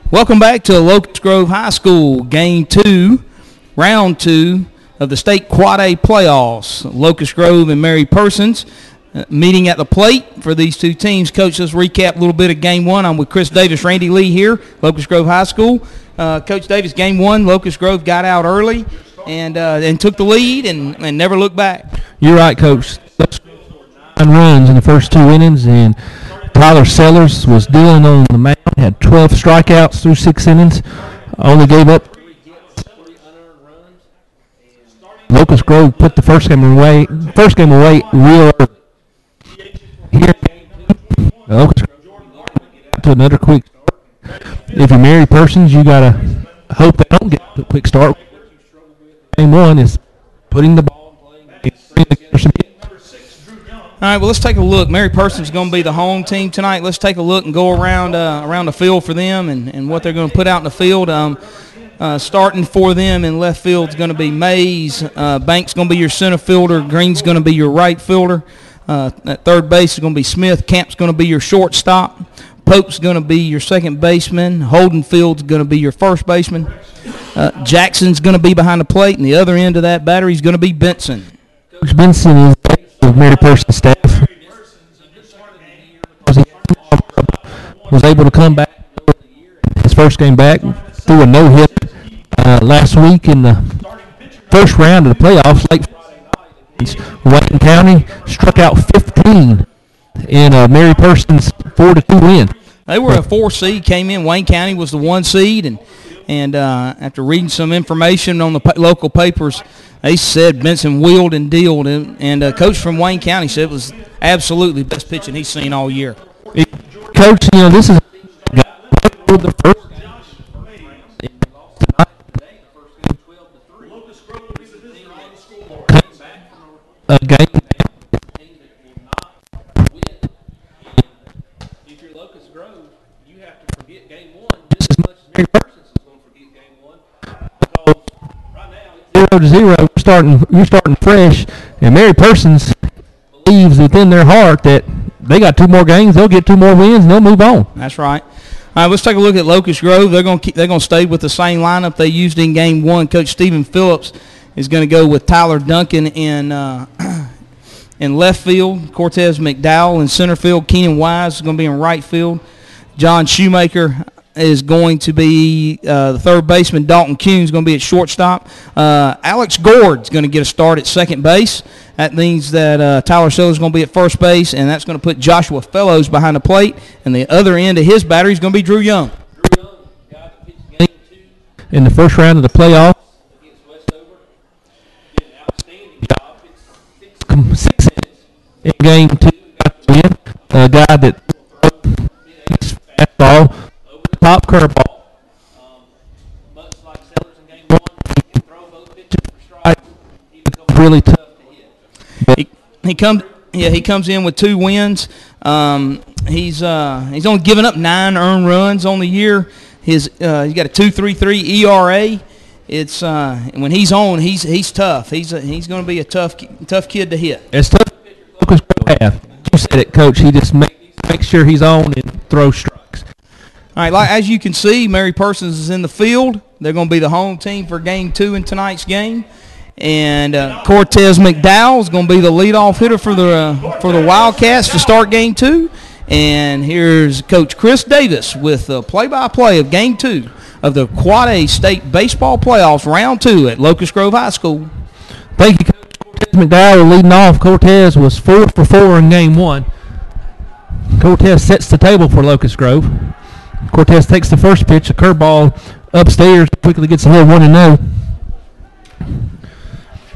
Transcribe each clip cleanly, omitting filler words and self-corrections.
Welcome back to Locust Grove High School, Game 2, Round 2 of the State Quad A playoffs. Locust Grove and Mary Persons meeting at the plate for these two teams. Coach, let's recap a little bit of Game 1. I'm with Chris Davis, Randy Lee here, Locust Grove High School. Coach Davis, Game 1, Locust Grove got out early and took the lead and never looked back. You're right, Coach. 9 runs in the first 2 innings, and Tyler Sellers was dealing on the mound, had 12 strikeouts through 6 innings, only gave up. Locust Grove put the first game away real early. Here, Locust Grove to another quick start. If you're Mary Persons, you got to hope they don't get a quick start. Game 1 is putting the ball in play. All right, well, let's take a look. Mary Persons is going to be the home team tonight. Let's take a look and go around the field for them and what they're going to put out in the field. Starting for them in left field is going to be Mays. Banks is going to be your center fielder. Green's going to be your right fielder. At third base is going to be Smith. Camp's going to be your shortstop. Pope's going to be your second baseman. Holdenfield's going to be your first baseman. Jackson's going to be behind the plate, and the other end of that battery is going to be Benson. Coach Benson is of Mary Persons staff. Was able to come back his first game back, threw a no-hit last week in the first round of the playoffs. Wayne County struck out 15 in Mary Persons' 4-2 win. They were a 4 seed, came in. Wayne County was the 1 seed, and after reading some information on the local papers, they said Benson wheeled and dealed, and a coach from Wayne County said it was absolutely the best pitching he's seen all year. Coach, this is the first game. If you're Locust Grove, you have to forget Game 1 just as much as Mary Persons is going to forget Game 1. Because right now, 0-0, you're starting fresh, and Mary Persons believes within their heart that they got 2 more games, they'll get 2 more wins, and they'll move on. That's right. All right, let's take a look at Locust Grove. They're going to stay with the same lineup they used in Game 1. Coach Stephen Phillips is going to go with Tyler Duncan in left field, Cortez McDowell in center field, Keenan Wise is going to be in right field, John Shoemaker is going to be the third baseman, Dalton Kuhn is going to be at shortstop. Alex Gord is going to get a start at second base. That means that Tyler Sellers is going to be at first base, and that's going to put Joshua Fellows behind the plate. And the other end of his battery is going to be Drew Young. In the first round of the playoffs, in Game 2, a guy that fastball, top curveball. Much like Sellers in Game 1, he can throw both pitches for strike. He becomes Really tough to hit. He comes in with 2 wins. He's only given up 9 earned runs on the year. He's got a 2.33 ERA. It's when he's on, he's tough. He's going to be a tough kid to hit. It's tough. Locust Grove have. You said it, Coach. He just makes sure he's on and throws strikes. All right, like as you can see, Mary Persons is in the field. They're going to be the home team for Game 2 in tonight's game. And Cortez McDowell is going to be the leadoff hitter for the Wildcats to start Game 2. And here's Coach Chris Davis with the play-by-play of Game 2 of the Quad A State Baseball Playoffs, Round 2 at Locust Grove High School. Thank you, Coach. Cortez McDowell leading off. Cortez was 4 for 4 in Game 1. Cortez sets the table for Locust Grove. Cortez takes the first pitch, a curveball upstairs, quickly gets ahead 1-0.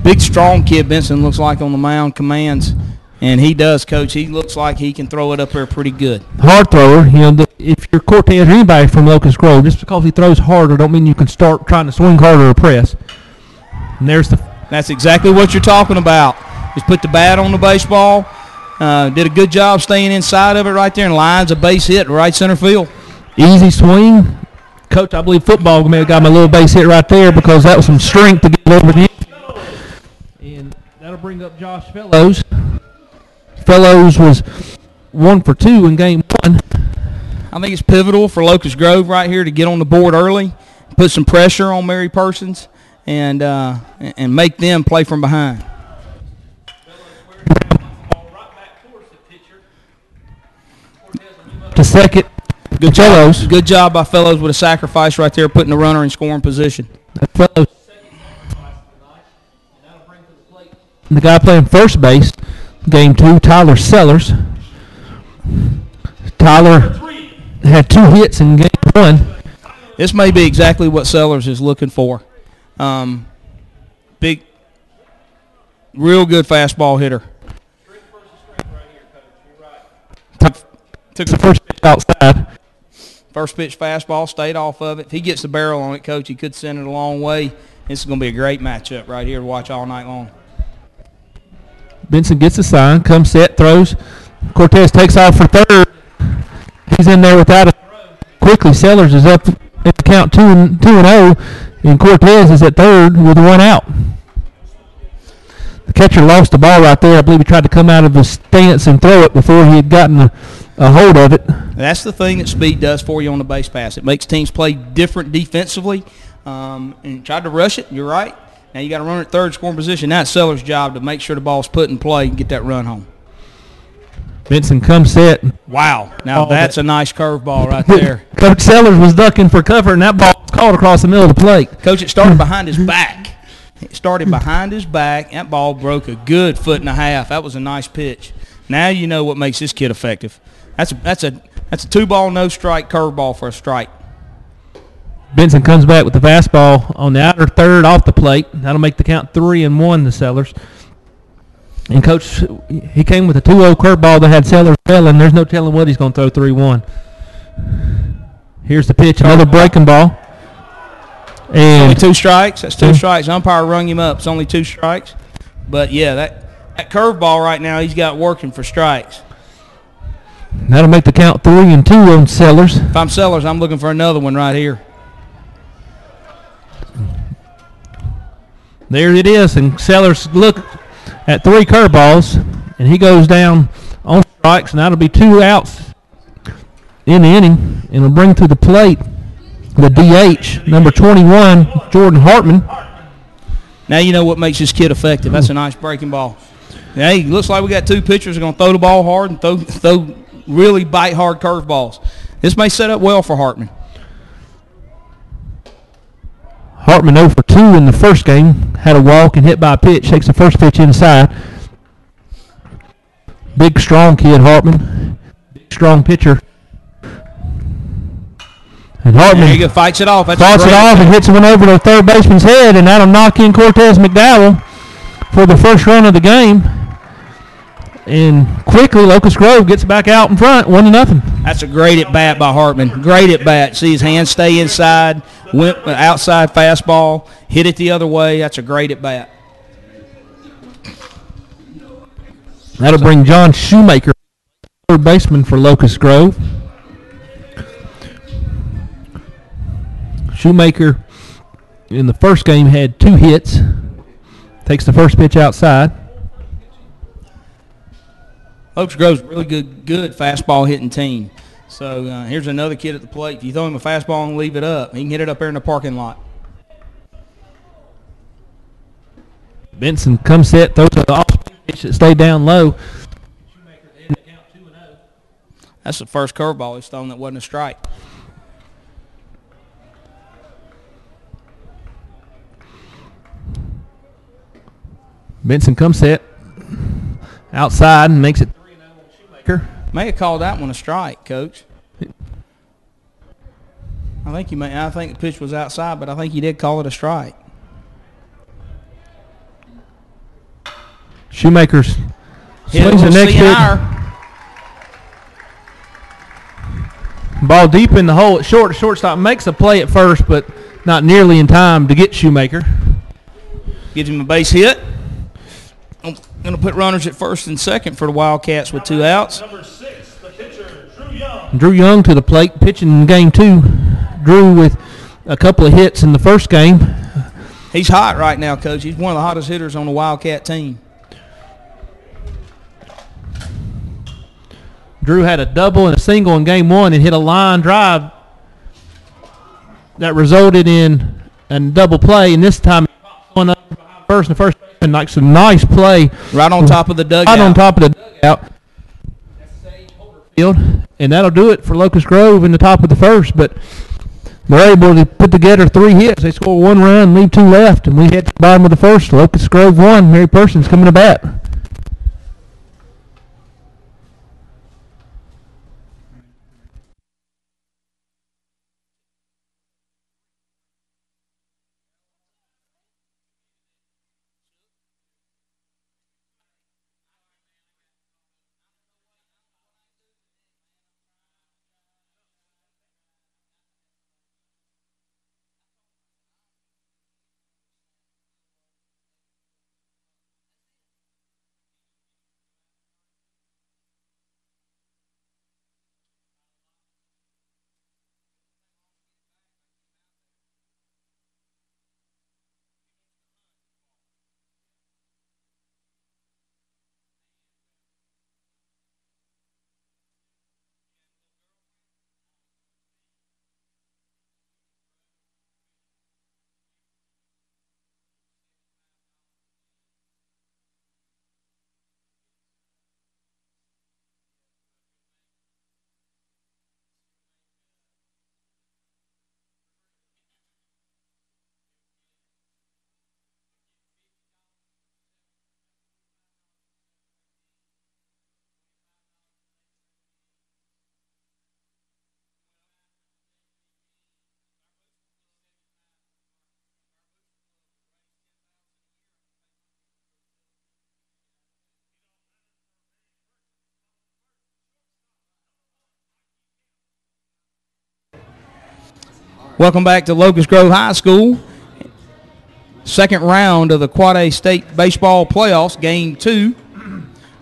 Big, strong kid Benson looks like on the mound, commands, and he does, Coach. He looks like he can throw it up there pretty good. Hard thrower. If you're Cortez or anybody from Locust Grove, just because he throws harder don't mean you can start trying to swing harder or press. And That's exactly what you're talking about. Just put the bat on the baseball. Did a good job staying inside of it right there, and lines a base hit right center field. Easy swing. Coach, I believe football may have got my little base hit right there because that was some strength to get over the infield. And that'll bring up Josh Fellows. Fellows was 1 for 2 in Game 1. I think it's pivotal for Locust Grove right here to get on the board early, put some pressure on Mary Persons, and make them play from behind. To second. Good Fellows. Good job by Fellows with a sacrifice right there, putting the runner in scoring position. Fellows. The guy playing first base, game 2, Tyler Sellers. Tyler had 2 hits in game 1. This may be exactly what Sellers is looking for. Big, real good fastball hitter. Took the first pitch outside. First pitch fastball, stayed off of it. If he gets the barrel on it, Coach, he could send it a long way. This is going to be a great matchup right here to watch all night long. Benson gets the sign, comes set, throws. Cortez takes off for third. He's in there without a throw. Quickly, Sellers is up at the count 2-0, and Cortez is at third with 1 out. The catcher lost the ball right there. I believe he tried to come out of his stance and throw it before he had gotten a hold of it. That's the thing that speed does for you on the base pass. It makes teams play different defensively. And tried to rush it. You're right. Now you got to run at third scoring position. Now it's Sellers' job to make sure the ball's put in play and get that run home. Benson comes set. Wow. Now that's a nice curveball right there. Coach Sellers was ducking for cover, and that ball was caught across the middle of the plate. Coach, it started behind his back. It started behind his back. That ball broke a good 1.5 feet. That was a nice pitch. Now you know what makes this kid effective. That's a 2-ball, no strike curveball for a strike. Benson comes back with the fastball on the outer third off the plate. That'll make the count 3-1 to Sellers. And Coach, he came with a 2-0 curveball that had Sellers failing. There's no telling what he's going to throw 3-1. Here's the pitch, another breaking ball. And only 2 strikes. That's 2 strikes. Umpire rung him up. It's only 2 strikes. But, yeah, that curveball right now he's got working for strikes. That'll make the count 3-2 on Sellers. If I'm Sellers, I'm looking for another one right here. There it is, and Sellers look at 3 curveballs, and he goes down on strikes, and that'll be 2 outs in the inning, and it'll bring to the plate the DH, number 21, Jordan Hartman. Now you know what makes this kid effective. That's a nice breaking ball. Hey, looks like we got 2 pitchers that are going to throw the ball hard and throw really bite-hard curveballs. This may set up well for Hartman. Hartman 0 for 2 in the first game. Had a walk and hit by a pitch. Takes the first pitch inside. Big, strong kid, Hartman. Big, strong pitcher. And Hartman there you go, fights it off. Fights it off and hits one over to the third baseman's head, and that'll knock in Cortez McDowell for the first run of the game. And quickly, Locust Grove gets back out in front, 1-0. That's a great at-bat by Hartman. Great at-bat. See his hands stay inside, went outside fastball, hit it the other way. That's a great at-bat. That'll bring John Shoemaker, third baseman for Locust Grove. Shoemaker in the first game had 2 hits. Takes the first pitch outside. Locust Grove's a really good fastball hitting team. So here's another kid at the plate. If you throw him a fastball and leave it up, he can hit it up there in the parking lot. Benson comes set, throws an off-speed pitch that stayed down low. That's the first curveball he's thrown that wasn't a strike. Benson comes set outside and makes it 3-0 Shoemaker. May have called that one a strike, Coach. I think the pitch was outside, but I think he did call it a strike. Shoemaker's swings the next pitch. Ball deep in the hole at short. Shortstop makes a play at first, but not nearly in time to get Shoemaker. Gives him a base hit. I'm going to put runners at first and second for the Wildcats with 2 outs. Number 6, the pitcher, Drew Young. Drew Young to the plate, pitching in game 2. Drew with a couple of hits in the first game. He's hot right now, Coach. He's one of the hottest hitters on the Wildcat team. Drew had a double and a single in game one and hit a line drive that resulted in a double play. And this time, one up behind first, and the first baseman like some nice play Right on top of the dugout. right on top of the dugout. Field, and that'll do it for Locust Grove in the top of the first. But they're able to put together 3 hits. They score 1 run, leave 2 left, and we hit the bottom of the first. Locust Grove 1. Mary Persons coming to bat. Welcome back to Locust Grove High School. Second round of the Quad A State Baseball Playoffs, Game 2.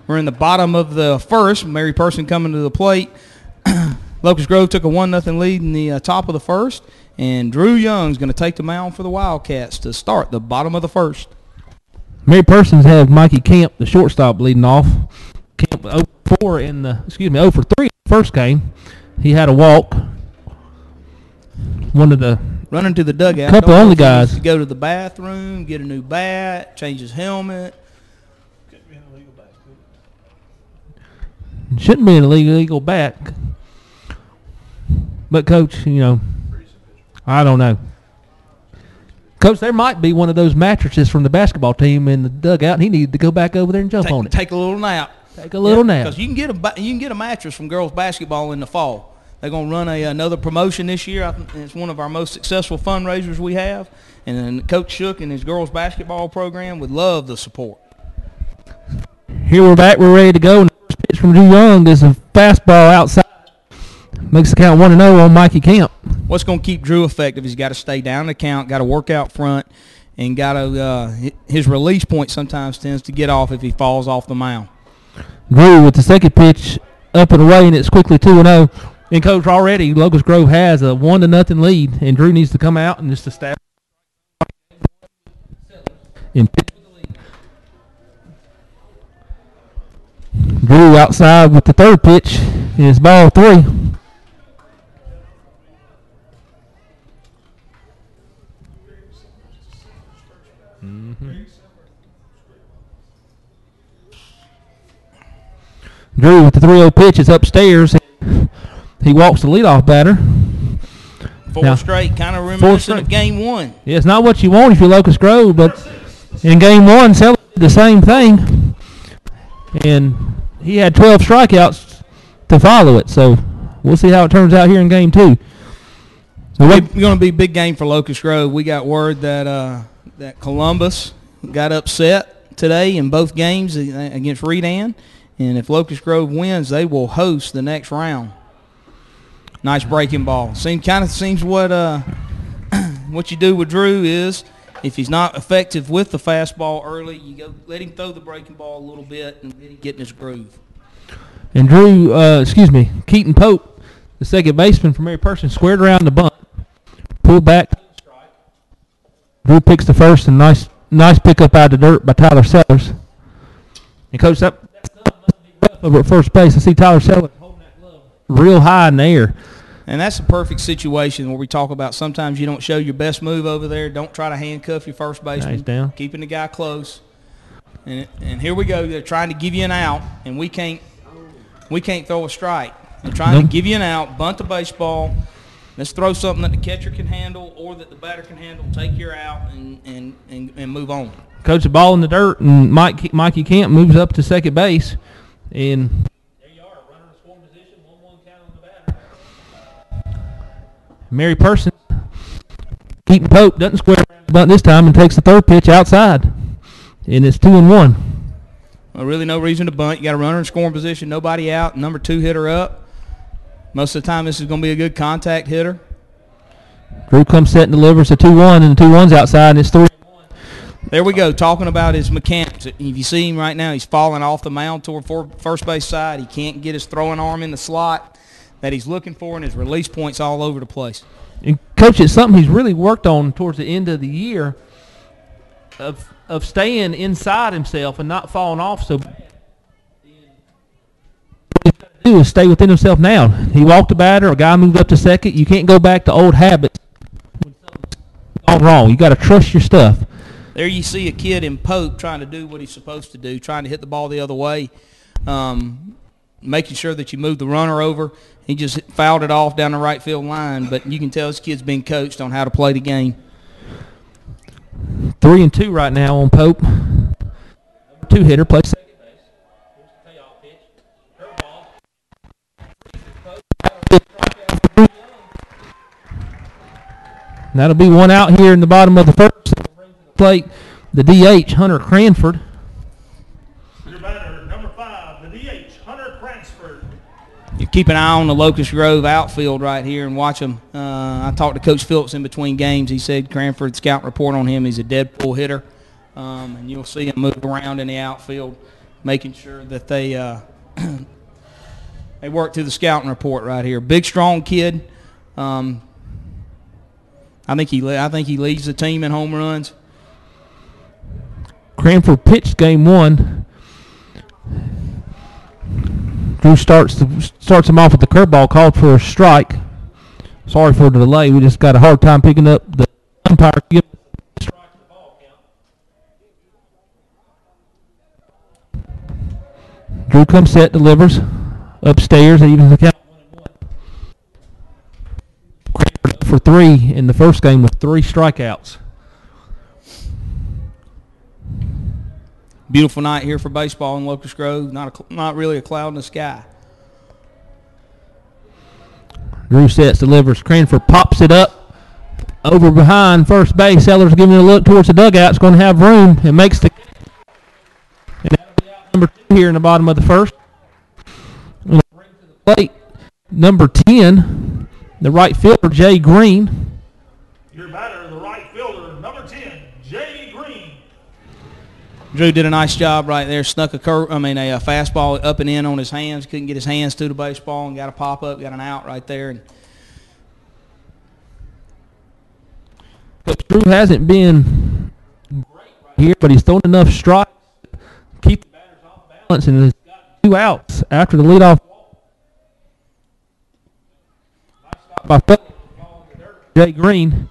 We're in the bottom of the first. Mary Person coming to the plate. Locust Grove took a 1-0 lead in the top of the first, and Drew Young's going to take the mound for the Wildcats to start the bottom of the first. Mary Persons have Mikey Camp, the shortstop, leading off. Camp 0 for 3 in the first game. He had a walk. One of the running to the dugout. Couple only guys to go to the bathroom, get a new bat, change his helmet. Shouldn't be an illegal bat. But Coach, I don't know. Coach, there might be one of those mattresses from the basketball team in the dugout, and he needed to go back over there and jump on it. Take a little nap. Take a little nap. Because you can get a mattress from girls basketball in the fall. They're going to run another promotion this year. I think it's one of our most successful fundraisers we have. And then Coach Shook and his girls basketball program would love the support. Here we're back. We're ready to go. And the first pitch from Drew Young is a fastball outside. Makes the count 1-0 on Mikey Camp. What's going to keep Drew effective? He's got to stay down the count, got to work out front, and got to his release point sometimes tends to get off if he falls off the mound. Drew with the second pitch up and away, and it's quickly 2-0. And, Coach, already Locust Grove has a 1-0 lead, and Drew needs to come out and just establish and pitch for the lead. Drew outside with the third pitch is ball 3. Drew with the 3-0 pitch is upstairs. He walks the leadoff batter. Four straight, kind of reminiscent of Game 1. Yeah, it's not what you want if you're Locust Grove, but in Game 1, Sally did the same thing. And he had 12 strikeouts to follow it. So we'll see how it turns out here in Game 2. It's going to be a big game for Locust Grove. We got word that that Columbus got upset today in both games against Redan. And if Locust Grove wins, they will host the next round. Nice breaking ball. Seems what what you do with Drew is if he's not effective with the fastball early, you go let him throw the breaking ball a little bit and then get in his groove. And Drew, Keaton Pope, the second baseman for Mary Person, squared around the bunt, pulled back. Drew picks the first, and nice pickup out of the dirt by Tyler Sellers. And Coach, that's over at first base. I see Tyler Sellers holding real high in the air. And that's a perfect situation where we talk about sometimes you don't show your best move over there. Don't try to handcuff your first baseman. Nice down. Keeping the guy close. And here we go. They're trying to give you an out, and we can't throw a strike. They're trying to give you an out, bunt the baseball. Let's throw something that the catcher can handle or that the batter can handle. Take your out and move on. Coach, the ball in the dirt, and Mikey Camp moves up to second base. And There you are, runner in scoring position, 1-1 count on the batter. Mary Person, Keaton Pope doesn't square around the bunt this time and takes the third pitch outside. And it's 2-1. Well, really no reason to bunt. You got a runner in scoring position, nobody out, number 2 hitter up. Most of the time this is going to be a good contact hitter. Drew comes set and delivers a 2-1, and the 2-1's outside, and it's 3-1. There we go, talking about his mechanics. If you see him right now, he's falling off the mound toward first base side. He can't get his throwing arm in the slot that he's looking for, and his release points all over the place. And, Coach, it's something he's really worked on towards the end of the year of staying inside himself and not falling off so bad. What he's got to do is stay within himself now. He walked the batter, a guy moved up to second. You can't go back to old habits when something's gone wrong. You got to trust your stuff. There you see a kid in Pope trying to do what he's supposed to do, trying to hit the ball the other way, making sure that you move the runner over. He just fouled it off down the right field line, but you can tell this kid's been coached on how to play the game. 3-2 right now on Pope. 2 hitter plays second base. Here's the payoff pitch. Curveball. That'll be one out here in the bottom of the first. Plate the DH, Hunter Cranford. Your batter, number 5, the DH, Hunter Cransford. You keep an eye on the Locust Grove outfield right here and watch them. I talked to Coach Phillips in between games. He said Cranford, scout report on him, he's a dead pull hitter. And you'll see him move around in the outfield, making sure that they they work through the scouting report right here. Big, strong kid. I think he leads the team in home runs. Cranford pitched game 1. Drew starts him off with the curveball, called for a strike. Sorry for the delay. We just got a hard time picking up the umpire. Strike to the ball count. Drew comes set, delivers upstairs, evens the count. Cranford for 3 in the first game with 3 strikeouts. Beautiful night here for baseball in Locust Grove. Not really a cloud in the sky. Drew sets, delivers. Cranford pops it up over behind first base. Sellers giving it a look towards the dugout. It's going to have room. It makes the and that'll be out number 2 here in the bottom of the first. Bring to the plate number 10, the right fielder Jay Green. Your batter, the right fielder, number 10, Jay Green. Drew did a nice job right there. Snuck a fastball up and in on his hands. Couldn't get his hands to the baseball and got a pop up, got an out right there. And Drew hasn't been great right here, but he's thrown enough strikes to keep the batters off balance, and has got 2 outs after the leadoff walk. Nice stop by Jay Green.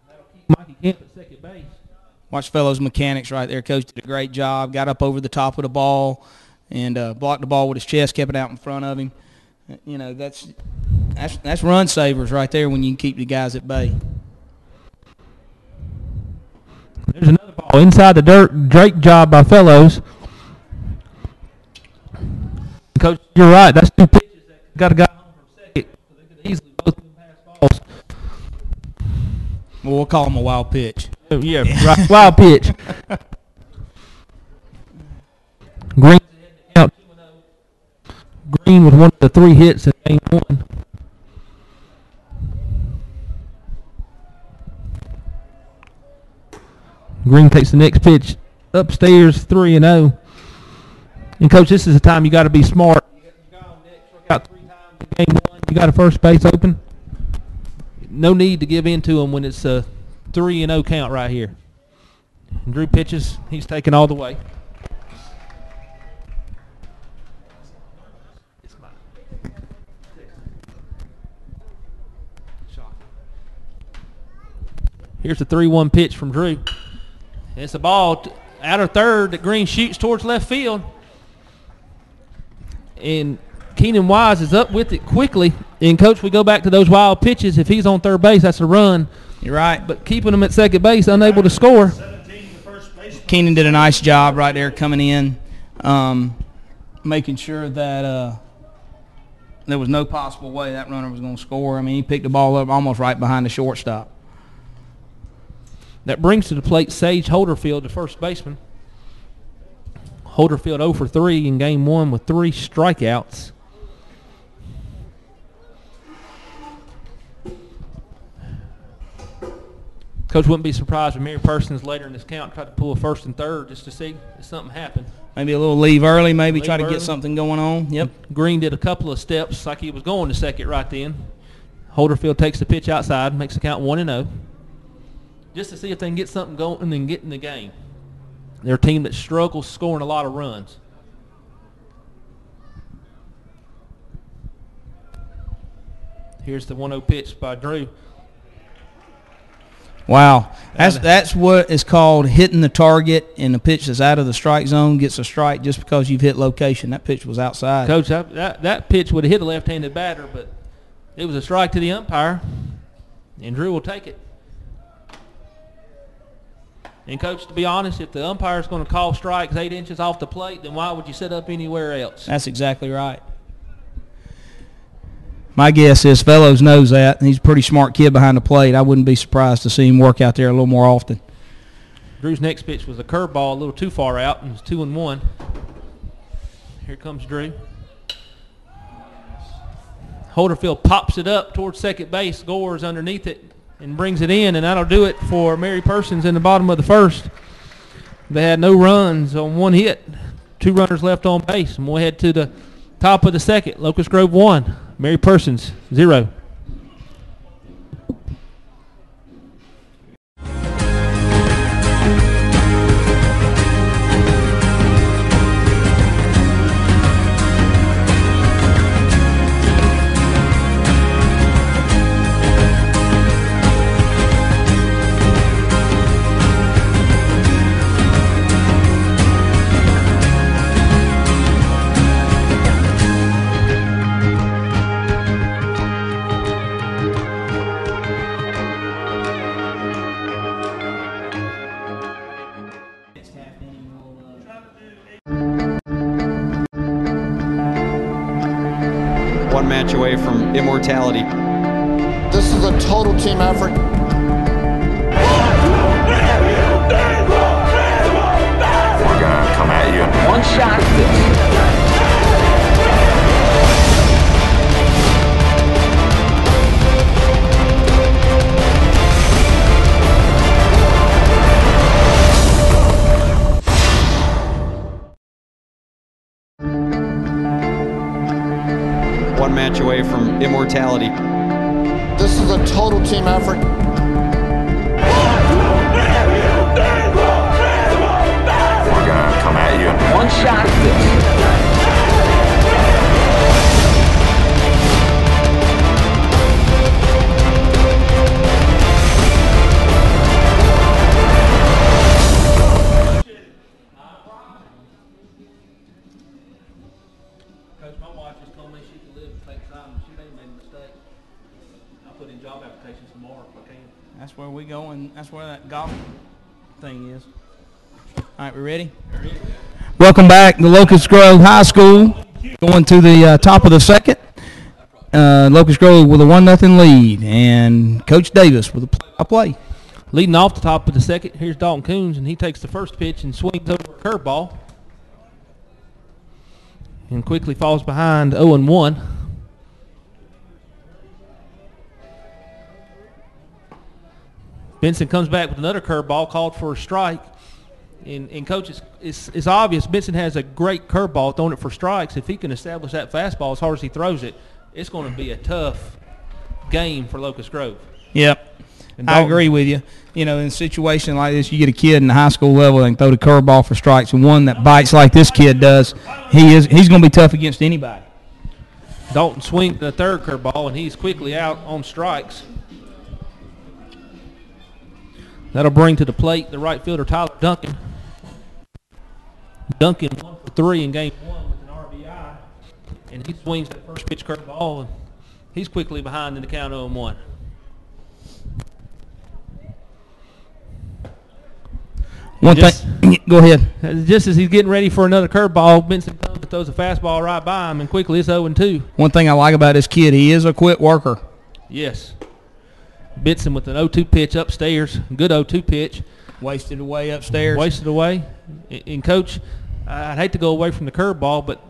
That'll keep Mikey Camp at second base. watch Fellows' mechanics right there. Coach did a great job. Got up over the top of the ball and blocked the ball with his chest, kept it out in front of him. You know, that's run savers right there when you can keep the guys at bay. There's another ball inside the dirt. Drake job by Fellows. Coach, you're right. That's 2 pitches that got a guy home from second. So they could easily both been pass balls. Well, we'll call him a wild pitch. Yeah, right. Wild pitch. Green out 2-0. Green with one of the 3 hits in game 1. Green takes the next pitch upstairs, 3-0. And Coach, this is the time you got to be smart. You got on deck, struck out 3 times in game 1. You got a first base open. No need to give in to him when it's a 3-0 count right here. And Drew pitches. He's taking all the way. Here's the 3-1 pitch from Drew. And it's a ball out of third that Green shoots towards left field. And Keenan Wise is up with it quickly. And, Coach, we go back to those wild pitches. If he's on third base, that's a run. You're right. But keeping him at second base, unable to score. Keenan did a nice job right there coming in, making sure that there was no possible way that runner was going to score. I mean, he picked the ball up almost right behind the shortstop. That brings to the plate Sage Holderfield, the first baseman. Holderfield 0 for 3 in game 1 with 3 strikeouts. Coach wouldn't be surprised if Mary Persons later in this count tried to pull a first and third just to see if something happened. Maybe a little leave early, maybe try to early. get something going on. Yep. Green did a couple of steps like he was going to second right then. Holderfield takes the pitch outside, makes the count 1-0. Just to see if they can get something going and then get in the game. They're a team that struggles scoring a lot of runs. Here's the 1-0 pitch by Drew. Wow, that's what is called hitting the target, and the pitch that's out of the strike zone gets a strike just because you've hit location. That pitch was outside. Coach, that pitch would have hit a left-handed batter, but it was a strike to the umpire, and Drew will take it. And, Coach, to be honest, if the umpire is going to call strikes 8 inches off the plate, then why would you set up anywhere else? That's exactly right. My guess is Fellows knows that. He's a pretty smart kid behind the plate. I wouldn't be surprised to see him work out there a little more often. Drew's next pitch was a curveball, a little too far out, and it's 2-1. Here comes Drew. Holderfield pops it up towards second base. Gore's underneath it and brings it in, and that'll do it for Mary Persons in the bottom of the first. They had no runs on 1 hit. 2 runners left on base, and we'll head to the top of the second. Locust Grove 1, Mary Persons 0. One match away from immortality. This is a total team effort. We're gonna come at you. One shot at this. One match away from immortality. This is a total team effort. We're gonna come at you. One shot at this. Coach, my wife just told me she could live and take time. She may have made a mistake. I'll put in job applications tomorrow if I can. That's where we go, and that's where that golf thing is. All right, we ready? Welcome back to Locust Grove High School. Going to the top of the second. Locust Grove with a 1-0 lead, and Coach Davis with a play-by-play. Leading off the top of the second, here's Dalton Coons, and he takes the first pitch and swings over a curveball. And quickly falls behind 0-1. Benson comes back with another curveball, called for a strike. And Coach, it's obvious Benson has a great curveball, throwing it for strikes. If he can establish that fastball as hard as he throws it, it's going to be a tough game for Locust Grove. Yep. And I agree with you. You know, in a situation like this, you get a kid in the high school level that can throw the curveball for strikes, and one that bites like this kid does, he's going to be tough against anybody. Dalton swings the third curveball, and he's quickly out on strikes. That'll bring to the plate the right fielder, Tyler Duncan. Duncan 1 for 3 in game 1 with an RBI. And he swings that first pitch curveball, and he's quickly behind in the count 0-1. Go ahead. Just as he's getting ready for another curveball, Benson comes and throws a fastball right by him, and quickly it's 0-2. One thing I like about this kid, he is a quick worker. Yes. Benson with an 0-2 pitch upstairs. Good 0-2 pitch. Wasted away upstairs. Wasted away. And, Coach, I'd hate to go away from the curveball, but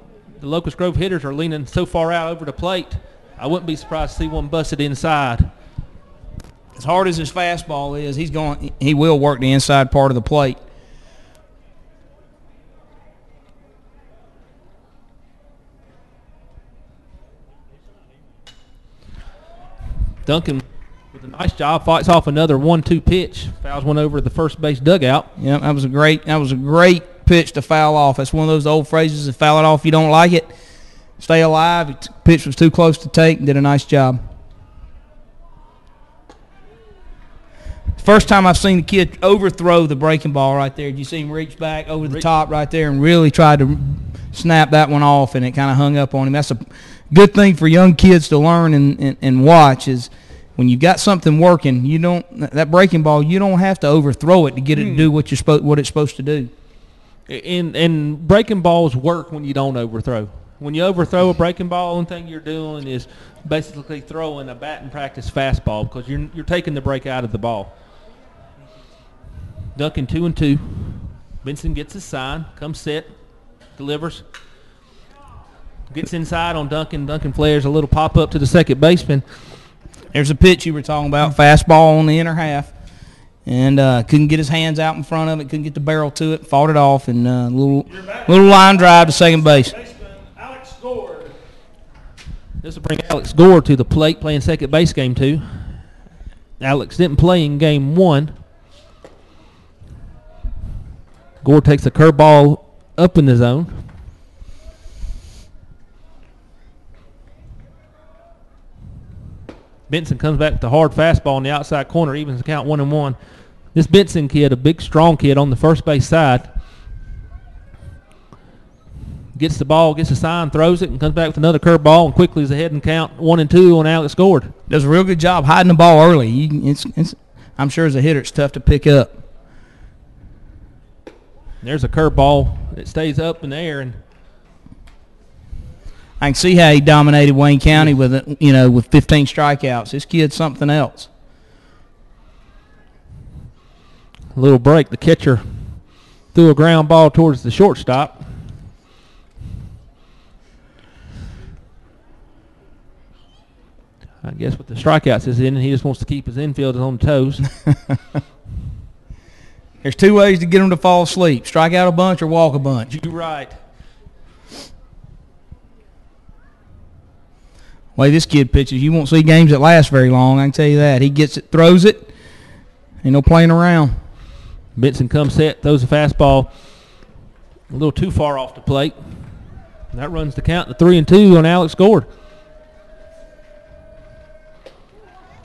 the Locust Grove hitters are leaning so far out over the plate, I wouldn't be surprised to see one busted inside. As hard as his fastball is, he will work the inside part of the plate. Duncan with a nice job fights off another 1-2 pitch. Fouls one over the first base dugout. Yeah, that was a great pitch to foul off. That's one of those old phrases, to foul it off if you don't like it. Stay alive. Pitch was too close to take and did a nice job. First time I've seen the kid overthrow the breaking ball right there. Did you see him reach back over the top right there and really tried to snap that one off, and it kind of hung up on him? That's a good thing for young kids to learn and watch, is when you got something working, that breaking ball, you don't have to overthrow it to get it to do what it's supposed to do. And breaking balls work when you don't overthrow. When you overthrow a breaking ball, the only thing you're doing is basically throwing a batting practice fastball, because you're taking the break out of the ball. Duncan 2-2. Benson gets his sign, comes set, delivers. Gets inside on Duncan. Duncan flares a little pop-up to the second baseman. There's a pitch you were talking about, fastball on the inner half. And couldn't get his hands out in front of it, couldn't get the barrel to it, fought it off, and little line drive to second base. This will bring Alex Gore to the plate, playing second base game 2. Alex didn't play in game 1. Gore takes a curveball up in the zone. Benson comes back with the hard fastball on the outside corner, evens the count 1-1. This Benson kid, a big, strong kid on the first base side, gets the ball, gets a sign, throws it, and comes back with another curveball, and quickly is ahead and count 1-2 on Alex Gord. Does a real good job hiding the ball early. I'm sure as a hitter it's tough to pick up. There's a curveball. It stays up in the air, and I can see how he dominated Wayne County with 15 strikeouts. This kid's something else. A little break. The catcher threw a ground ball towards the shortstop. I guess with the strikeouts is in, he just wants to keep his infielders on toes. There's two ways to get them to fall asleep: strike out a bunch or walk a bunch. You're right. The way this kid pitches, you won't see games that last very long, I can tell you that. He gets it, throws it, ain't no playing around. Benson comes set, throws a fastball a little too far off the plate. And that runs the count to 3-2 on Alex Gord.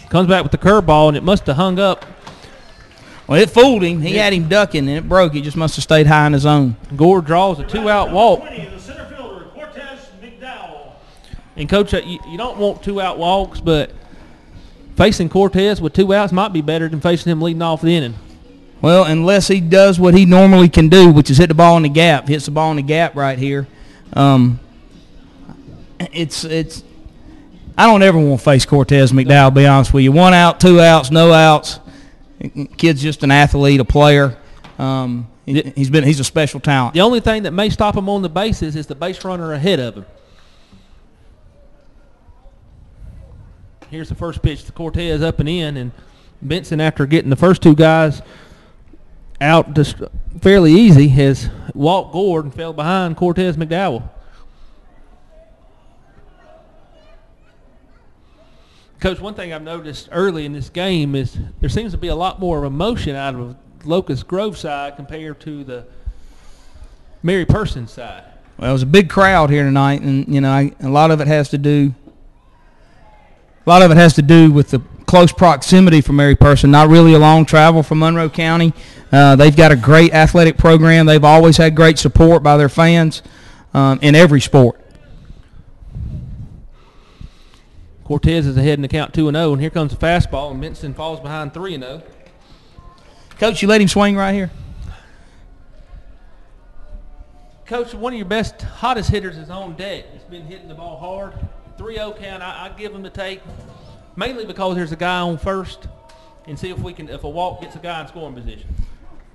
Comes back with the curveball, and it must have hung up. Well, it fooled him. He had him ducking, and it broke. He just must have stayed high in the zone. Gord draws a 2-out walk. And, Coach, you don't want 2-out walks, but facing Cortez with 2 outs might be better than facing him leading off the inning. Well, unless he does what he normally can do, which is hit the ball in the gap. Hits the ball in the gap right here. It's. I don't ever want to face Cortez McDowell, to be honest with you. 1 out, 2 outs, no outs. Kid's just an athlete, a player. He's a special talent. The only thing that may stop him on the bases is the base runner ahead of him. Here's the first pitch to Cortez, up and in, and Benson, after getting the first 2 guys out just fairly easy, has walked Gord and fell behind Cortez McDowell. Coach, one thing I've noticed early in this game is there seems to be a lot more emotion out of Locust Grove side compared to the Mary Person side. Well, it was a big crowd here tonight, and a lot of it has to do with the close proximity for Mary Person, not really a long travel from Monroe County. They've got a great athletic program. They've always had great support by their fans in every sport. Cortez is ahead in the count 2-0, and here comes the fastball, and Benson falls behind 3-0. Coach, you let him swing right here? Coach, one of your best, hottest hitters is on deck. He's been hitting the ball hard. 3-0 count, I give him the take, mainly because there's a guy on first, and see if a walk gets a guy in scoring position.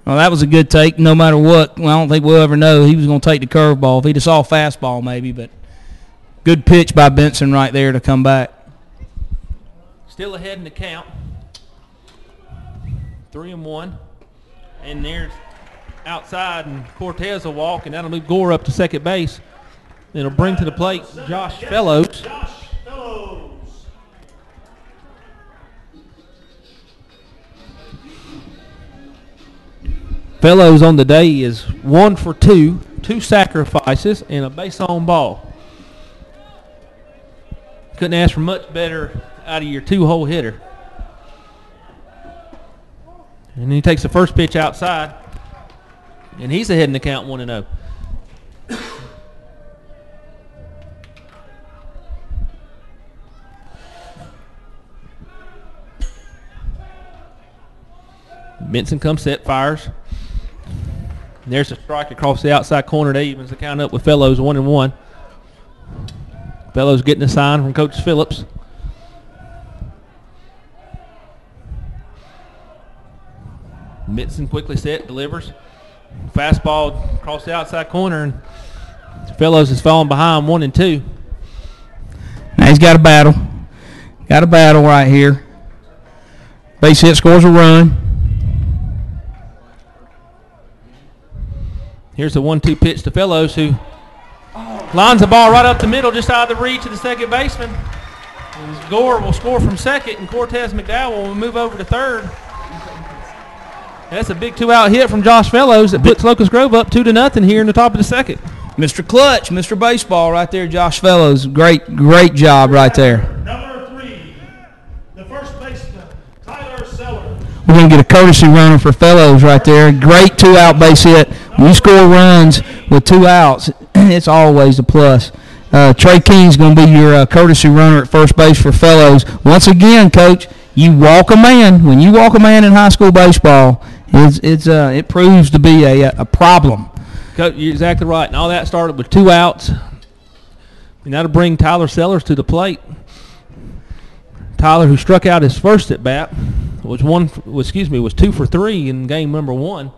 Well, that was a good take no matter what. Well, I don't think we'll ever know. He was going to take the curveball. If he'd have saw a fastball maybe, but good pitch by Benson right there to come back. Still ahead in the count. 3-1. And there's outside, and Cortez will walk, and that'll move Gore up to second base. It'll bring to the plate Josh Fellows. Fellows on the day is 1 for 2, 2 sacrifices, and a base on ball. Couldn't ask for much better out of your 2-hole hitter. And then he takes the first pitch outside, and he's ahead in the count 1-0. Benson comes set, fires. And there's a strike across the outside corner. That evens the count up with Fellows 1-1. Fellows getting a sign from Coach Phillips. Benson quickly set, delivers. Fastball across the outside corner, and Fellows is falling behind 1-2. Now he's got a battle. Got a battle right here. Base hit, scores a run. Here's the 1-2 pitch to Fellows, who lines the ball right up the middle, just out of the reach of the second baseman. And Gore will score from second, and Cortez McDowell will move over to third. That's a big 2-out hit from Josh Fellows that puts Locust Grove up 2-0 here in the top of the second. Mr. Clutch, Mr. Baseball right there, Josh Fellows. Great job right there. Number 3, the first baseman, Tyler Seller. We're going to get a courtesy runner for Fellows right there. Great 2-out base hit. When you score runs with 2 outs, it's always a plus. Trey King's going to be your courtesy runner at first base for Fellows. Once again, Coach, you walk a man. When you walk a man in high school baseball, it proves to be a problem. Coach, you're exactly right. And all that started with 2 outs. And that'll bring Tyler Sellers to the plate. Tyler, who struck out his first at bat, was 2 for 3 in game number 1.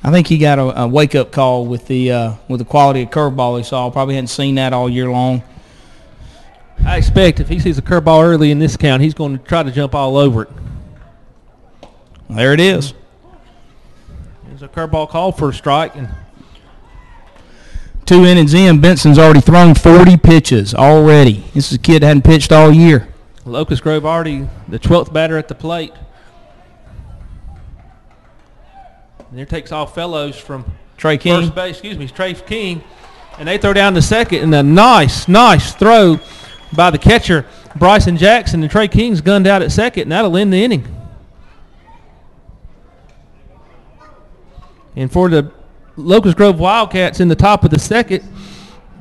I think he got a wake-up call with the quality of curveball he saw. Probably hadn't seen that all year long. I expect if he sees a curveball early in this count, he's going to try to jump all over it. There it is. There's a curveball call for a strike. And 2 innings in, Benson's already thrown 40 pitches already. This is a kid that hadn't pitched all year. Locust Grove already the 12th batter at the plate. And there takes off Fellows from Trey King. First base, Trey King. And they throw down to second, and a nice throw by the catcher, Bryson Jackson. And Trey King's gunned out at second, and that'll end the inning. And for the Locust Grove Wildcats in the top of the second,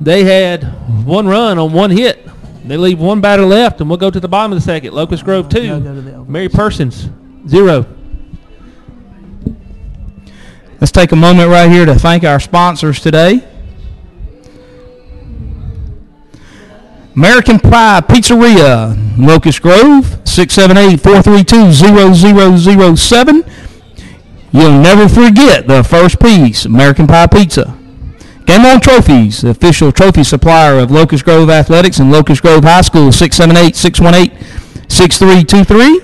they had 1 run on 1 hit. They leave 1 batter left, and we'll go to the bottom of the second. Locust Grove 2, Mary Persons 0. Let's take a moment right here to thank our sponsors today. American Pie Pizzeria, Locust Grove, 678-432-0007. You'll never forget the first piece, American Pie Pizza. Game On Trophies, the official trophy supplier of Locust Grove Athletics and Locust Grove High School, 678-618-6323.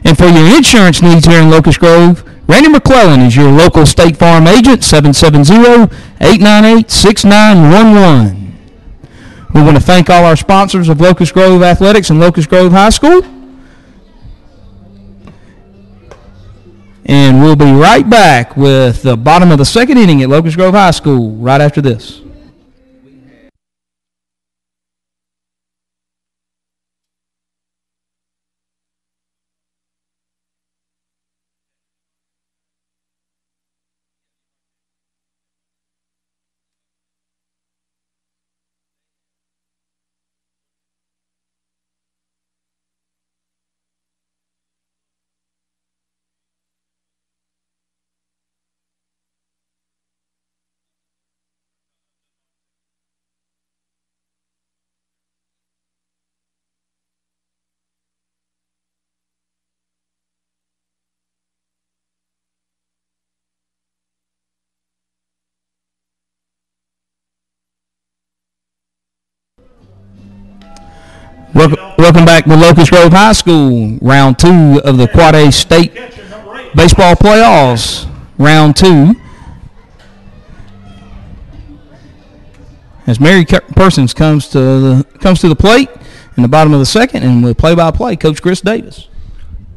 And for your insurance needs here in Locust Grove, Randy McClellan is your local State Farm agent, 770-898-6911. We want to thank all our sponsors of Locust Grove Athletics and Locust Grove High School. And we'll be right back with the bottom of the second inning at Locust Grove High School right after this. Welcome back to Locust Grove High School, round 2 of the Quad A State Baseball Playoffs. Round 2. As Mary Persons comes to the plate in the bottom of the second, and with play-by-play, Coach Chris Davis.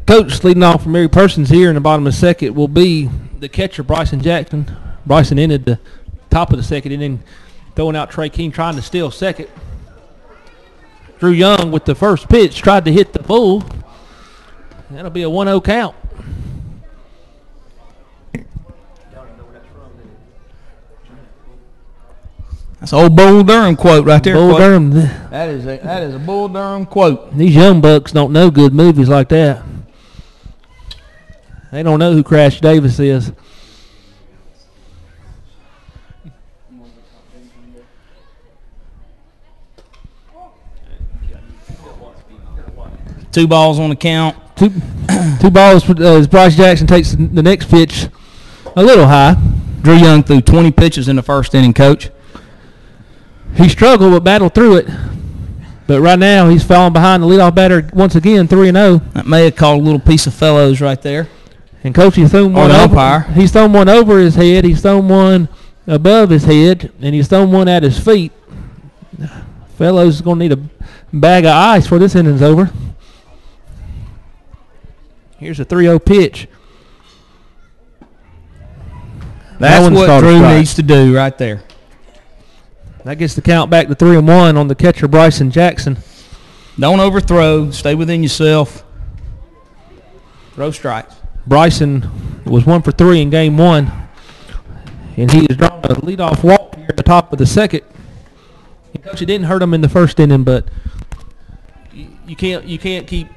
Coach leading off for Mary Persons here in the bottom of the second will be the catcher, Bryson Jackson. Bryson ended the top of the second and then throwing out Trey King, trying to steal second. Drew Young with the first pitch tried to hit the bull. That'll be a 1-0 count. That's an old Bull Durham quote right there. Bull Durham. That is a Bull Durham quote. These young bucks don't know good movies like that. They don't know who Crash Davis is. Two balls on the count. Two balls as Bryce Jackson takes the next pitch a little high. Drew Young threw 20 pitches in the first inning, Coach. He struggled but battled through it. But right now he's falling behind the leadoff batter once again, 3-0. That may have caught a little piece of fellows right there. And Coach, he's thrown one over. Umpire. He's thrown one over his head. He's thrown one above his head, and he's thrown one at his feet. Fellows is going to need a bag of ice before this inning's over. Here's a 3-0 pitch. That's what Drew needs to do right there. That gets the count back to 3-1 on the catcher, Bryson Jackson. Don't overthrow. Stay within yourself. Throw strikes. Bryson was 1 for 3 in game 1. And he has drawn a leadoff walk here at the top of the second. And Coach, it didn't hurt him in the first inning, but you can't keep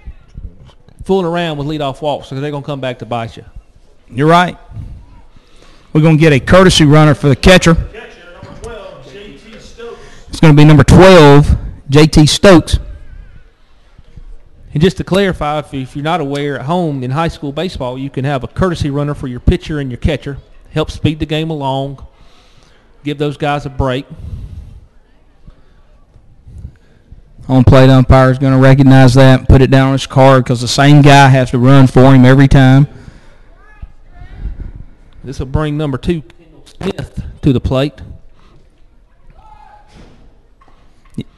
fooling around with leadoff walks because they're going to come back to bite you. You're right. We're going to get a courtesy runner for the catcher. It's going to be number 12, J.T. Stokes. And just to clarify, if you're not aware, at home in high school baseball, you can have a courtesy runner for your pitcher and your catcher. Help speed the game along. Give those guys a break. Home plate umpire is going to recognize that and put it down on his card because the same guy has to run for him every time. This will bring number 2, Kendall Smith, to the plate.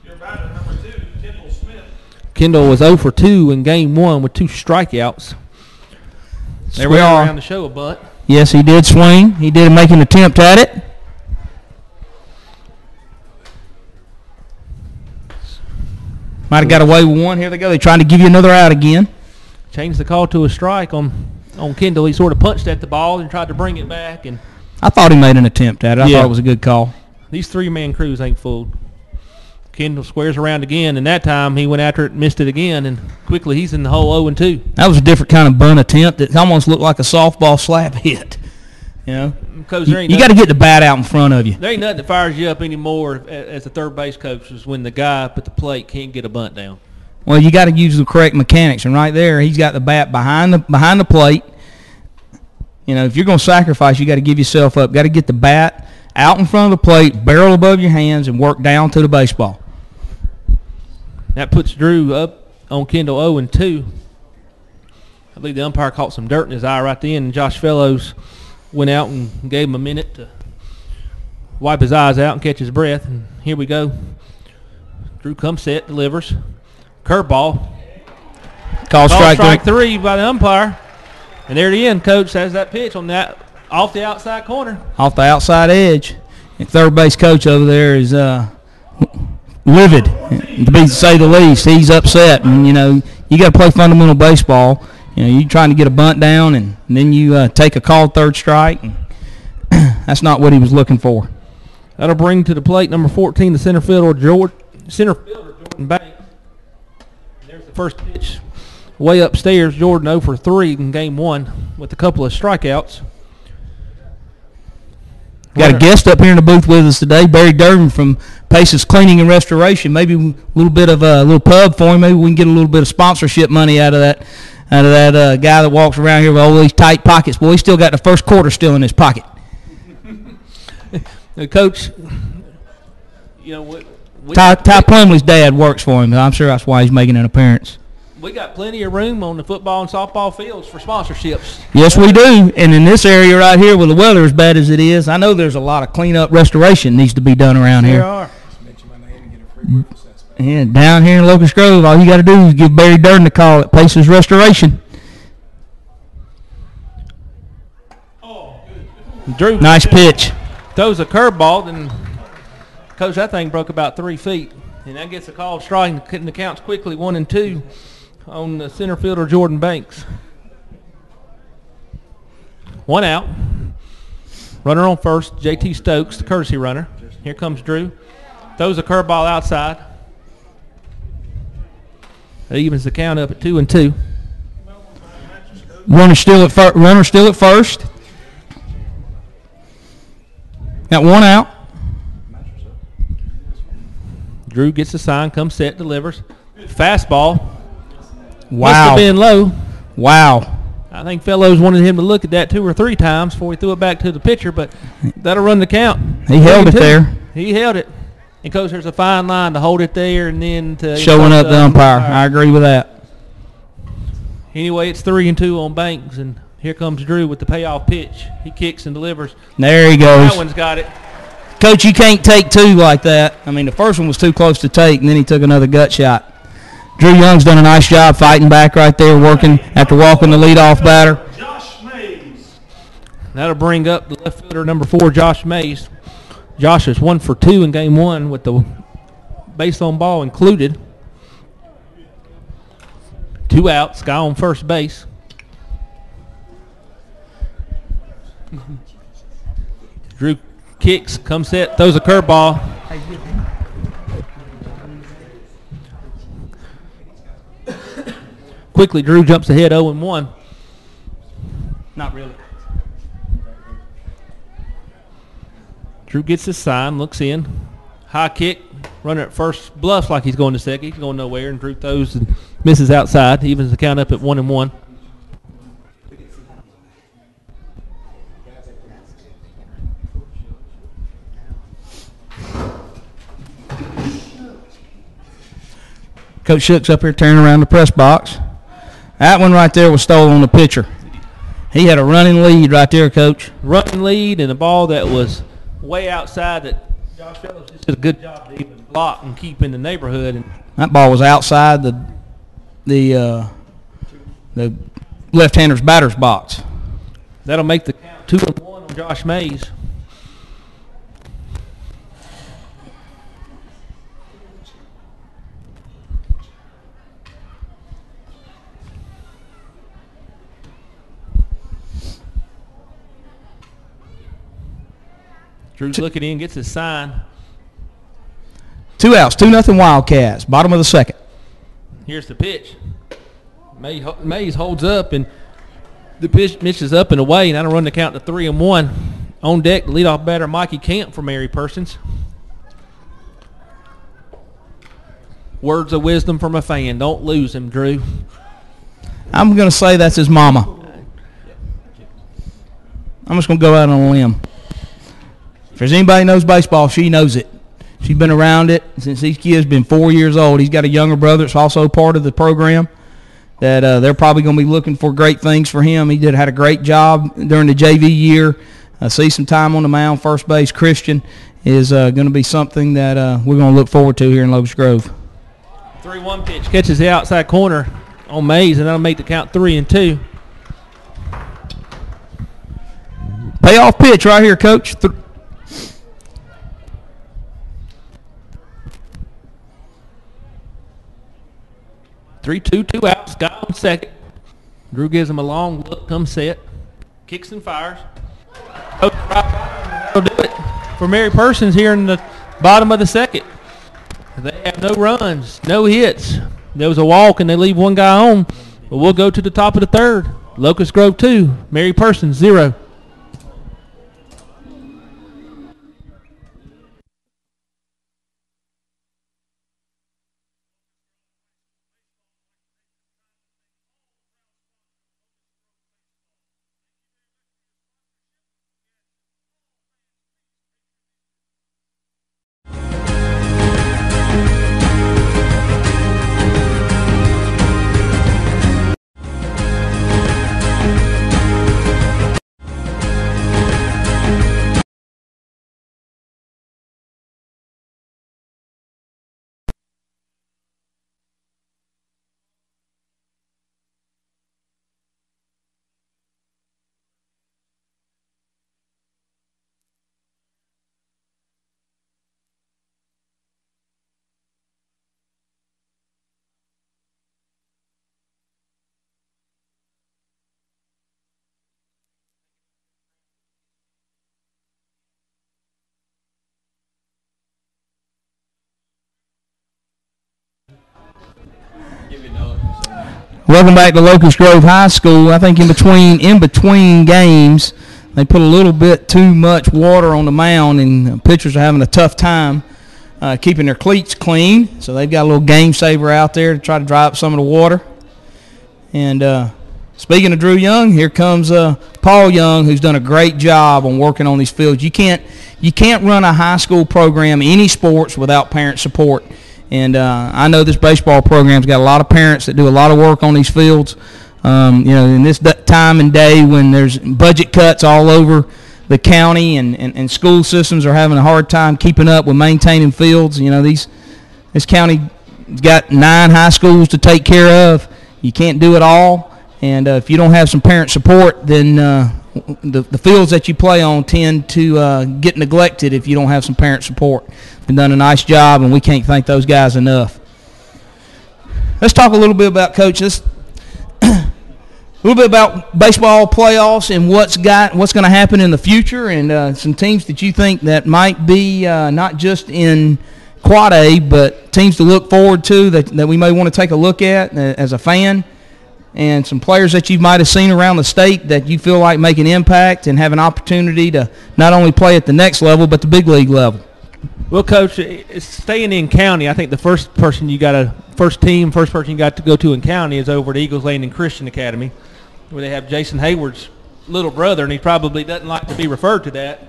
Your batter, number 2, Kendall Smith. Kendall was 0 for 2 in game 1 with 2 strikeouts. There we are. Around to show a bunt. Yes, he did swing. He did make an attempt at it. Might have got away with one. Here they go. They're trying to give you another out again. Changed the call to a strike on Kendall. He sort of punched at the ball and tried to bring it back. And I thought he made an attempt at it. I thought it was a good call. These 3-man crews ain't fooled. Kendall squares around again, and that time he went after it and missed it again, and quickly he's in the hole 0-2. That was a different kind of bunt attempt. It almost looked like a softball slap hit. You know, Because there ain't you got to get the bat out in front of you. There ain't nothing that fires you up anymore as a third base coach is when the guy up at the plate can't get a bunt down. Well, you got to use the correct mechanics, and right there, he's got the bat behind the plate. You know, if you're going to sacrifice, you got to give yourself up. Got to get the bat out in front of the plate, barrel above your hands, and work down to the baseball. That puts Drew up on Kendall 0-2. I believe the umpire caught some dirt in his eye right then, and Josh Fellows went out and gave him a minute to wipe his eyes out and catch his breath. And here we go. Drew comes set, delivers. Curveball. Call strike 3 by the umpire. And there it is, Coach. Has that pitch on that off the outside corner. Off the outside edge. And third base coach over there is livid, to say the least. He's upset. And, you know, you got to play fundamental baseball. You know, you're trying to get a bunt down, and then you take a called third strike. And that's not what he was looking for. That'll bring to the plate number 14, the center fielder Jordan Banks. There's the first pitch. Way upstairs, Jordan 0 for 3 in game 1 with a couple of strikeouts. Got a guest up here in the booth with us today, Barry Durbin from Pace's Cleaning and Restoration. Maybe a little bit of a little pub for him. Maybe we can get a little bit of sponsorship money out of that guy that walks around here with all these tight pockets. Boy, he's still got the first quarter still in his pocket. Coach, you know, Ty Plumley's dad works for him. I'm sure that's why he's making an appearance. We got plenty of room on the football and softball fields for sponsorships. Yes, we do. And in this area right here, with the weather as bad as it is, I know there's a lot of cleanup restoration needs to be done around here. There are. Yeah, down here in Locust Grove, all you got to do is give Barry Durden a call at Paces Restoration. Drew, nice pitch. Throws a curveball, and Coach, that thing broke about 3 feet. And that gets a call striking, and the count's quickly 1-2 on the center fielder Jordan Banks. 1 out. Runner on first, J.T. Stokes, the courtesy runner. Here comes Drew. Throws a curveball outside. That evens the count up at 2-2. Runner still at first. Got 1 out. Drew gets the sign, comes set, delivers. Fastball. Wow. Must have been low. Wow. I think fellows wanted him to look at that 2 or 3 times before he threw it back to the pitcher, but that'll run the count. He held it there. He held it. And, Coach, there's a fine line to hold it there and then to showing up the umpire. I agree with that. Anyway, it's 3-2 on Banks, and here comes Drew with the payoff pitch. He kicks and delivers. There he goes. That one's got it. Coach, you can't take 2 like that. I mean, the first one was too close to take, and then he took another gut shot. Drew Young's done a nice job fighting back right there, working after walking the leadoff batter. Josh Mays. That'll bring up the left fielder, number 4, Josh Mays. Josh is 1 for 2 in game 1 with the base on ball included. 2 outs, guy on first base. Drew kicks, comes set, throws a curveball. Quickly, Drew jumps ahead 0-1. Not really. Drew gets his sign, looks in. High kick, runner at first, bluffs like he's going to second. He's going nowhere, and Drew throws and misses outside. Evens the count up at 1-1. Coach Shook's up here turning around the press box. That one right there was stolen on the pitcher. He had a running lead right there, Coach. Running lead and a ball that was way outside that Josh Fellows just did a good job to even block and keep in the neighborhood. And that ball was outside the left-hander's batter's box. That'll make the count 2-1 on Josh Mays. Drew's looking in, gets his sign. 2 outs, 2-0 Wildcats. Bottom of the second. Here's the pitch. Mays holds up, and the pitch misses up and away, and that'll run the count to 3-1. On deck, the leadoff batter, Mikey Camp for Mary Persons. Words of wisdom from a fan. Don't lose him, Drew. I'm going to say that's his mama. I'm just going to go out on a limb. If there's anybody who knows baseball, she knows it. She's been around it since these kids been 4 years old. He's got a younger brother that's also part of the program that they're probably going to be looking for great things for him. He had a great job during the JV year. See some time on the mound, first base. Christian is going to be something that we're going to look forward to here in Locust Grove. 3-1 pitch. Catches the outside corner on Mays, and that'll make the count 3-2. Payoff pitch right here, Coach. 3-2, 2 outs, guy on second. Drew gives him a long look, comes set, kicks and fires. That'll do it for Mary Persons here in the bottom of the second. They have no runs, no hits. There was a walk, and they leave one guy on. But we'll go to the top of the third. Locust Grove 2, Mary Persons 0. Welcome back to Locust Grove High School. I think in between games, they put a little bit too much water on the mound, and pitchers are having a tough time keeping their cleats clean. So they've got a little game saver out there to try to dry up some of the water. And speaking of Drew Young, here comes Paul Young, who's done a great job on working on these fields. You can't run a high school program, any sports, without parent support. And I know this baseball program's got a lot of parents that do a lot of work on these fields. In this time and day when there's budget cuts all over the county and school systems are having a hard time keeping up with maintaining fields. This county's got 9 high schools to take care of. You can't do it all. And if you don't have some parent support, then the fields that you play on tend to get neglected if you don't have some parent support. They've done a nice job, and we can't thank those guys enough. Let's talk a little bit about, Coach, a little bit about baseball playoffs and what's going to happen in the future, and some teams that you think that might be not just in Quad A, but teams to look forward to that we may want to take a look at as a fan, and some players that you might have seen around the state that you feel like make an impact and have an opportunity to not only play at the next level but the big league level. Well, Coach, it's staying in county. I think the first person you got to go to in county is over at Eagles Landing Christian Academy, where they have Jason Hayward's little brother, and he probably doesn't like to be referred to that,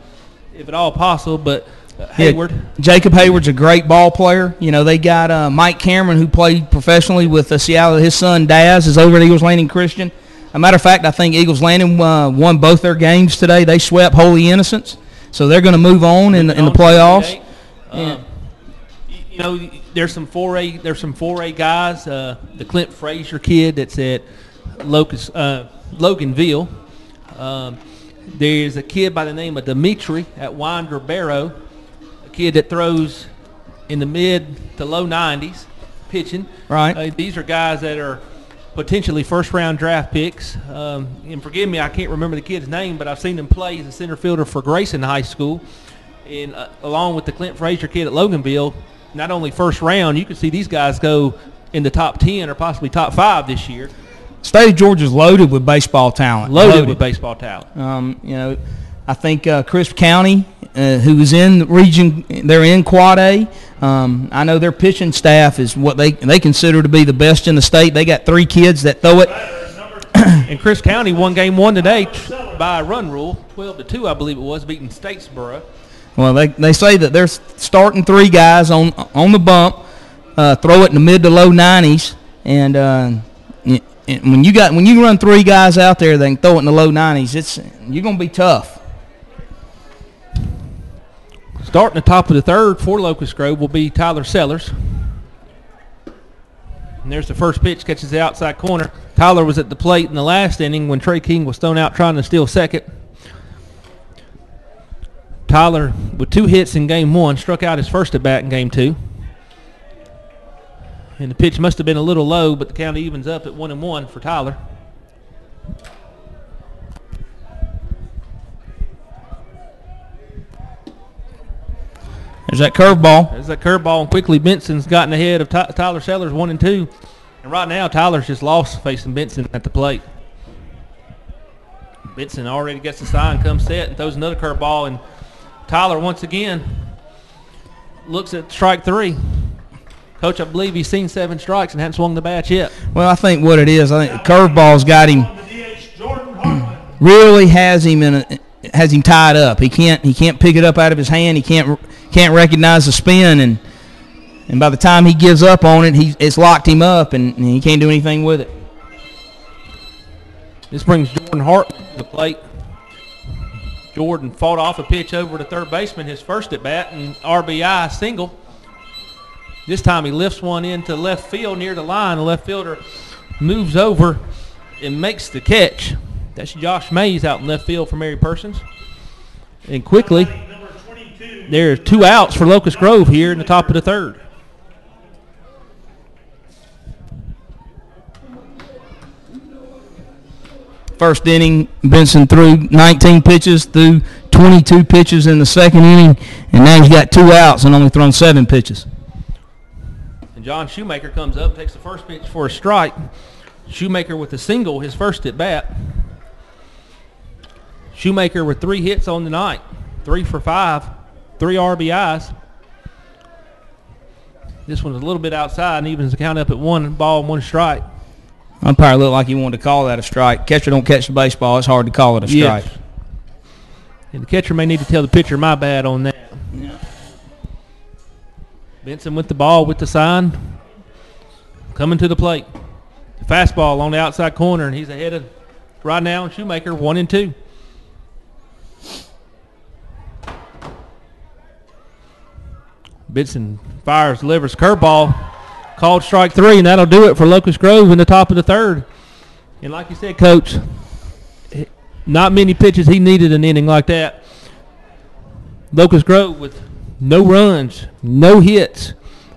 if at all possible, but Hayward. Yeah, Jacob Hayward's a great ball player. They got Mike Cameron, who played professionally with Seattle. His son, Daz, is over at Eagles Landing Christian. A matter of fact, I think Eagles Landing won both their games today. They swept Holy Innocents, so they're going to move on in the playoffs. There's some 4A guys. The Clint Frazier kid that's at Locust, Loganville. There's a kid by the name of Dimitri at Winder Barrow, a kid that throws in the mid to low 90s, pitching. Right. These are guys that are potentially first-round draft picks. And forgive me, I can't remember the kid's name, but I've seen him play as a center fielder for Grayson High School. And along with the Clint Frazier kid at Loganville, not only first round, you can see these guys go in the top 10 or possibly top 5 this year. State of Georgia's loaded with baseball talent. Loaded with baseball talent. I think Crisp County, who is in the region, they're in Quad A. I know their pitching staff is what they consider to be the best in the state. They got 3 kids that throw it. And Crisp County won game 1 today by a run rule, 12-2, I believe it was, beating Statesboro. Well, they say that they're starting 3 guys on the bump, throw it in the mid to low 90s, and when you run 3 guys out there that can throw it in the low 90s, you're going to be tough. Starting the top of the 3rd for Locust Grove will be Tyler Sellers. And there's the first pitch, catches the outside corner. Tyler was at the plate in the last inning when Trey King was thrown out trying to steal second. Tyler, with 2 hits in game 1, struck out his first at bat in game 2. And the pitch must have been a little low, but the count evens up at 1-1 for Tyler. There's that curveball. There's that curveball, and quickly Benson's gotten ahead of Tyler Sellers 1-2. And right now, Tyler's just lost facing Benson at the plate. Benson already gets the sign, comes set, and throws another curveball, and Tyler, once again, looks at strike 3. Coach, I believe he's seen 7 strikes and hasn't swung the bat yet. Well, I think what it is, I think the curveball's got him, really has him tied up. He can't pick it up out of his hand. He can't recognize the spin, and by the time he gives up on it, it's locked him up, and he can't do anything with it. This brings Jordan Hart to the plate. Jordan fought off a pitch over to third baseman, his first at bat, and RBI single. This time he lifts one into left field near the line. The left fielder moves over and makes the catch. That's Josh Mays out in left field for Mary Persons. And quickly, there are 2 outs for Locust Grove here in the top of the 3rd. First inning, Benson threw 19 pitches, threw 22 pitches in the 2nd inning, and now he's got 2 outs and only thrown 7 pitches. And John Shoemaker comes up, takes the first pitch for a strike. Shoemaker with a single, his first at bat. Shoemaker with 3 hits on the night, 3 for 5, 3 RBIs. This one's a little bit outside and evens the count up at 1 ball and 1 strike. Umpire looked like he wanted to call that a strike. Catcher don't catch the baseball. It's hard to call it a strike. Yes. And the catcher may need to tell the pitcher, my bad on that. Yeah. Benson with the ball, with the sign, coming to the plate. Fastball on the outside corner, and he's ahead of right now and Shoemaker, 1-2. Benson fires, delivers curveball, called strike 3, and that'll do it for Locust Grove in the top of the 3rd. And like you said, Coach, not many pitches he needed an inning like that. Locust Grove with no runs, no hits,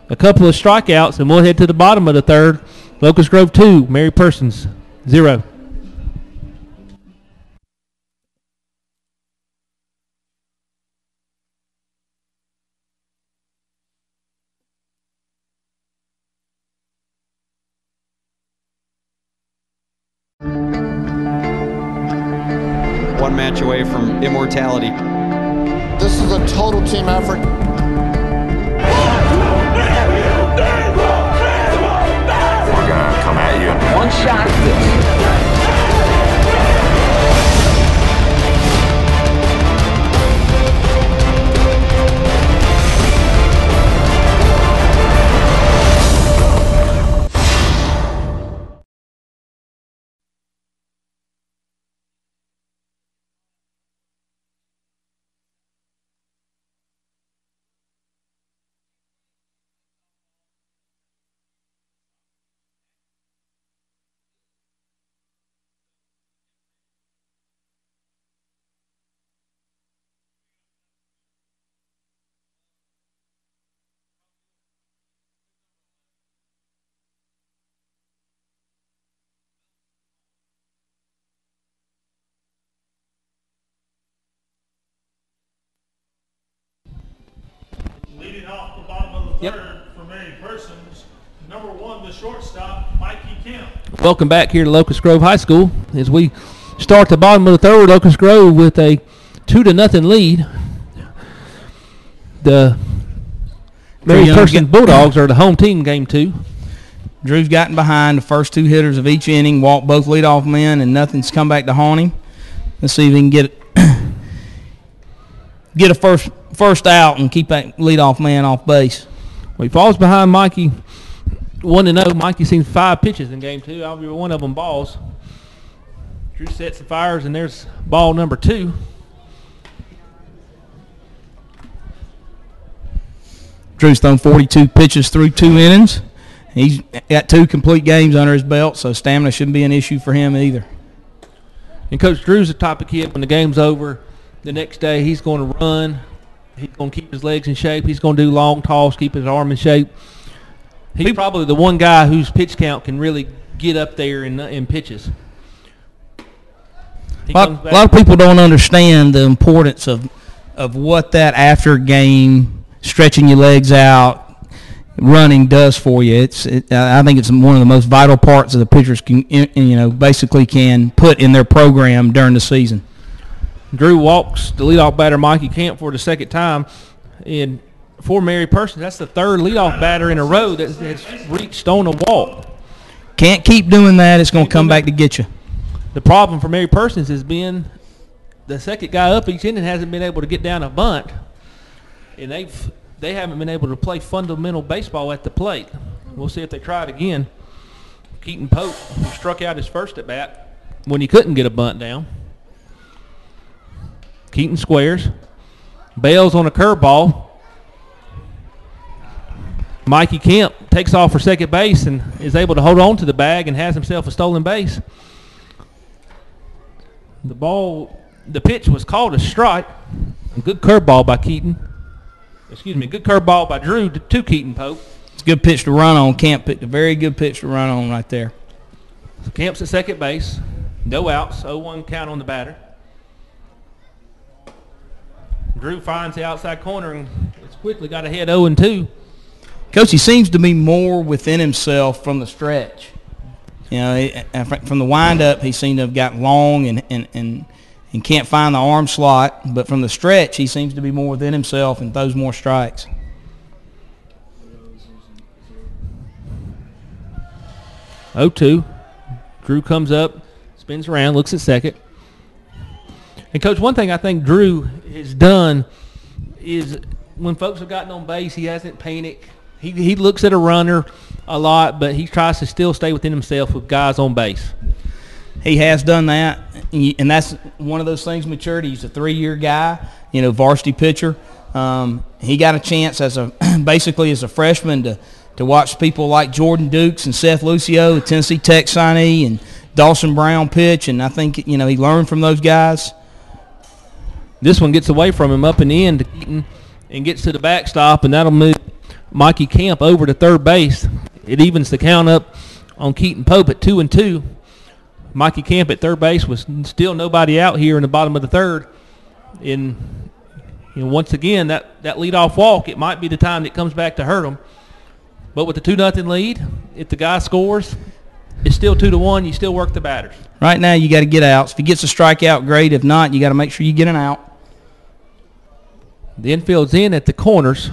a couple of strikeouts, and we'll head to the bottom of the 3rd. Locust Grove 2, Mary Persons 0. One match away from immortality. This is a total team effort. We're gonna come at you. One shot at this. Leading off the bottom of the 3rd for Mary Persons, number 1, the shortstop, Mikey Kemp. Welcome back here to Locust Grove High School as we start the bottom of the 3rd. Locust Grove with a 2-0 lead. The Mary Persons Bulldogs are the home team game 2. Drew's gotten behind the first 2 hitters of each inning, walked both leadoff men, and nothing's come back to haunt him. Let's see if he can get a first out and keep that leadoff man off base. Well, he falls behind Mikey 1-0. Mikey seen 5 pitches in game 2. I'll be one of them balls. Drew sets and fires, and there's ball number 2. Drew's thrown 42 pitches through 2 innings. He's got 2 complete games under his belt, so stamina shouldn't be an issue for him either. And Coach Drew's the type of kid, when the game's over, the next day he's going to run. He's going to keep his legs in shape. He's going to do long toss, keep his arm in shape. He's probably the one guy whose pitch count can really get up there in pitches. A lot of people don't understand the importance of what that after game stretching your legs out, running does for you. I think it's one of the most vital parts of the pitchers basically can put in their program during the season. Drew walks the leadoff batter Mikey Camp for the 2nd time, and for Mary Persons, that's the 3rd leadoff batter in a row that's reached on a walk. Can't keep doing that. It's going to come back to get you. The problem for Mary Persons has been the 2nd guy up each inning hasn't been able to get down a bunt, and they haven't been able to play fundamental baseball at the plate. We'll see if they try it again. Keaton Pope, who struck out his first at bat when he couldn't get a bunt down. Keaton squares, bails on a curveball. Mikey Kemp takes off for second base and is able to hold on to the bag and has himself a stolen base. The pitch was called a strike. A good curveball by Keaton. Good curveball by Drew to Keaton Pope. It's a good pitch to run on. Kemp picked a very good pitch to run on right there. So Kemp's at second base. No outs. 0-1 count on the batter. Drew finds the outside corner and it's quickly got ahead 0-2. Coach, he seems to be more within himself from the stretch. You know, from the windup, he seemed to have gotten long and can't find the arm slot. But from the stretch, he seems to be more within himself and throws more strikes. 0-2. Drew comes up, spins around, looks at second. And, Coach, one thing I think Drew has done is when folks have gotten on base, he hasn't panicked. He looks at a runner a lot, but he tries to still stay within himself with guys on base. He has done that, and that's one of those things, maturity. He's a 3-year guy, you know, varsity pitcher. He got a chance basically as a freshman to watch people like Jordan Dukes and Seth Lucio, the Tennessee Tech signee, and Dawson Brown pitch, and I think, you know, he learned from those guys. This one gets away from him up and in to Keaton and gets to the backstop, and that'll move Mikey Camp over to third base. It evens the count up on Keaton Pope at 2-2. Mikey Camp at third base was still nobody out here in the bottom of the third. And you know, once again, that leadoff walk, it might be the time that comes back to hurt him. But with the 2-0 lead, if the guy scores, it's still 2-1. You still work the batters. Right now, you got to get outs. If he gets a strikeout, great. If not, you got to make sure you get an out. The infield's in at the corners.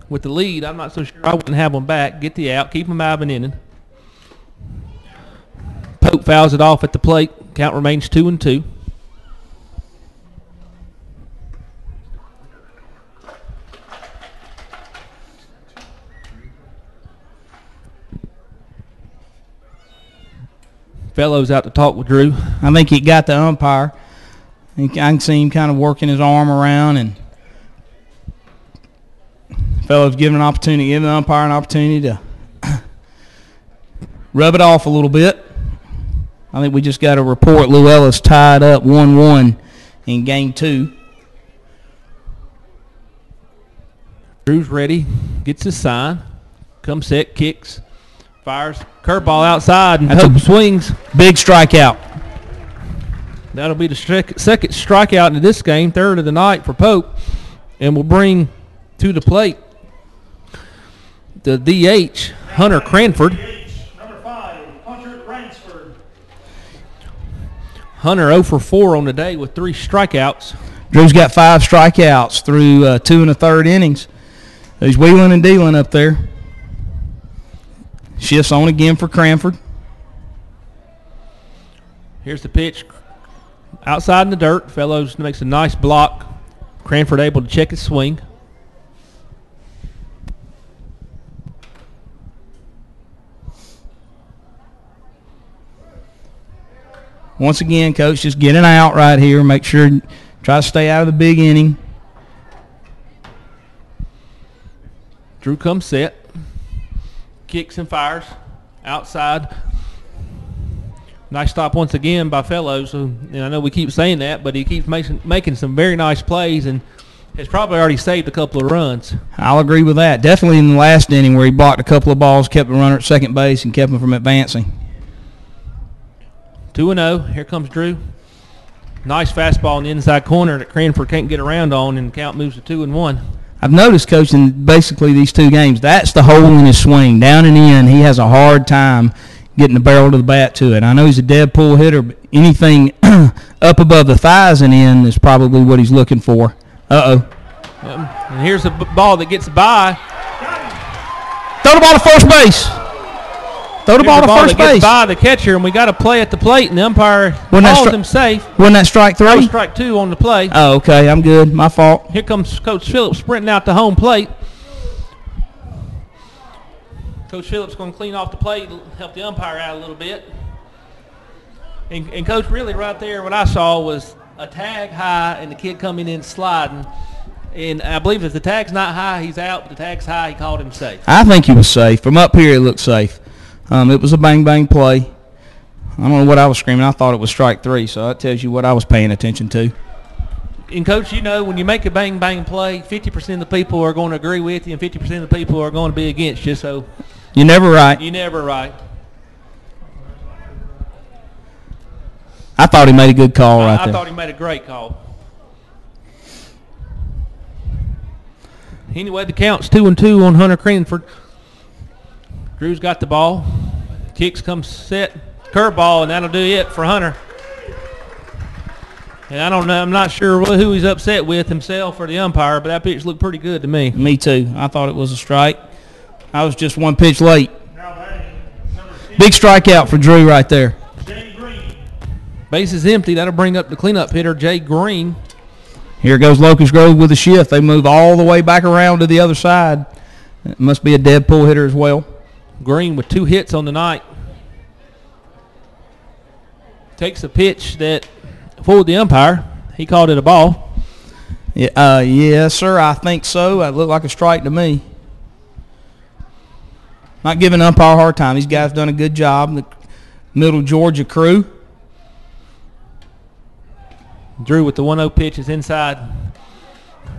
With the lead, I'm not so sure I wouldn't have them back. Get the out. Keep them out of an inning. Pope fouls it off at the plate. Count remains 2-2. Fellows out to talk with Drew. I think he got the umpire. I can see him kind of working his arm around, and Fellows giving the umpire an opportunity to rub it off a little bit. I think we just got a report Lou Ellis tied up 1-1 in game 2. Drew's ready, gets his sign, comes set, kicks, fires, curveball outside, and Pope swings. Big strikeout. That'll be the second strikeout in this game, third of the night for Pope, and will bring to the plate the DH, Hunter Cranford. Number 5, Hunter Cransford. Hunter 0 for 4 on the day with 3 strikeouts. Drew's got 5 strikeouts through 2 1/3 innings. He's wheeling and dealing up there. Shifts on again for Cranford. Here's the pitch. Outside in the dirt. Fellows makes a nice block. Cranford able to check his swing. Once again, Coach, just get an out right here. Make sure, try to stay out of the big inning. Drew comes set. Kicks and fires. Outside. Nice stop once again by Fellows. And I know we keep saying that, but he keeps making some very nice plays and has probably already saved a couple of runs. I'll agree with that. Definitely in the last inning where he blocked a couple of balls, kept the runner at second base, and kept him from advancing. 2-0. Here comes Drew. Nice fastball in the inside corner that Cranford can't get around on, and the count moves to 2-1. I've noticed, Coach, in basically these 2 games, that's the hole in his swing. Down and in, he has a hard time getting the barrel to the bat to it. I know he's a dead pull hitter, but anything up above the thighs and in is probably what he's looking for. Uh-oh. And here's a ball that gets by. Throw the ball to first base. Throw the ball to first base. Gets by the catcher, and we got a play at the plate, and the umpire calls him safe. Wasn't that strike 3? That was strike 2 on the play. Oh, okay. I'm good. My fault. Here comes Coach Phillips sprinting out to home plate. Coach Phillips going to clean off the plate, help the umpire out a little bit. And Coach, really right there, what I saw was a tag high and the kid coming in sliding. And I believe if the tag's not high, he's out. But the tag's high, he called him safe. I think he was safe. From up here, it looked safe. It was a bang-bang play. I don't know what I was screaming. I thought it was strike 3, so that tells you what I was paying attention to. And, Coach, you know, when you make a bang-bang play, 50% of the people are going to agree with you and 50% of the people are going to be against you. So you're never right. You're never right. I thought he made a good call right there. I thought he made a great call. Anyway, the count's 2-2 on Hunter Cranford. Drew's got the ball. Kicks comes set. Curveball, and that'll do it for Hunter. And I don't know. I'm not sure who he's upset with, himself or the umpire, but that pitch looked pretty good to me. Me too. I thought it was a strike. I was just one pitch late. Big strikeout for Drew right there. Jay Green. Base is empty. That'll bring up the cleanup hitter, Jay Green. Here goes Locust Grove with a shift. They move all the way back around to the other side. It must be a dead pull hitter as well. Green with 2 hits on the night. Takes a pitch that fooled the umpire. He called it a ball. Yeah, yes, sir. I think so. It looked like a strike to me. Not giving umpire a hard time. These guys done a good job. The Middle Georgia crew. Drew with the 1-0 pitch is inside.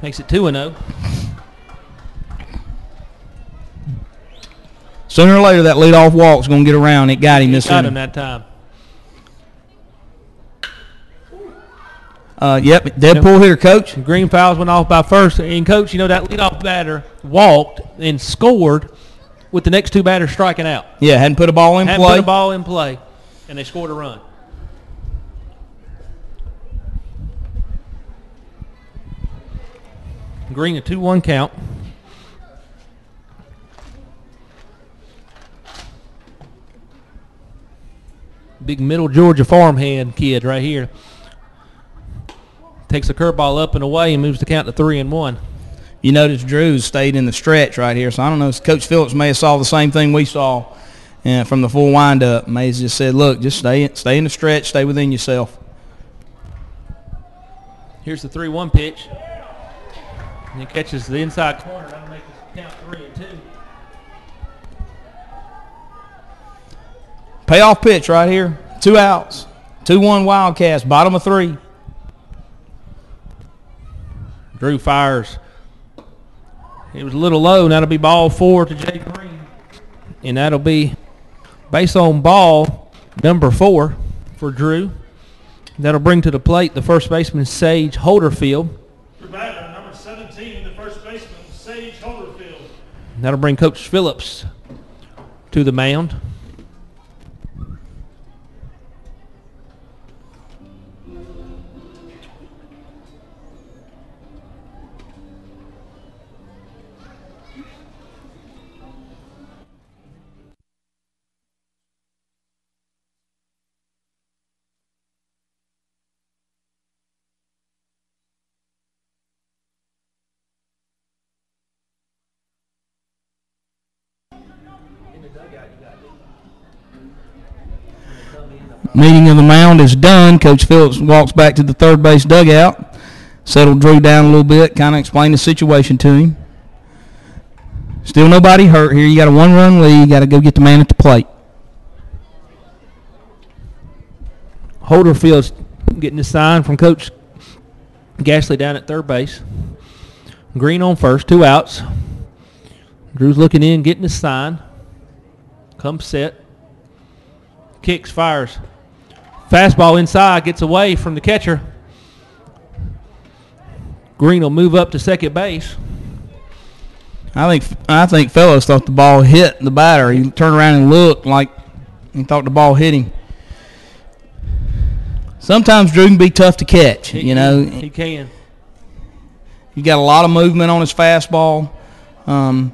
Makes it 2-0. Sooner or later, that leadoff walk's going to get around. It got him this Got him inning. that time. Yep, dead pull hitter, Coach. Green fouls went off by first. And, Coach, you know that leadoff batter walked and scored with the next 2 batters striking out. Yeah, hadn't put a ball in Hadn't play. put a ball in play, and they scored a run. Green a 2-1 count. Big Middle Georgia farmhand kid right here. Takes a curveball up and away and moves the count to 3-1. You notice Drew's stayed in the stretch right here, so I don't know. Coach Phillips may have saw the same thing we saw from the full windup. May have just said, look, just stay in the stretch, stay within yourself. Here's the 3-1 pitch. And he catches the inside corner. That'll make the count 3-2. Payoff pitch right here. 2 outs. 2-1 Wildcats, bottom of 3. Drew fires. It was a little low, and that'll be ball 4 to Jay Green. And that'll be base on ball number 4 for Drew. That'll bring to the plate the first baseman, Sage Holderfield. For batter, number 17, the first baseman, Sage Holderfield. That'll bring Coach Phillips to the mound. Meeting of the mound is done. Coach Phillips walks back to the third base dugout. Settled Drew down a little bit, kind of explained the situation to him. Still nobody hurt here. You got a 1-run lead. You got to go get the man at the plate. Holderfield's getting the sign from Coach Gasly down at third base. Green on first, 2 outs. Drew's looking in, getting the sign. Comes set. Kicks, fires. Fastball inside, gets away from the catcher. Green will move up to second base. I think Fellows thought the ball hit the batter. He turned around and looked like he thought the ball hit him. Sometimes Drew can be tough to catch. He can. He got a lot of movement on his fastball. And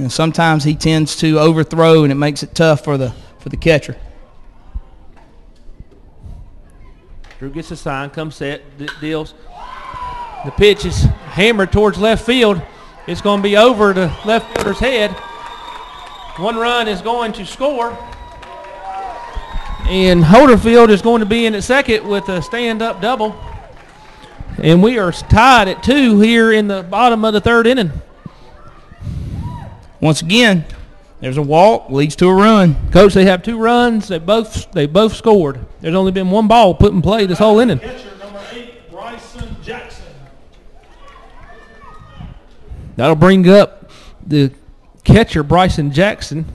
sometimes he tends to overthrow, and it makes it tough for the catcher. Drew gets a sign, comes set, deals. The pitch is hammered towards left field. It's going to be over the left fielder's head. 1 run is going to score. And Holderfield is going to be in at second with a stand-up double. And we are tied at 2 here in the bottom of the 3rd inning. Once again, there's a walk, leads to a run. Coach, they have 2 runs. They both scored. There's only been 1 ball put in play this whole inning. Catcher number 8, Bryson Jackson. That'll bring up the catcher, Bryson Jackson.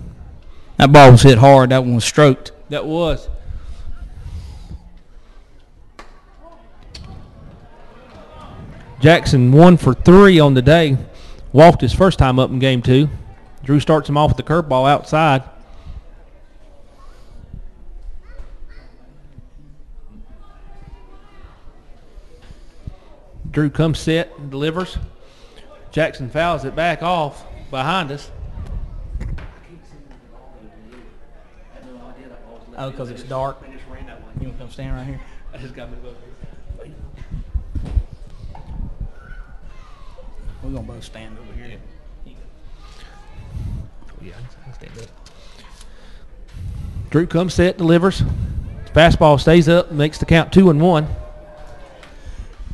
That ball was hit hard. That one was stroked. That was. Jackson 1 for 3 on the day. walked his first time up in game 2. Drew starts him off with the curveball outside. Drew comes set and delivers. Jackson fouls it back off behind us. Oh, because it's dark. You want to come stand right here? I just got to move over here. We're going to both stand over here. Yeah, I stand up. Drew comes set, delivers. Fastball stays up, makes the count 2-1.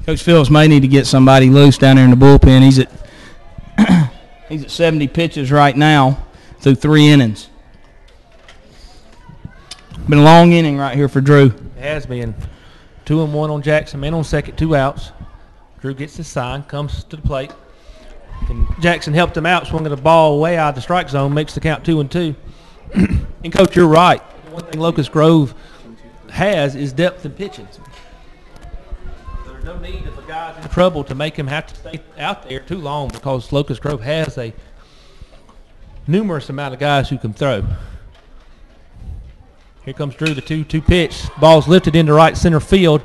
Coach Phillips may need to get somebody loose down there in the bullpen. He's at 70 pitches right now through 3 innings. Been a long inning right here for Drew. It has been. 2-1 on Jackson, man on second, 2 outs. Drew gets his sign, comes to the plate. And Jackson helped him out, swinging the ball way out of the strike zone, makes the count 2-2. And, Coach, you're right. One thing Locust Grove has is depth in pitching. There's no need if a guy's in trouble to make him have to stay out there too long because Locust Grove has a numerous amount of guys who can throw. Here comes Drew, the 2-2 pitch. Ball's lifted into right center field.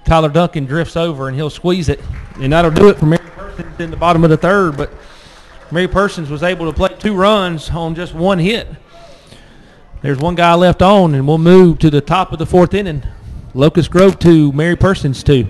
Tyler Duncan drifts over, and he'll squeeze it. And that'll do it for Mary Persons in the bottom of the third. But Mary Persons was able to play 2 runs on just 1 hit. There's 1 guy left on, and we'll move to the top of the 4th inning. Locust Grove 2, Mary Persons 2.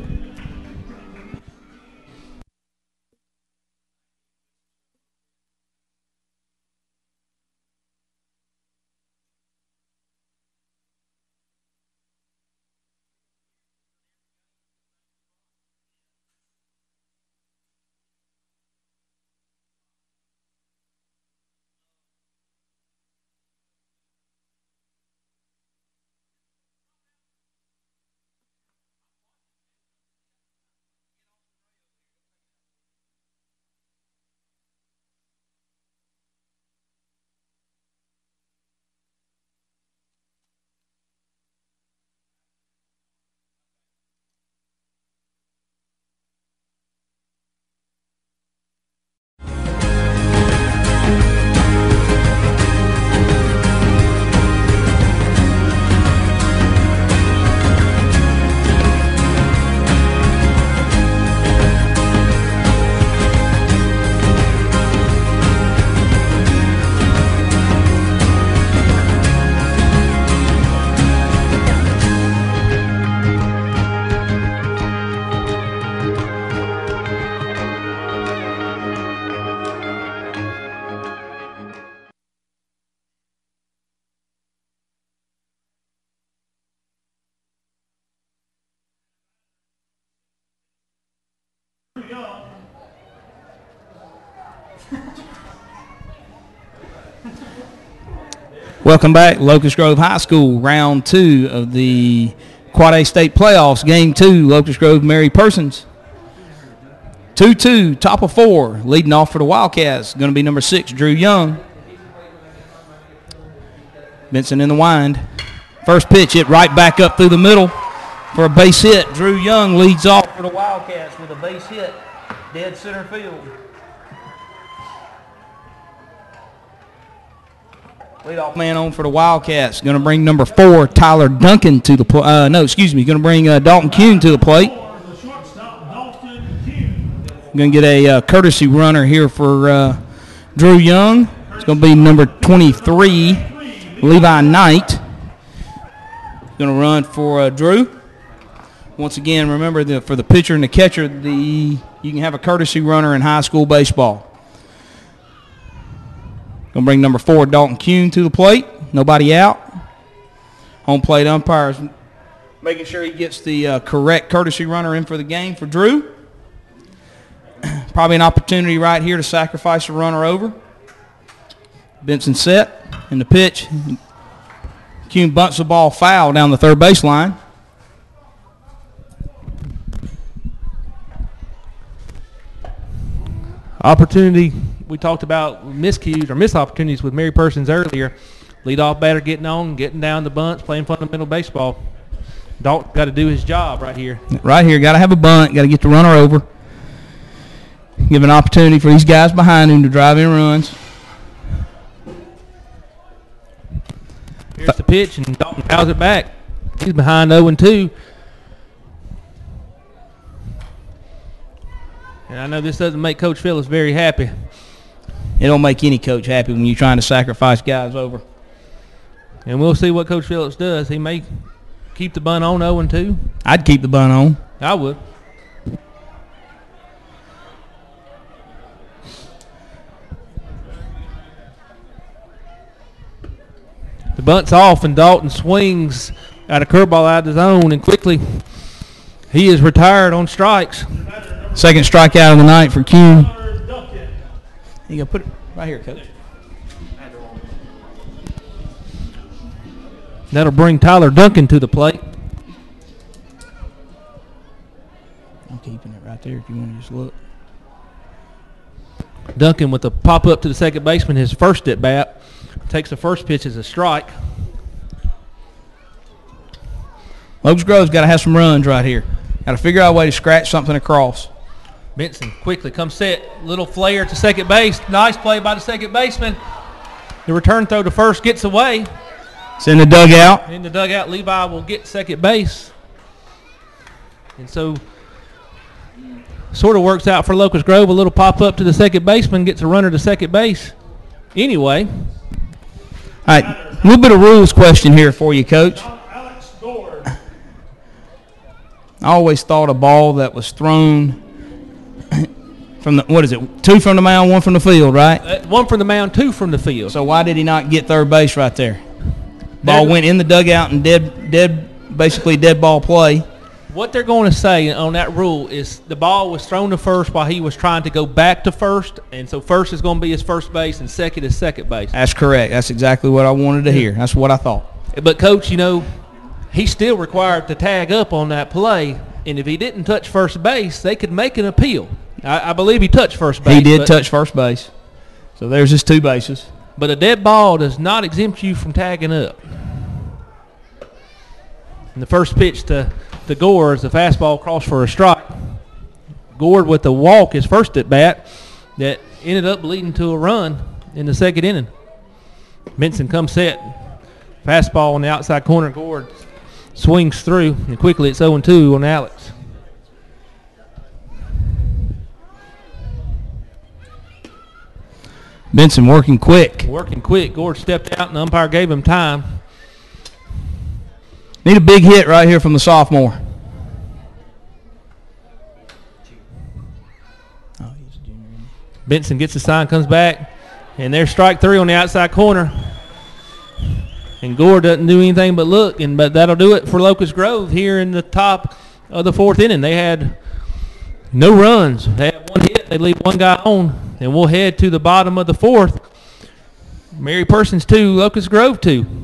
Welcome back, Locust Grove High School, round 2 of the Quad A State Playoffs. Game 2, Locust Grove, Mary Persons. 2-2, top of 4. Leading off for the Wildcats, going to be number 6, Drew Young. Benson in the wind. First pitch, hit right back up through the middle for a base hit. Drew Young leads off for the Wildcats with a base hit, dead center field. Leadoff man on for the Wildcats. Going to bring number 4, Tyler Duncan to the plate. Going to bring Dalton Kuhn to the plate. Going to get a courtesy runner here for Drew Young. It's going to be number 23, Levi Knight. Going to run for Drew. Once again, remember for the pitcher and the catcher, you can have a courtesy runner in high school baseball. Going to bring number 4, Dalton Kuhn, to the plate. Nobody out. Home plate umpires making sure he gets the correct courtesy runner in for the game for Drew. Probably an opportunity right here to sacrifice a runner over. Benson set in the pitch. Kuhn bunts the ball foul down the third baseline. Opportunity. We talked about miscues or missed opportunities with Mary Persons earlier. Leadoff batter getting on, getting down the bunts, playing fundamental baseball. Dalton got to do his job right here. Right here, got to have a bunt, got to get the runner over. Give an opportunity for these guys behind him to drive in runs. Here's the pitch, and Dalton fouls it back. He's behind 0-2. And I know this doesn't make Coach Phillips very happy. It don't make any coach happy when you're trying to sacrifice guys over. And we'll see what Coach Phillips does. He may keep the bunt on 0-2. I'd keep the bunt on. I would. The bunt's off, and Dalton swings at a curveball out of the zone, and quickly he is retired on strikes. Second strikeout of the night for Kuhn. You gonna put it right here, Coach. That'll bring Tyler Duncan to the plate. I'm keeping it right there if you want to just look. Duncan with a pop up to the second baseman, his first at bat. Takes the first pitch as a strike. Locust Grove's got to have some runs right here. Got to figure out a way to scratch something across. Benson quickly comes set. Little flare to second base. Nice play by the second baseman. The return throw to first gets away. It's in the dugout. In the dugout, Levi will get second base. And so sort of works out for Locust Grove. A little pop up to the second baseman, gets a runner to second base. Anyway. All right, a little bit of rules question here for you, Coach. Alex Gord. I always thought a ball that was thrown from the, what is it, 2 from the mound, 1 from the field, right? 1 from the mound, 2 from the field. So why did he not get third base right there? Ball went in the dugout and basically dead ball play. What they're going to say on that rule is the ball was thrown to first while he was trying to go back to first, and so first is going to be his first base and second is second base. That's correct. That's exactly what I wanted to hear. That's what I thought. But, Coach, you know, he's still required to tag up on that play, and if he didn't touch first base, they could make an appeal. I believe he touched first base. He did touch first base. So there's his 2 bases. But a dead ball does not exempt you from tagging up. And the first pitch to Gord is the fastball cross for a strike. Gord with the walk, his first at bat, that ended up leading to a run in the second inning. Benson comes set. Fastball on the outside corner. Gord swings through, and quickly it's 0-2 on Alex. Benson working quick. Working quick. Gord stepped out, and the umpire gave him time. Need a big hit right here from the sophomore. Benson gets the sign, comes back, and there's strike 3 on the outside corner. And Gord doesn't do anything but look, but that'll do it for Locust Grove here in the top of the 4th inning. They had no runs. They had 1 hit. They leave 1 guy on, and we'll head to the bottom of the 4th. Mary Persons 2, Locust Grove 2.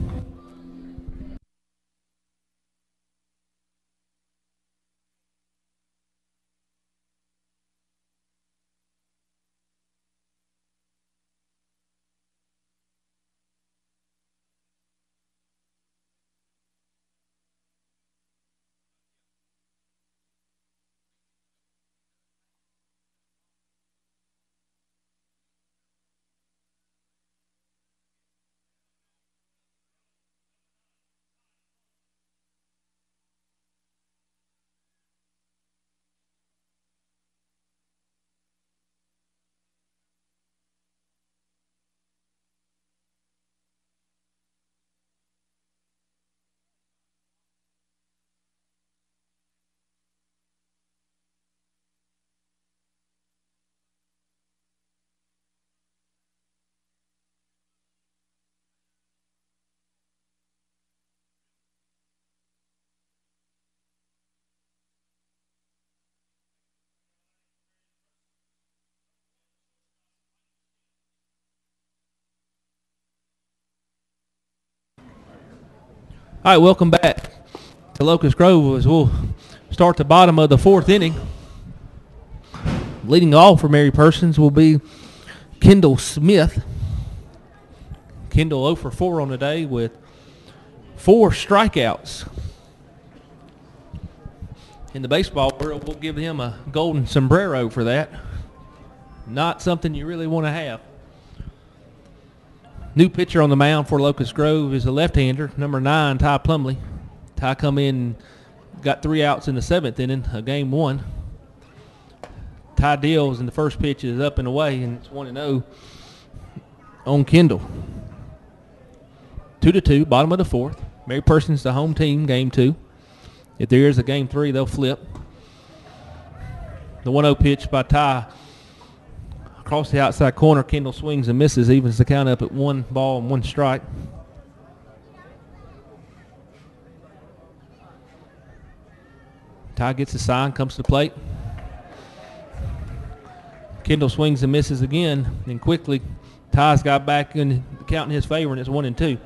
All right, welcome back to Locust Grove as we'll start the bottom of the 4th inning. Leading off for Mary Persons will be Kendall Smith. Kendall 0 for 4 on the day with 4 strikeouts. In the baseball world, we'll give him a golden sombrero for that. Not something you really want to have. New pitcher on the mound for Locust Grove is a left-hander, number 9, Ty Plumley. Ty come in, got 3 outs in the 7th inning of game 1. Ty deals, and the first pitch is up and away, and it's 1-0 on Kendall. 2-2, bottom of the 4th. Mary Persons the home team, game 2. If there is a game 3, they'll flip. The 1-0 pitch by Ty. Across the outside corner, Kendall swings and misses, evens the count up at 1 ball and 1 strike. Ty gets a sign, comes to the plate. Kendall swings and misses again, and quickly Ty's got back in the count in his favor, and it's 1-2.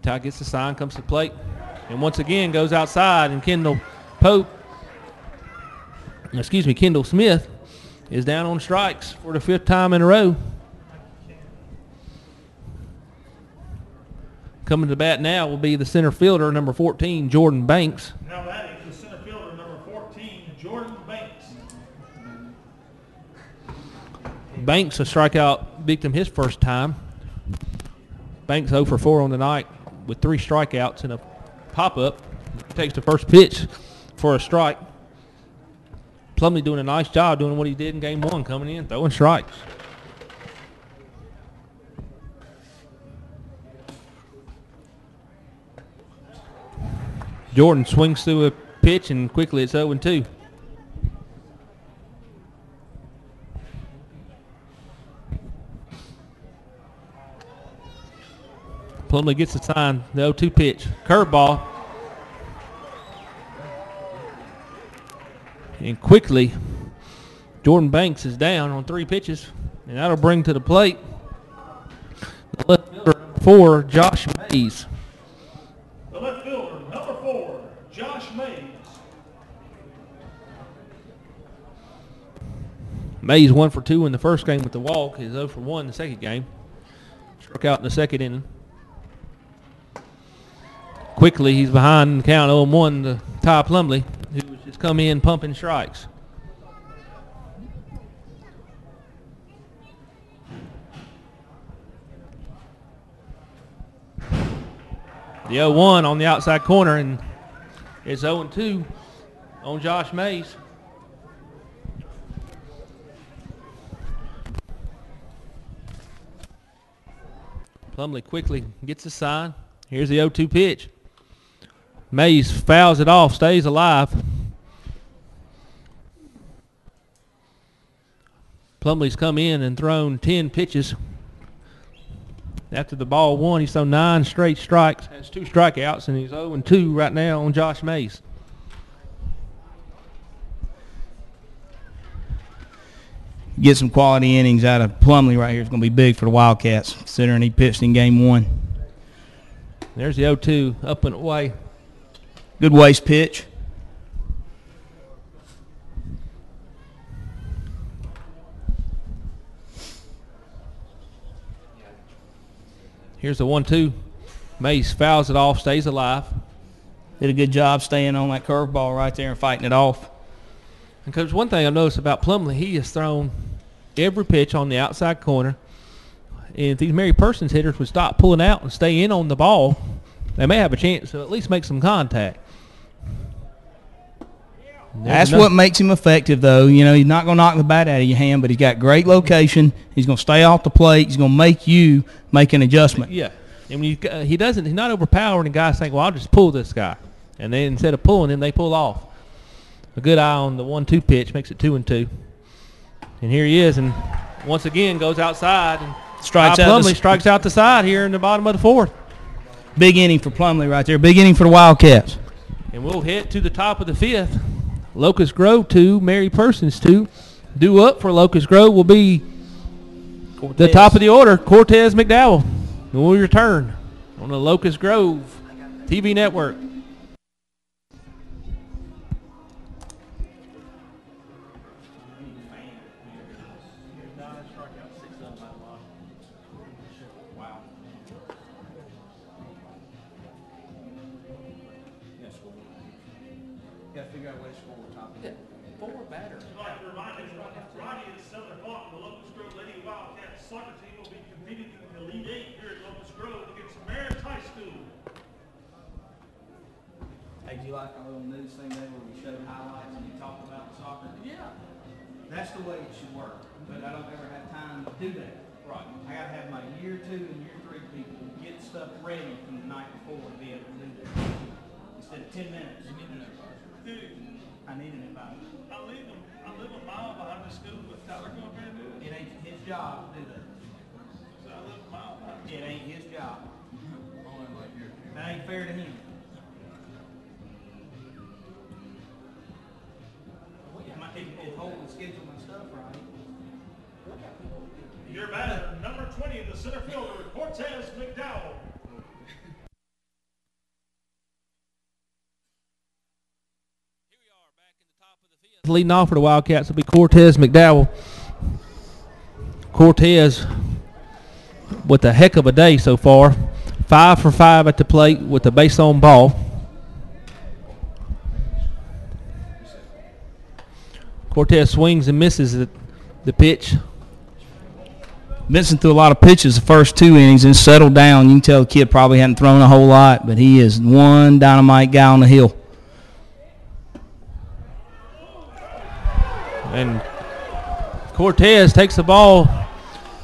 Ty gets the sign, comes to the plate, and once again goes outside, and Kendall Smith is down on strikes for the 5th time in a row. Coming to bat now will be the center fielder, number 14, Jordan Banks. Now batting the center fielder, number 14, Jordan Banks. Banks, a strikeout victim his first time. Banks 0 for 4 on the night with 3 strikeouts and a pop-up. Takes the first pitch for a strike. Plumley doing a nice job doing what he did in game 1, coming in, throwing strikes. Jordan swings through a pitch, and quickly it's 0-2. Plumley gets the sign, the 0-2 pitch. Curveball. And quickly, Jordan Banks is down on 3 pitches, and that'll bring to the plate the left fielder for Josh Mays. The left fielder, number 4, Josh Mays. Mays 1 for 2 in the first game with the walk. He's 0 for 1 in the second game. Struck out in the second inning. Quickly, he's behind the count 0-1 to Ty Plumley, who has just come in pumping strikes. The 0-1 on the outside corner, and it's 0-2 on Josh Mays. Plumley quickly gets the sign. Here's the 0-2 pitch. Mays fouls it off, stays alive. Plumley's come in and thrown 10 pitches. After the ball 1, he's thrown 9 straight strikes, has 2 strikeouts, and he's 0-2 right now on Josh Mays. Get some quality innings out of Plumley right here. It's going to be big for the Wildcats, considering he pitched in game 1. There's the 0-2 up and away. Good waste pitch. Here's the 1-2. Mace fouls it off, stays alive. Did a good job staying on that curveball right there and fighting it off. And Coach, one thing I've noticed about Plumley, he has thrown every pitch on the outside corner. And if these Mary Persons hitters would stop pulling out and stay in on the ball, they may have a chance to at least make some contact. That's what makes him effective, though. You know, he's not going to knock the bat out of your hand, but he's got great location. He's going to stay off the plate. He's going to make you make an adjustment. Yeah. And when he's not overpowering, and guys think, well, I'll just pull this guy. And then instead of pulling him, they pull off. A good eye on the 1-2 pitch makes it 2-2. And here he is, and once again goes outside. And Plumley strikes out the side here in the bottom of the 4th. Big inning for Plumley right there. Big inning for the Wildcats. And we'll head to the top of the 5th. Locust Grove 2, Mary Persons 2. Due up for Locust Grove will be the top of the order, Cortez McDowell. And we'll return on the Locust Grove TV network. Got to figure out a way to score on top of it. 4 batters. I'd like to remind everyone that Friday at 7 o'clock, the Locust Grove Lady Wildcats soccer team will be competing in the Elite Eight here at Locust Grove against Marist High School. Hey, do you like our little news thing there where we showed highlights and you talked about soccer? Yeah. That's the way it should work, but I don't ever have time to do that. Right. I got to have my year 2 and year 3 people get stuff ready from the night before to be able to do that. Instead of 10 minutes. Dude, I needed it by. I live a mile behind the school, but Tyler come up here and do it. It ain't his job to do that. So I live a mile behind. It ain't his job. That ain't fair to him. If Holden scheduled my stuff right. Your batter, number 20, the center fielder, Cortez McDowell. Leading off for the Wildcats will be Cortez McDowell. Cortez with a heck of a day so far. 5 for 5 at the plate with the base on ball. Cortez swings and misses the pitch. Benson threw a lot of pitches the first 2 innings and settled down. You can tell the kid probably hadn't thrown a whole lot, but he is one dynamite guy on the hill. And Cortez takes the ball.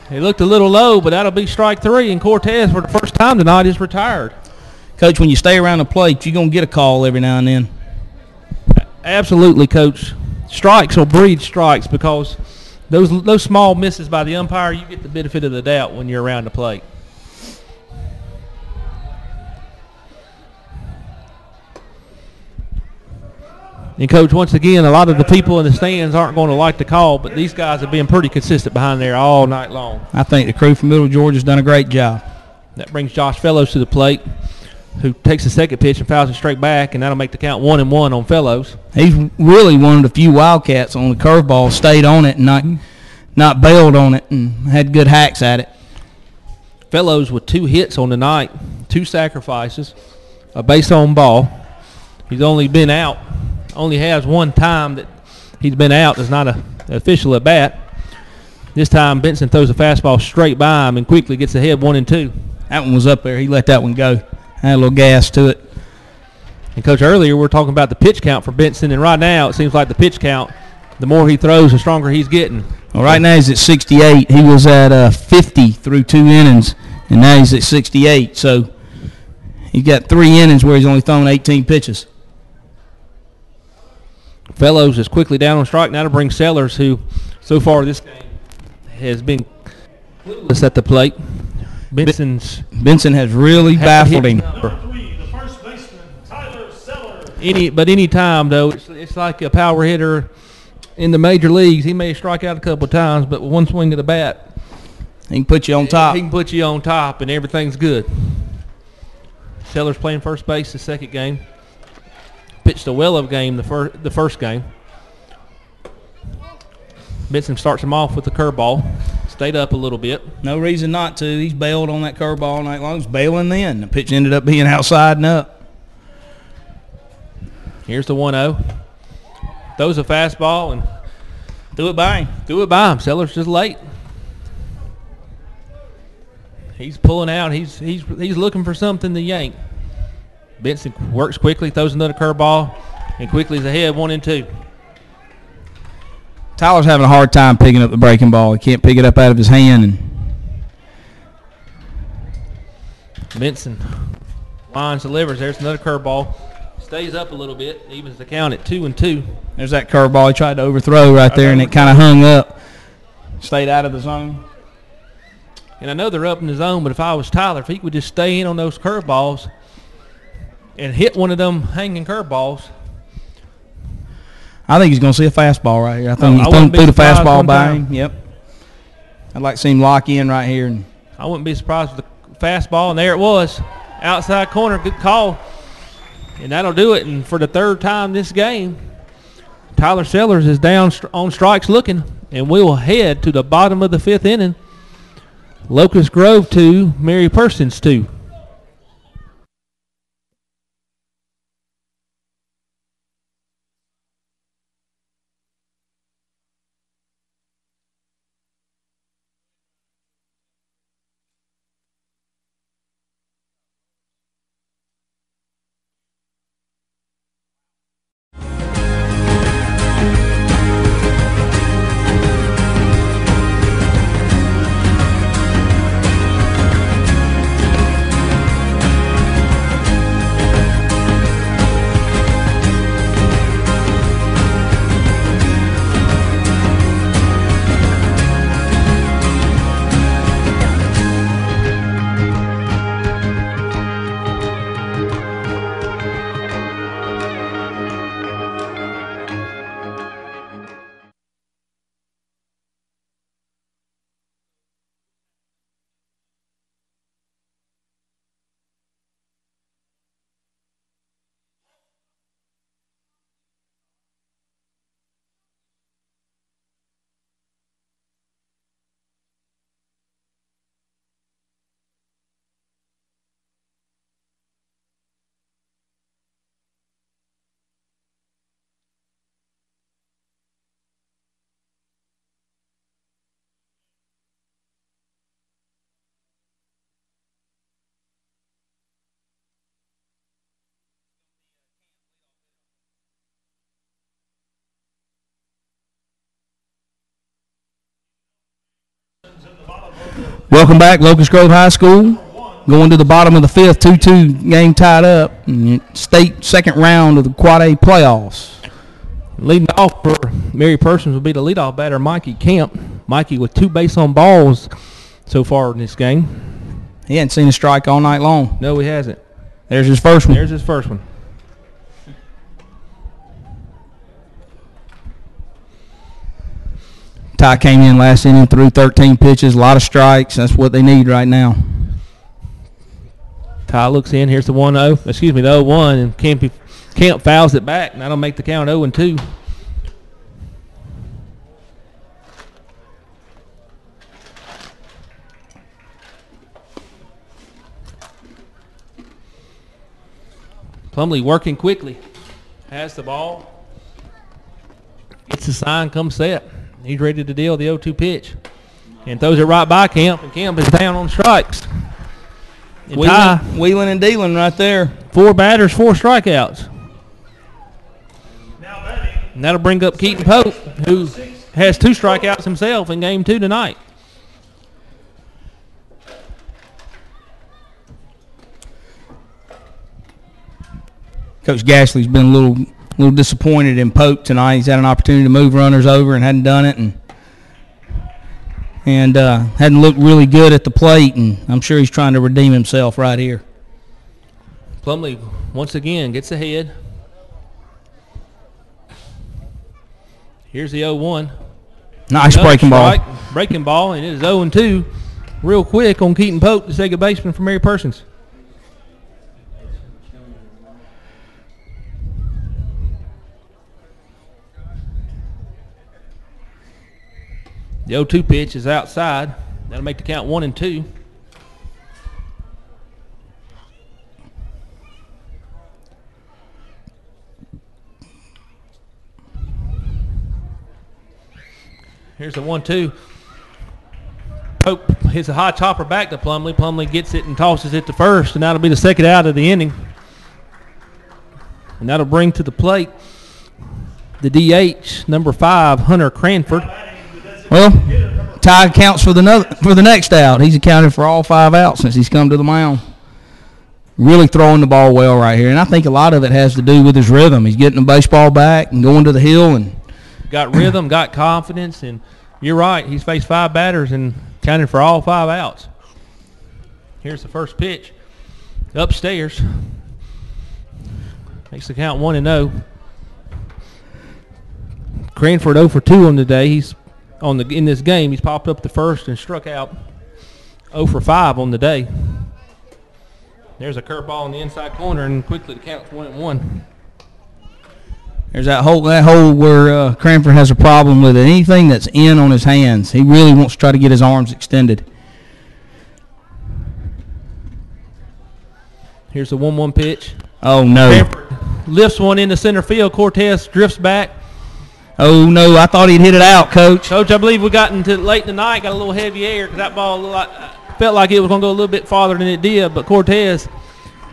He looked a little low, but that'll be strike 3. And Cortez, for the first time tonight, is retired. Coach, when you stay around the plate, you're going to get a call every now and then. Absolutely, Coach. Strikes will breed strikes because those small misses by the umpire, you get the benefit of the doubt when you're around the plate. And, Coach, once again, a lot of the people in the stands aren't going to like the call, but these guys have been pretty consistent behind there all night long. I think the crew from Middle Georgia's done a great job. That brings Josh Fellows to the plate, who takes the second pitch and fouls it straight back, and that'll make the count 1-1 on Fellows. He's really one of the few Wildcats on the curveball, stayed on it and not bailed on it and had good hacks at it. Fellows with 2 hits on the night, 2 sacrifices, a base on ball. He's only been out. Only has 1 time that he's been out. It's not an official at bat. This time Benson throws a fastball straight by him and quickly gets ahead 1-2. That one was up there. He let that one go. Had a little gas to it. And, Coach, earlier we were talking about the pitch count for Benson, and right now it seems like the pitch count, the more he throws, the stronger he's getting. Well, right now he's at 68. He was at 50 through 2 innings, and now he's at 68. So he's got 3 innings where he's only thrown 18 pitches. Fellows is quickly down on strike. Now to bring Sellers, who so far this game has been clueless at the plate. Benson has really baffled him. Number 3, the first baseman, Tyler Sellers. Any time, though, it's like a power hitter in the major leagues. He may strike out a couple of times, but with one swing of the bat, he can put you on top. He can put you on top, and everything's good. Sellers playing first base the second game. Pitched a well-of game the first game. Benson starts him off with the curveball. Stayed up a little bit. No reason not to. He's bailed on that curveball all night long. He's bailing then. The pitch ended up being outside and up. Here's the 1-0. Throws a fastball and threw it by him. Sellers just late. He's pulling out. He's looking for something to yank. Benson works quickly, throws another curveball, and quickly is ahead 1-2. Tyler's having a hard time picking up the breaking ball. He can't pick it up out of his hand. And Benson lines, delivers. There's another curveball. Stays up a little bit, evens the count at 2-2. There's that curveball he tried to overthrow right there, and it kind of hung up. Stayed out of the zone. And I know they're up in the zone, but if I was Tyler, if he would just stay in on those curveballs and hit one of them hanging curveballs. I think he's going to see a fastball right here. I think he's threw the fastball by him. Yep. I'd like to see him lock in right here. And I wouldn't be surprised with the fastball, and there it was. Outside corner, good call. And that'll do it. And for the 3rd time this game, Tyler Sellers is down on strikes looking, and we will head to the bottom of the 5th inning. Locust Grove 2, Mary Persons 2. Welcome back, Locust Grove High School. Going to the bottom of the fifth, 2-2 game tied up. State second round of the Quad A playoffs. Leading off for Mary Persons will be the leadoff batter, Mikey Camp. Mikey with 2 base on balls so far in this game. He hadn't seen a strike all night long. No, he hasn't. There's his first one. There's his first one. Ty came in last inning, threw 13 pitches, a lot of strikes. That's what they need right now. Ty looks in. Here's the 1-0. Excuse me, the 0-1, and Camp fouls it back, and that'll make the count 0-2. Plumley working quickly. Has the ball. Gets the sign, comes set. He's ready to deal the 0-2 pitch. And throws it right by Camp, and Camp is down on strikes. And Ty, Wheeling and dealing right there. 4 batters, 4 strikeouts. And that'll bring up Keaton Pope, who has 2 strikeouts himself in game 2 tonight. Coach Gasly's been a little disappointed in Pope tonight. He's had an opportunity to move runners over and hadn't done it, and hadn't looked really good at the plate, and I'm sure he's trying to redeem himself right here. Plumley once again gets ahead. Here's the 0-1. Nice breaking ball. Breaking ball, and it is 0-2 real quick on Keaton Pope, the second baseman for Mary Persons. The 0-2 pitch is outside. That'll make the count 1-2. Here's the 1-2. Pope hits a high chopper back to Plumley. Plumley gets it and tosses it to first, and that'll be the second out of the inning. And that'll bring to the plate the DH, number 5, Hunter Cranford. Well, Ty counts for the next out. He's accounted for all 5 outs since he's come to the mound. Really throwing the ball well right here, and I think a lot of it has to do with his rhythm. He's getting the baseball back and going to the hill, and got rhythm, got confidence, and you're right. He's faced 5 batters and counted for all 5 outs. Here's the first pitch. Upstairs. Makes the count 1-0. Cranford 0 for 2 on the day. He's in this game. He's popped up the first and struck out 0 for 5 on the day. There's a curveball in the inside corner, and quickly the count's 1-1. There's that hole where Cranford has a problem with it. Anything that's in on his hands, he really wants to try to get his arms extended. Here's the 1-1 pitch. Oh, no. Cranford lifts one into center field. Cortez drifts back. Oh, no, I thought he'd hit it out, Coach. Coach, I believe we got into late in the night, got a little heavy air because that ball felt like it was going to go a little bit farther than it did, but Cortez,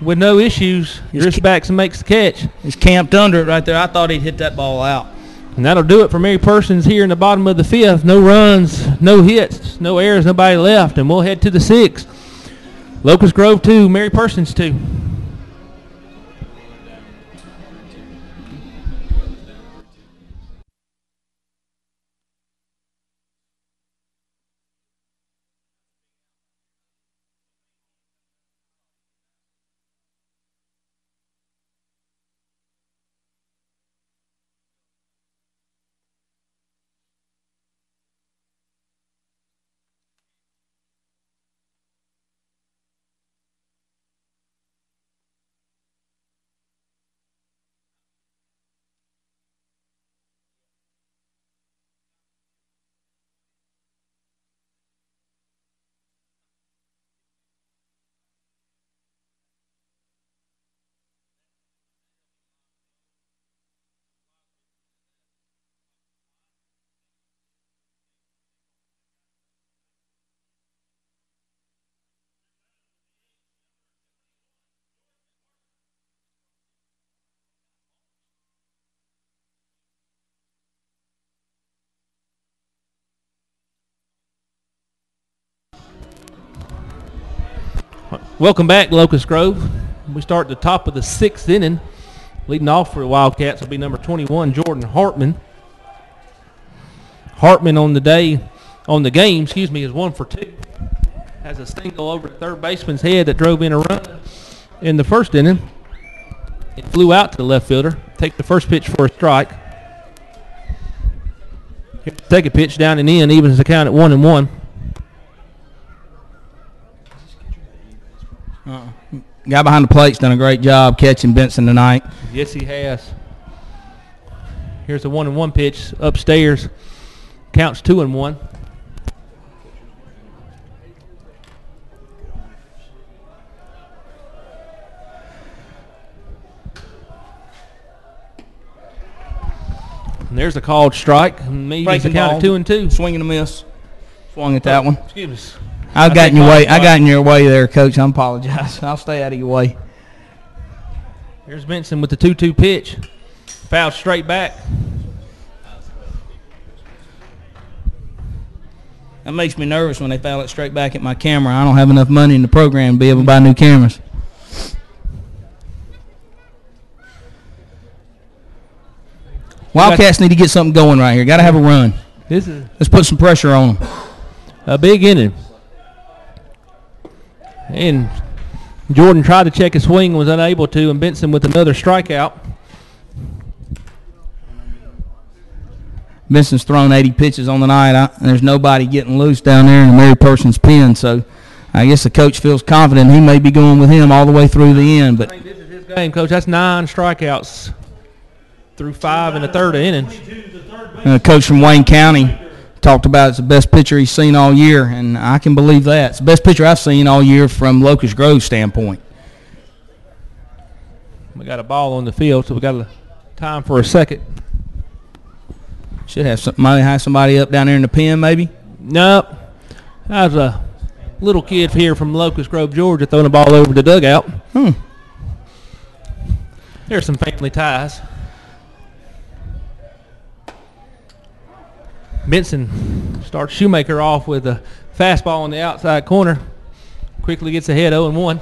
with no issues, drifts back and makes the catch. He's camped under it right there. I thought he'd hit that ball out. And that'll do it for Mary Persons here in the bottom of the 5th. No runs, no hits, no errors, nobody left, and we'll head to the 6th. Locust Grove 2, Mary Persons 2. Welcome back, Locust Grove. We start at the top of the 6th inning. Leading off for the Wildcats will be number 21, Jordan Hartman. Hartman on the game, is 1 for 2. Has a single over the third baseman's head that drove in a run in the first inning. It flew out to the left fielder. Take the first pitch for a strike. Here's the second pitch down and in, evens the count at 1-1. Guy behind the plate's done a great job catching Benson tonight. Yes, he has. Here's the 1-1 pitch upstairs. Counts 2-1. And there's a called strike. Maybe the count at 2-2. Swing and a miss. Swung at that one. Excuse me. I got in your way. I got in your way there, Coach. I apologize. I'll stay out of your way. Here's Benson with the 2-2 pitch. Fouled straight back. That makes me nervous when they foul it straight back at my camera. I don't have enough money in the program to be able to buy new cameras. Wildcats need to get something going right here. Got to have a run. Let's put some pressure on them. A big inning. And Jordan tried to check his swing, was unable to, and Benson with another strikeout. Benson's thrown 80 pitches on the night. There's nobody getting loose down there in the Mary Person's pen, so I guess the coach feels confident he may be going with him all the way through the end. But I think this is his game, Coach. That's 9 strikeouts through 5 in the third inning. Coach from Wayne County talked about it's the best pitcher he's seen all year, and I can believe that. It's the best pitcher I've seen all year from Locust Grove's standpoint. We got a ball on the field, so we got time for a second. Should have somebody up down there in the pen, maybe. Nope. That was a little kid here from Locust Grove, Georgia, throwing the ball over the dugout. There's some family ties. Benson starts Shoemaker off with a fastball on the outside corner. Quickly gets ahead 0-1.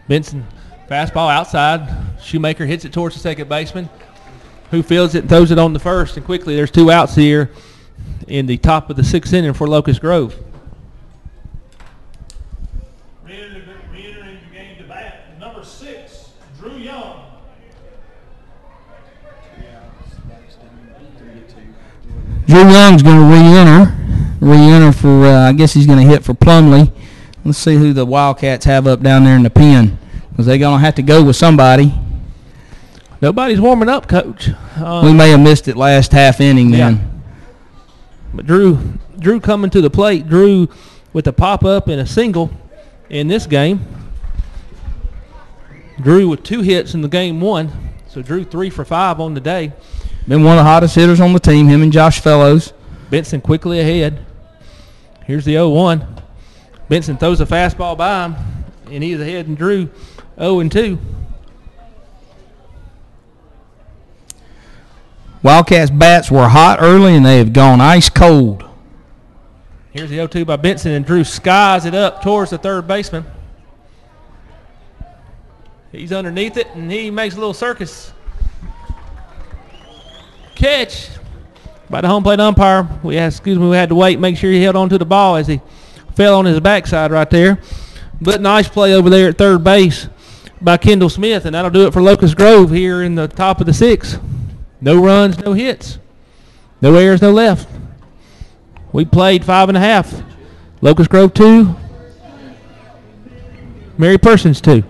Benson, fastball outside. Shoemaker hits it towards the second baseman, who fields it and throws it on the first. And quickly there's 2 outs here in the top of the 6th inning for Locust Grove. Re-entering the game to bat, number 6, Drew Young. Drew Young's going to re-enter for, I guess he's going to hit for Plumley. Let's see who the Wildcats have up down there in the pen, because they're going to have to go with somebody. Nobody's warming up, Coach. We may have missed it last half inning then. But Drew coming to the plate. Drew with a pop-up and a single in this game. Drew with 2 hits in the game 1. So Drew 3 for 5 on the day. Been one of the hottest hitters on the team, him and Josh Fellows. Benson quickly ahead. Here's the 0-1. Benson throws a fastball by him, and he's ahead, and Drew 0-2. Wildcats bats were hot early, and they have gone ice cold. Here's the 0-2 by Benson, and Drew skies it up towards the third baseman. He's underneath it, and he makes a little circus catch by the home plate umpire. We had to wait, make sure he held on to the ball as he fell on his backside right there. But nice play over there at third base by Kendall Smith, and that'll do it for Locust Grove here in the top of the 6th. No runs, no hits. No errors, no left. We played 5.5. Locust Grove 2. Mary Persons 2.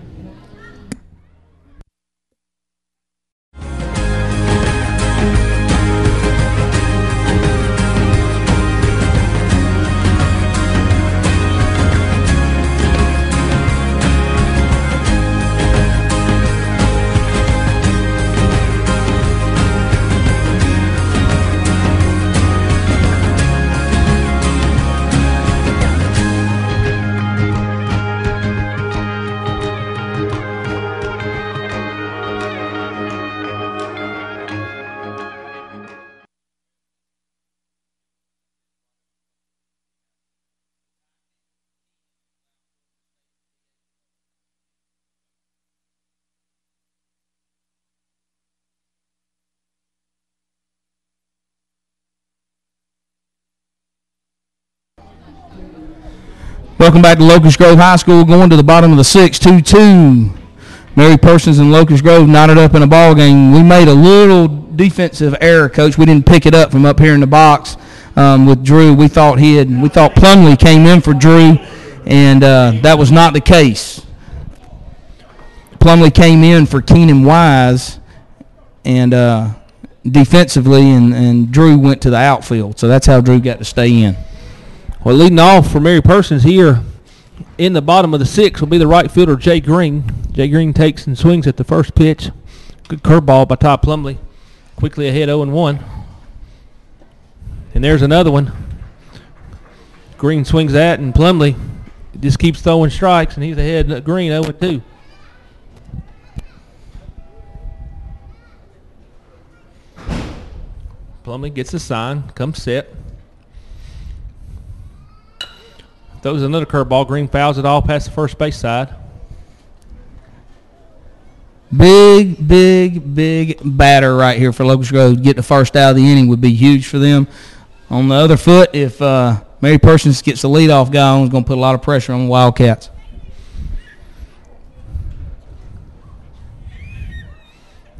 Welcome back to Locust Grove High School. Going to the bottom of the 6th, 2-2. Mary Persons and Locust Grove knotted up in a ball game. We made a little defensive error, Coach. We didn't pick it up from up here in the box with Drew. We thought Plumley came in for Drew, and that was not the case. Plumley came in for Keenan Wise, and defensively, and Drew went to the outfield. So that's how Drew got to stay in. Well, leading off for Mary Persons here in the bottom of the 6th will be the right fielder, Jay Green. Jay Green takes and swings at the first pitch. Good curveball by Todd Plumley. Quickly ahead 0-1. And there's another one. Green swings that, and Plumley just keeps throwing strikes, and he's ahead Green 0-2. Plumley gets the sign, comes set. Throws another curveball. Green fouls it all past the first base side. Big batter right here for Locust Grove. Get the first out of the inning would be huge for them. On the other foot, if Mary Persons gets the leadoff guy on, it's going to put a lot of pressure on the Wildcats.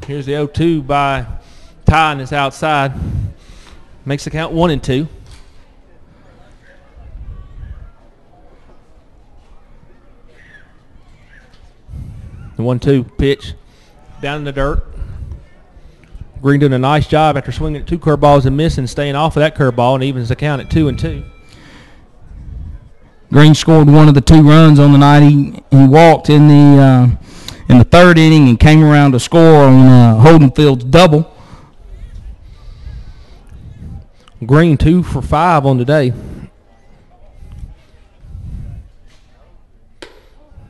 Here's the 0-2 by Ty, and it's outside. Makes the count 1-2. The 1-2 pitch down in the dirt. Green doing a nice job after swinging at 2 curveballs and missing, staying off of that curveball, and evens the count at 2-2. Green scored one of the 2 runs on the night. He walked in the 3rd inning and came around to score on Holden Field's double. Green 2 for 5 on the day.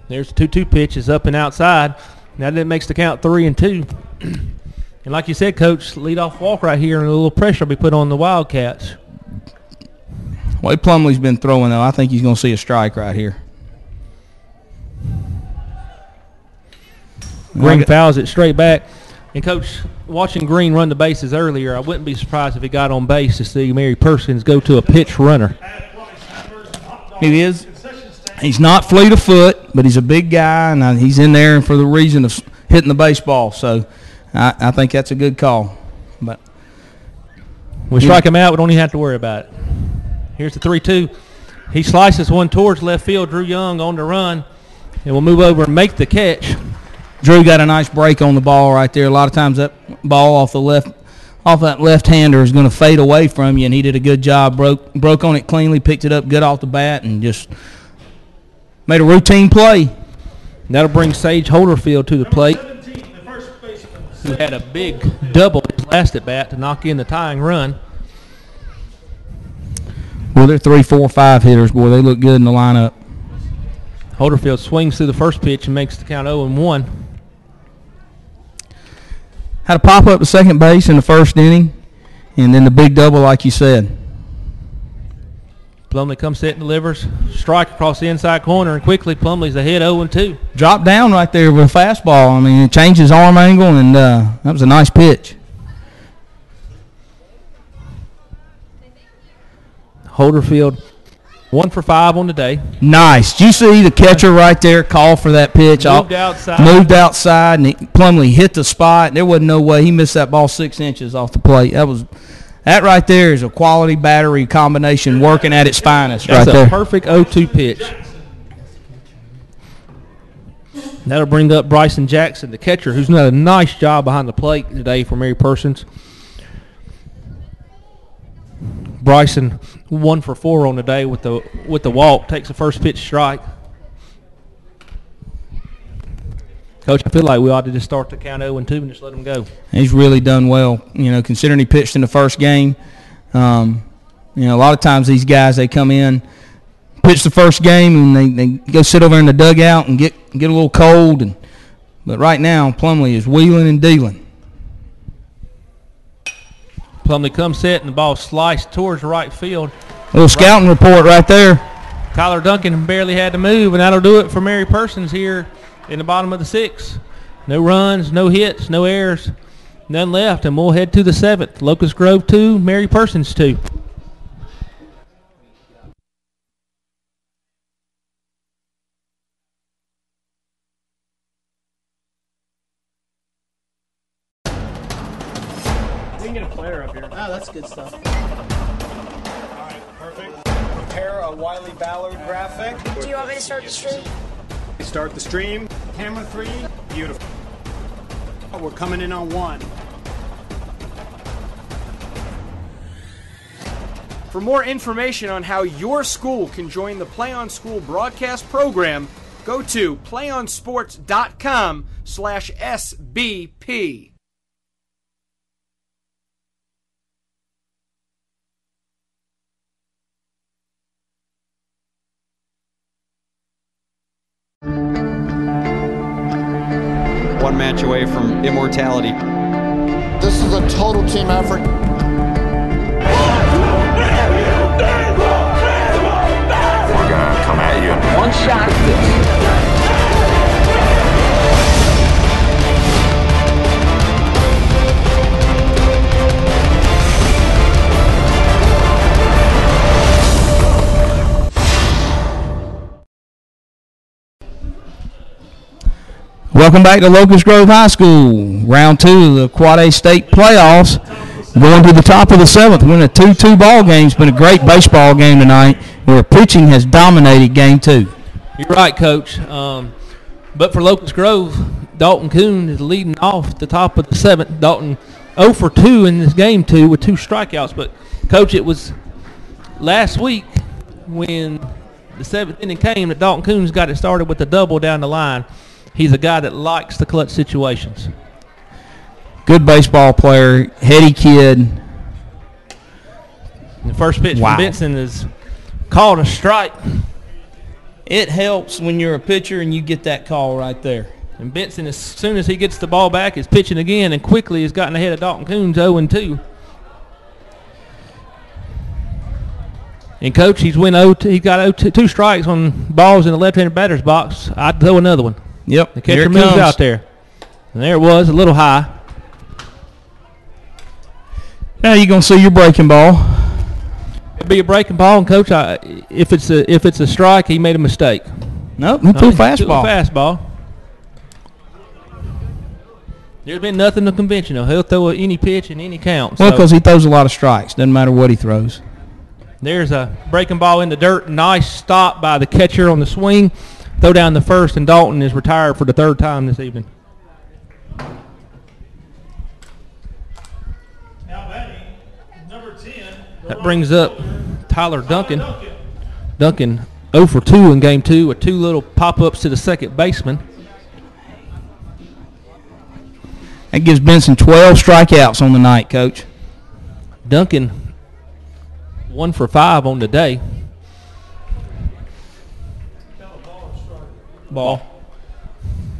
There's the 2-2 pitch is up and outside. Now that makes the count 3-2. And like you said, Coach, leadoff walk right here, and a little pressure will be put on the Wildcats. Way Plumley's been throwing, though, I think he's going to see a strike right here. Green fouls it straight back. And, Coach, watching Green run the bases earlier, I wouldn't be surprised if he got on base to see Mary Persons go to a pitch runner. He is. He's not fleet of foot, but he's a big guy, and he's in there for the reason of hitting the baseball. So I think that's a good call. But we strike him out, we don't even have to worry about it. Here's the 3-2. He slices one towards left field. Drew Young on the run, and will move over and make the catch. Drew got a nice break on the ball right there. A lot of times that ball off that left-hander is going to fade away from you, and he did a good job. Broke on it cleanly, picked it up good off the bat, and just made a routine play. That'll bring Sage Holderfield to the plate, who had a big double his last at bat to knock in the tying run. Well, they're 3, 4, 5 hitters. Boy, they look good in the lineup. Holderfield swings through the first pitch and makes the count 0-1. Had a pop up to second base in the 1st inning, and then the big double, like you said. Plumley comes set and delivers. Strike across the inside corner, and quickly Plumley's ahead 0-2. Dropped down right there with a fastball. I mean, it changed his arm angle, and that was a nice pitch. Holderfield 1 for 5 on the day. Nice. Did you see the catcher right there call for that pitch? Moved outside. Moved outside, and Plumley hit the spot. There wasn't no way. He missed that ball 6 inches off the plate. That right there is a quality battery combination working at its finest. That's right there. A perfect 0-2 pitch. That'll bring up Bryson Jackson, the catcher, who's done a nice job behind the plate today for Mary Persons. Bryson 1 for 4 on the day with the walk. Takes the first pitch strike. Coach, I feel like we ought to just start the count 0-2 and just let him go. He's really done well, considering he pitched in the first game. A lot of times these guys, they come in, pitch the first game, and they go sit over in the dugout and get a little cold. But right now, Plumley is wheeling and dealing. Plumley comes set, and the ball sliced towards right field. A little scouting report right there. Tyler Duncan barely had to move, and that'll do it for Mary Persons here in the bottom of the 6th. No runs, no hits, no errors, none left, and we'll head to the 7th. Locust Grove 2, Mary Persons 2. can get a player up here. Oh, that's good stuff. All right, perfect. Prepare a Wiley Ballard graphic. Do you want me to start the stream? Start the stream. Camera 3. Beautiful. We're coming in on 1. For more information on how your school can join the Play on School broadcast program, go to playonsports.com/SBP. One match away from immortality. This is a total team effort. We're gonna come at you. One shot at this. Welcome back to Locust Grove High School. Round 2 of the Quad A State playoffs. Going to the top of the 7th. Winning a 2-2 ball game. It's been a great baseball game tonight where pitching has dominated game 2. You're right, Coach. But for Locust Grove, Dalton Kuhn is leading off the top of the 7th. Dalton 0 for 2 in this game 2 with 2 strikeouts. But, Coach, it was last week when the 7th inning came that Dalton Kuhn's got it started with a double down the line. He's a guy that likes the clutch situations. Good baseball player, heady kid. The first pitch from Benson is called a strike. It helps when you're a pitcher and you get that call right there. And Benson, as soon as he gets the ball back, is pitching again and quickly has gotten ahead of Dalton Coons 0-2. And, Coach, he's got 2 strikes on balls in the left-handed batter's box. I'd throw another one. Yep. The catcher moves out there. And there it was, a little high. Now you're going to see your breaking ball. It'd be a breaking ball, and Coach, if it's a strike, he made a mistake. Nope, he threw a fastball. Fastball. There's been nothing conventional. He'll throw any pitch in any count. Well, because he throws a lot of strikes. Doesn't matter what he throws. There's a breaking ball in the dirt. Nice stop by the catcher on the swing. Throw down the first, and Dalton is retired for the 3rd time this evening. Now batting, number 10. That brings up Tyler Duncan. Duncan 0 for 2 in game 2 with 2 little pop-ups to the second baseman. That gives Benson 12 strikeouts on the night, Coach. Duncan 1 for 5 on the day. Ball.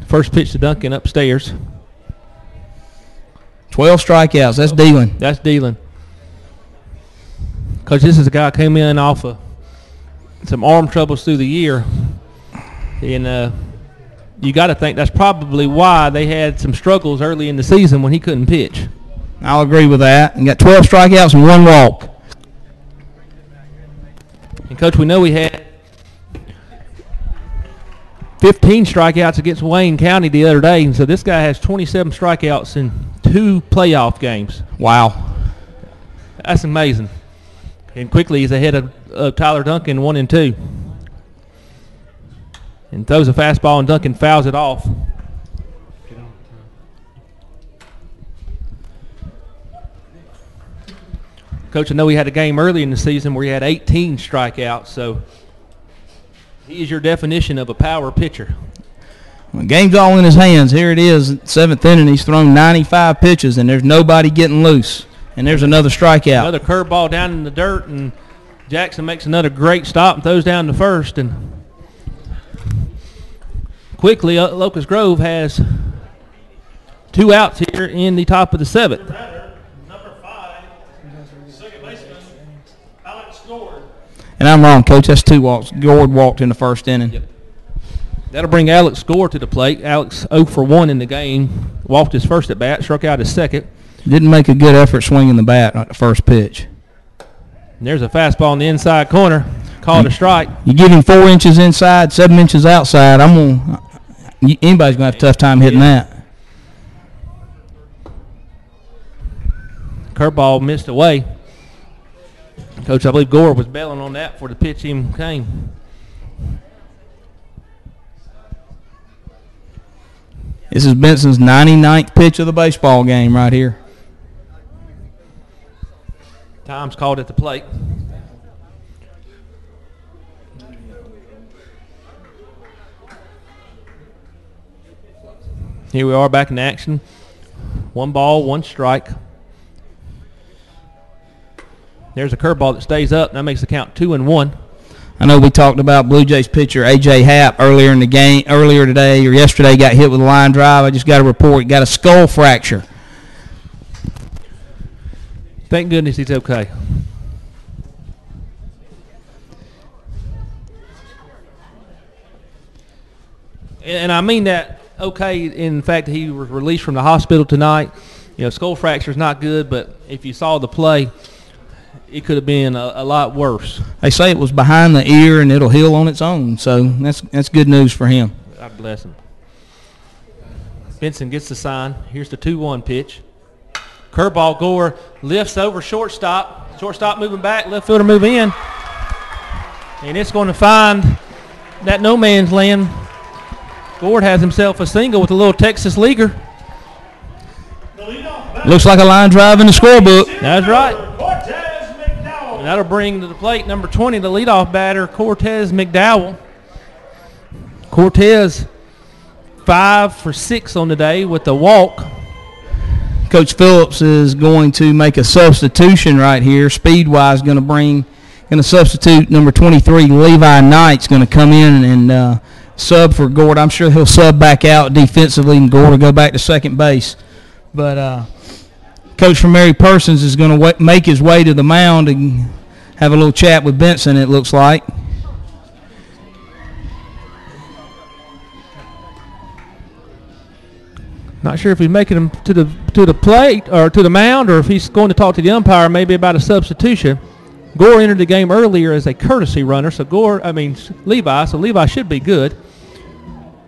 First pitch to Duncan upstairs. 12 strikeouts. That's dealing. That's dealing. Because this is a guy who came in off of some arm troubles through the year. And you got to think that's probably why they had some struggles early in the season when he couldn't pitch. I'll agree with that. And got 12 strikeouts and 1 walk. And, Coach, we know we had 15 strikeouts against Wayne County the other day, and so this guy has 27 strikeouts in 2 playoff games. Wow. That's amazing. And quickly he's ahead of Tyler Duncan 1-2. And throws a fastball, and Duncan fouls it off. Coach, I know we had a game early in the season where he had 18 strikeouts, so he is your definition of a power pitcher. Well, game's all in his hands. Here it is, 7th inning. He's thrown 95 pitches, and there's nobody getting loose. And there's another strikeout. Another curveball down in the dirt, and Jackson makes another great stop and throws down to first. And quickly, Locust Grove has 2 outs here in the top of the 7th. Number 5, second baseman, Alex Gord. And I'm wrong, Coach. That's 2 walks. Gord walked in the 1st inning. Yep. That'll bring Alex Gore to the plate. Alex 0 for 1 in the game. Walked his first at bat, struck out his second. Didn't make a good effort swinging the bat at the first pitch. And there's a fastball in the inside corner. Called a strike. You give him 4 inches inside, 7 inches outside. Anybody's gonna have a tough time hitting that. Curveball missed away. Coach, I believe Gore was bailing on that for the pitch even came. This is Benson's 99th pitch of the baseball game right here. Time's called at the plate. Here we are back in action. 1 ball, 1 strike. There's a curveball that stays up. That makes the count 2-1. I know we talked about Blue Jays pitcher A.J. Happ earlier in the game, earlier today or yesterday, got hit with a line drive. I just got a report. He got a skull fracture. Thank goodness he's okay. And I mean that okay in fact that he was released from the hospital tonight. You know, skull fracture is not good, but if you saw the play, it could have been a lot worse. They say it was behind the ear and it'll heal on its own, so that's good news for him. God bless him. Benson gets the sign. Here's the 2-1 pitch. Curveball. Gore lifts over shortstop. Shortstop moving back. Left fielder move in. And it's going to find that no man's land. Gord has himself a single with a little Texas leaguer. Looks like a line drive in the scorebook. That's right. And that'll bring to the plate number 20, the leadoff batter, Cortez McDowell. Cortez 5 for 6 on the day with the walk. Coach Phillips is going to make a substitution right here. Speed-wise, going to substitute number 23, Levi Knight's going to come in and sub for Gord. I'm sure he'll sub back out defensively, and Gord will go back to second base. But Coach from Mary Persons is going to make his way to the mound and have a little chat with Benson, it looks like. Not sure if he's making him to the plate or to the mound, or if he's going to talk to the umpire maybe about a substitution. Gore entered the game earlier as a courtesy runner, so Levi should be good.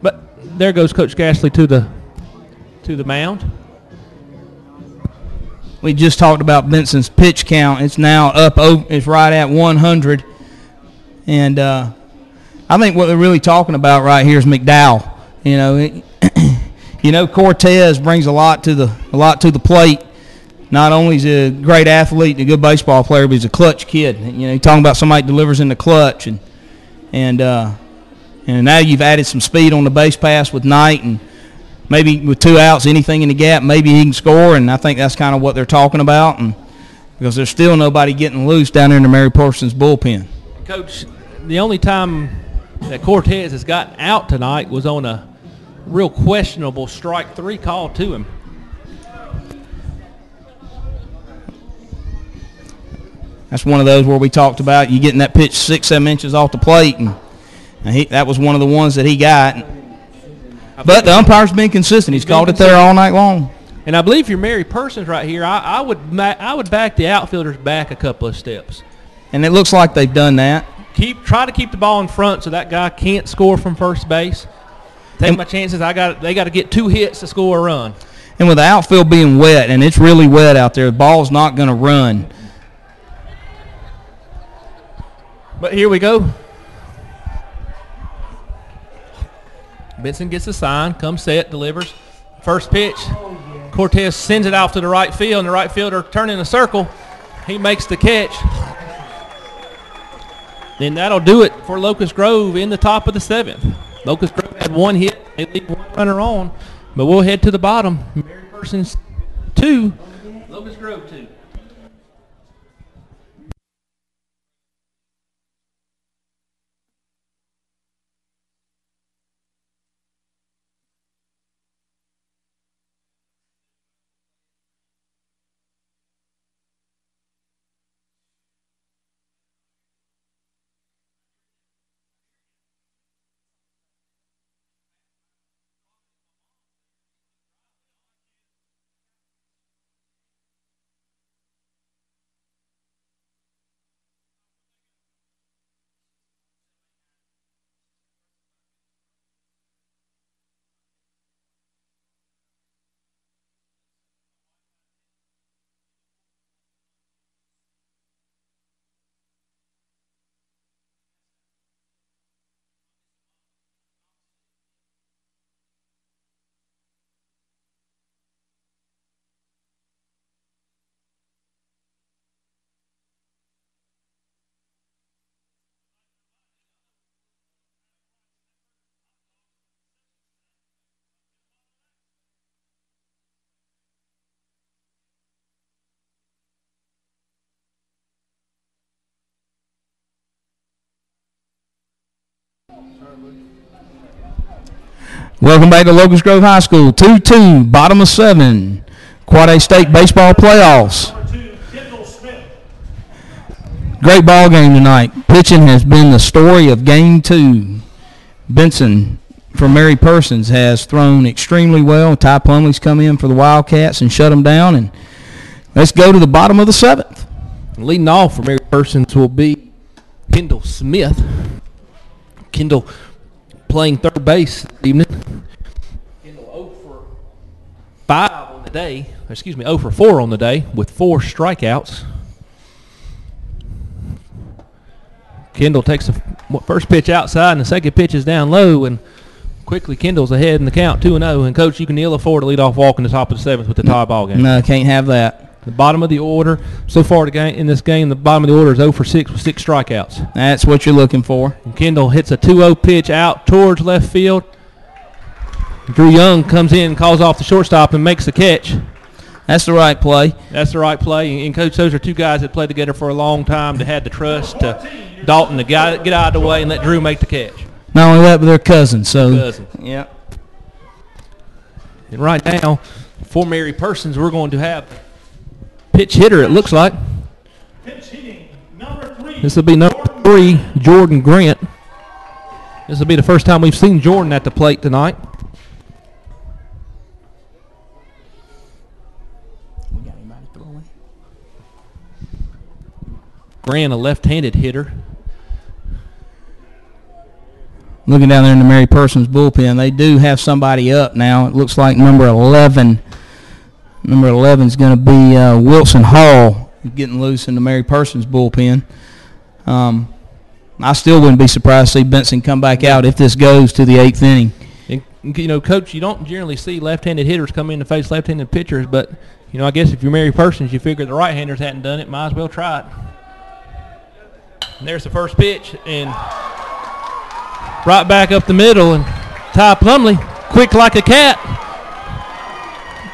But there goes Coach Gasly to the mound. We just talked about Benson's pitch count. It's now it's right at 100. And I think what they're really talking about right here is McDowell. Cortez brings a lot to the plate. Not only is he a great athlete and a good baseball player, but he's a clutch kid. Talking about somebody that delivers in the clutch, and now you've added some speed on the base pass with Knight, and maybe with 2 outs, anything in the gap, maybe he can score. And I think that's kind of what they're talking about, and because there's still nobody getting loose down there in the Mary Parsons bullpen. Coach, the only time that Cortez has gotten out tonight was on a real questionable strike 3 call to him. That's one of those where we talked about you getting that pitch 6-7 inches off the plate, and that was one of the ones that he got. But the umpire's been consistent. He's called it there all night long. And I believe you're Mary Persons right here. I would back the outfielders back a couple of steps. And it looks like they've done that. Try to keep the ball in front so that guy can't score from first base. Take my chances. They got to get 2 hits to score a run. And with the outfield being wet, and it's really wet out there, the ball's not going to run. But here we go. Benson gets the sign, comes set, delivers. First pitch. Cortez sends it off to the right field, and the right fielder turning a circle. He makes the catch. Then that'll do it for Locust Grove in the top of the 7th. Locust Grove had 1 hit. They leave 1 runner on. But we'll head to the bottom. Mary Persons 2, Locust Grove 2. Welcome back to Locust Grove High School. 2-2, bottom of 7. Quad A State baseball playoffs. Great ball game tonight. Pitching has been the story of game 2. Benson from Mary Persons has thrown extremely well. Ty Plumley's come in for the Wildcats and shut them down. And let's go to the bottom of the 7th. Leading off for Mary Persons will be Kendall Smith. Kendall playing third base this evening. Kendall 0 for 5 on the day. 0 for 4 on the day with 4 strikeouts. Kendall takes the first pitch outside, and the second pitch is down low, and quickly Kendall's ahead in the count, 2-0. And, Coach, you can ill afford to lead off walk in the top of the 7th with the tie ball game. No, can't have that. The bottom of the order, so far in this game, the bottom of the order is 0 for 6 with 6 strikeouts. That's what you're looking for. And Kendall hits a 2-0 pitch out towards left field. Drew Young comes in, calls off the shortstop, and makes the catch. That's the right play. That's the right play. And, Coach, those are two guys that played together for a long time that had the trust to Dalton to get out of the way and let Drew make the catch. Not only that, but they're cousins. Yeah. And right now, for Mary Persons, we're going to have pitch hitter, it looks like. Pitch hitting, number 3. This will be number 3, Jordan Grant. This will be the first time we've seen Jordan at the plate tonight. Grant, a left-handed hitter. Looking down there in the Mary Persons bullpen, they do have somebody up now. It looks like number 11. Number 11 is going to be Wilson Hall getting loose in the Mary Persons bullpen. I still wouldn't be surprised to see Benson come back out if this goes to the 8th inning. And, Coach, you don't generally see left-handed hitters come in to face left-handed pitchers, but, I guess if you're Mary Persons, you figure the right-handers hadn't done it, might as well try it. And there's the first pitch, and right back up the middle, and Ty Plumley, quick like a cat,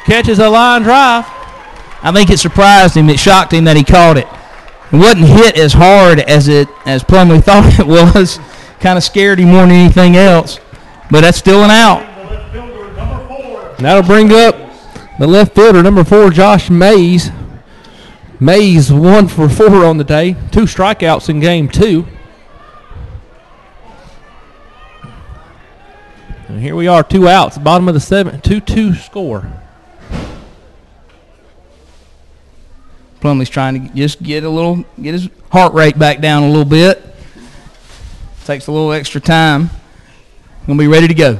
catches a line drive. I think it surprised him. It shocked him that he caught it. It wasn't hit as hard as Plumley thought it was. Kind of scared him more than anything else. But that's still an out. And that'll bring up the left fielder, number 4, Josh Mays. Mays 1 for 4 on the day. 2 strikeouts in game 2. And here we are, 2 outs, bottom of the 7th, 2-2 score. Plumley's trying to just get his heart rate back down a little bit. Takes a little extra time. Gonna be ready to go.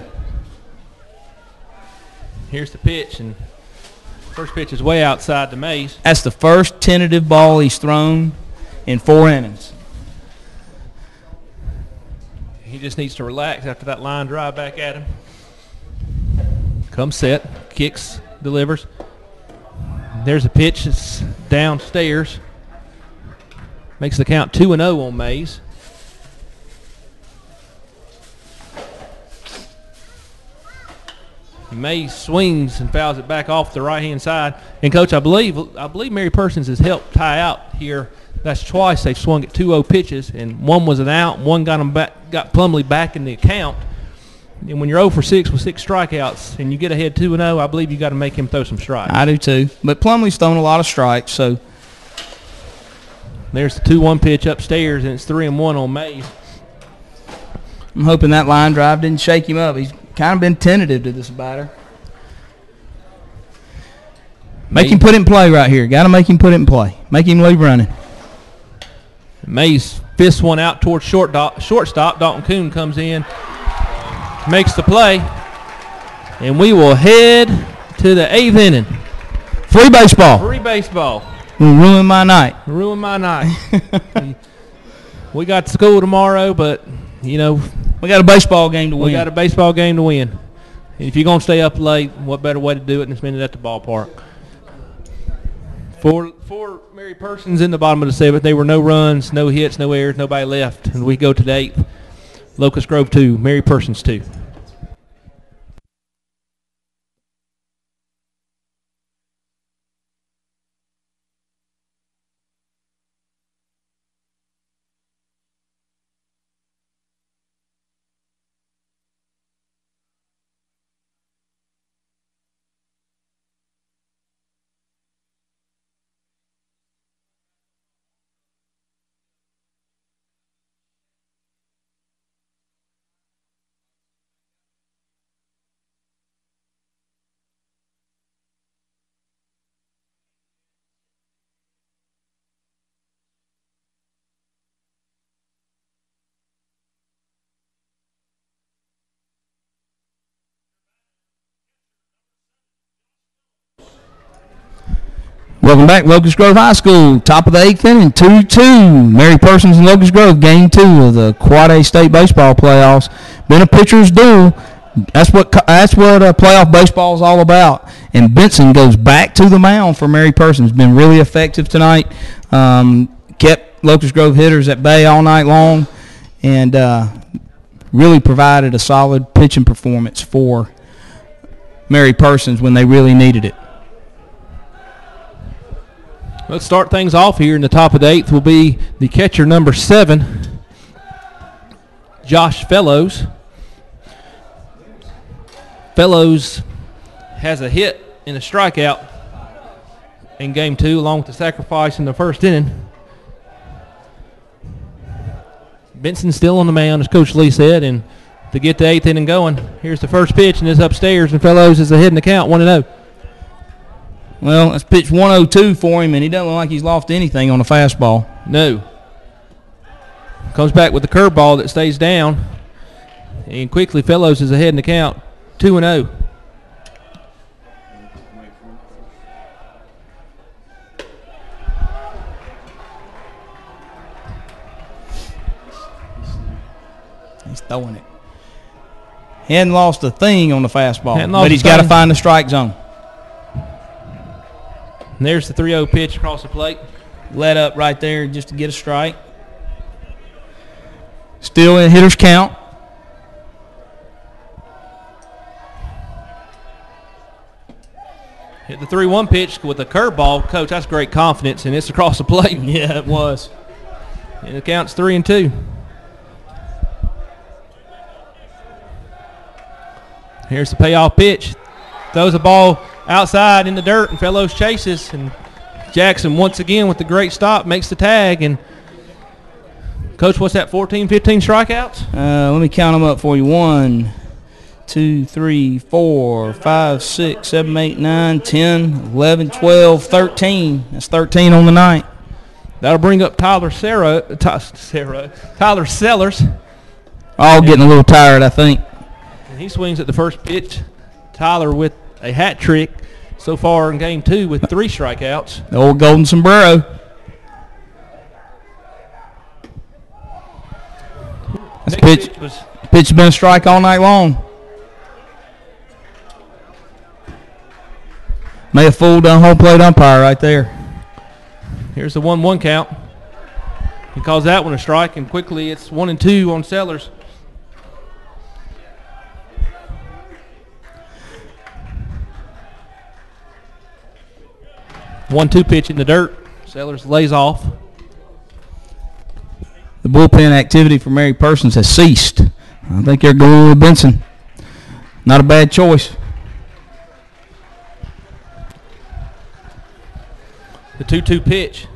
Here's the pitch, and first pitch is way outside the Mays. That's the first tentative ball he's thrown in 4 innings. He just needs to relax after that line drive back at him. Comes set, kicks, delivers. There's a pitch that's downstairs. Makes the count 2-0 on Mays. Mays swings and fouls it back off the right-hand side. And, Coach, I believe Mary Persons has helped tie out here. That's twice they've swung at 2-0 pitches, and one was an out, and one got Plumley back in the account. And when you're 0 for 6 with 6 strikeouts and you get ahead 2-0, I believe you got to make him throw some strikes. I do too. But Plumley's thrown a lot of strikes, so. There's the 2-1 pitch upstairs, and it's 3-1 on Mays. I'm hoping that line drive didn't shake him up. He's kind of been tentative to this batter. Make him put it in play right here. Got to make him put it in play. Make him leave running. Mays fists one out towards shortstop. Dalton Kuhn comes in, makes the play, and we will head to the 8th inning. Free baseball. Free baseball. Will ruin my night. Ruin my night. We got school tomorrow, but, we got a baseball game to win. We got a baseball game to win. And if you're going to stay up late, what better way to do it than spend it at the ballpark? For Mary Persons in the bottom of the 7th, there were no runs, no hits, no errors, nobody left. And we go to the 8th. Locust Grove 2, Mary Persons 2. Welcome back, Locust Grove High School. Top of the 8th inning, 2-2. Mary Persons and Locust Grove, game 2 of the Quad A State Baseball playoffs. Been a pitcher's duel. That's what playoff baseball is all about. And Benson goes back to the mound for Mary Persons. Been really effective tonight. Kept Locust Grove hitters at bay all night long, and really provided a solid pitching performance for Mary Persons when they really needed it. Let's start things off here in the top of the 8th will be the catcher number 7, Josh Fellows. Fellows has a hit and a strikeout in game 2 along with the sacrifice in the first inning. Benson still on the mound, as Coach Lee said, and to get the 8th inning going, here's the first pitch, and it's upstairs, and Fellows is ahead in the count, 1-0. Well, that's pitch 102 for him, and he doesn't look like he's lost anything on the fastball. No. Comes back with the curveball that stays down, and quickly Fellows is ahead in the count, 2-0. He's throwing it. He hadn't lost a thing on the fastball, But he's got to find the strike zone. And there's the 3-0 pitch across the plate. Let up right there just to get a strike. Still in hitter's count. Hit the 3-1 pitch with a curveball. Coach, that's great confidence, and it's across the plate. Yeah, it was. And it counts 3-2. Here's the payoff pitch. Throws the ball outside in the dirt, and Fellows chases. And Jackson once again with the great stop makes the tag. And Coach, what's that, 14, 15 strikeouts? Let me count them up for you. 1, 2, 3, 4, 5, 6, 7, 8, 9, 10, 11, 12, 13. That's 13 on the night. That'll bring up Tyler Sellers. All getting a little tired, I think. And he swings at the first pitch. Tyler with a hat trick so far in game 2 with 3 strikeouts. The old golden sombrero. This pitch has been a strike all night long. May have fooled the home plate umpire right there. Here's the 1-1 count. He calls that one a strike, and quickly it's 1-2 on Sellers. One-two pitch in the dirt. Sellers lays off. The bullpen activity for Mary Persons has ceased. I think they're going with Benson. Not a bad choice. The 2-2 pitch.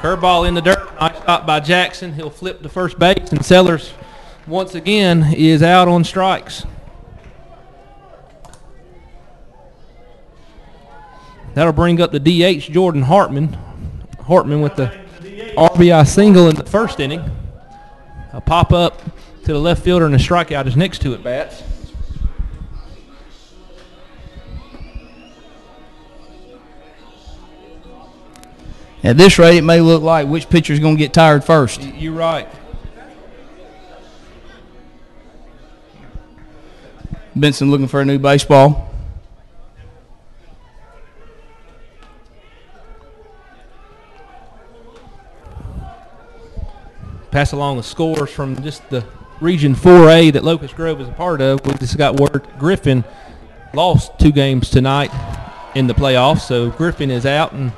Curveball in the dirt. Nice stop by Jackson. He'll flip to first base, and Sellers once again is out on strikes. That'll bring up the DH, Jordan Hartman. Hartman with the RBI single in the first inning. A pop-up to the left fielder, and a strikeout is next to at bats. At this rate, it may look like which pitcher's going to get tired first. You're right. Benson looking for a new baseball. Pass along the scores from just the Region 4A that Locust Grove is a part of. We just got word Griffin lost 2 games tonight in the playoffs, so Griffin is out, and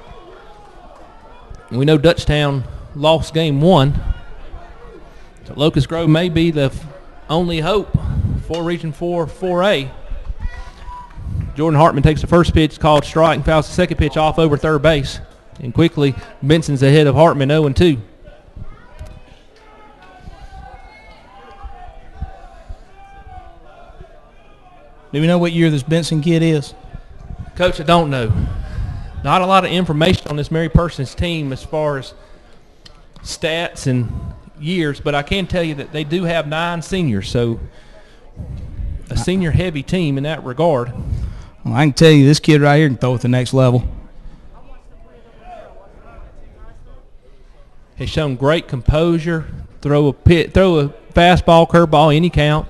we know Dutchtown lost game 1. So Locust Grove may be the only hope for Region 4A. Jordan Hartman takes the first pitch, called strike, and fouls the second pitch off over third base. And quickly, Benson's ahead of Hartman, 0-2. Do we know what year this Benson kid is? Coach, I don't know. Not a lot of information on this Mary Persons team as far as stats and years, but I can tell you that they do have 9 seniors, so a senior-heavy team in that regard. Well, I can tell you this kid right here can throw at the next level. has shown great composure. Throw a fastball, curveball, any count.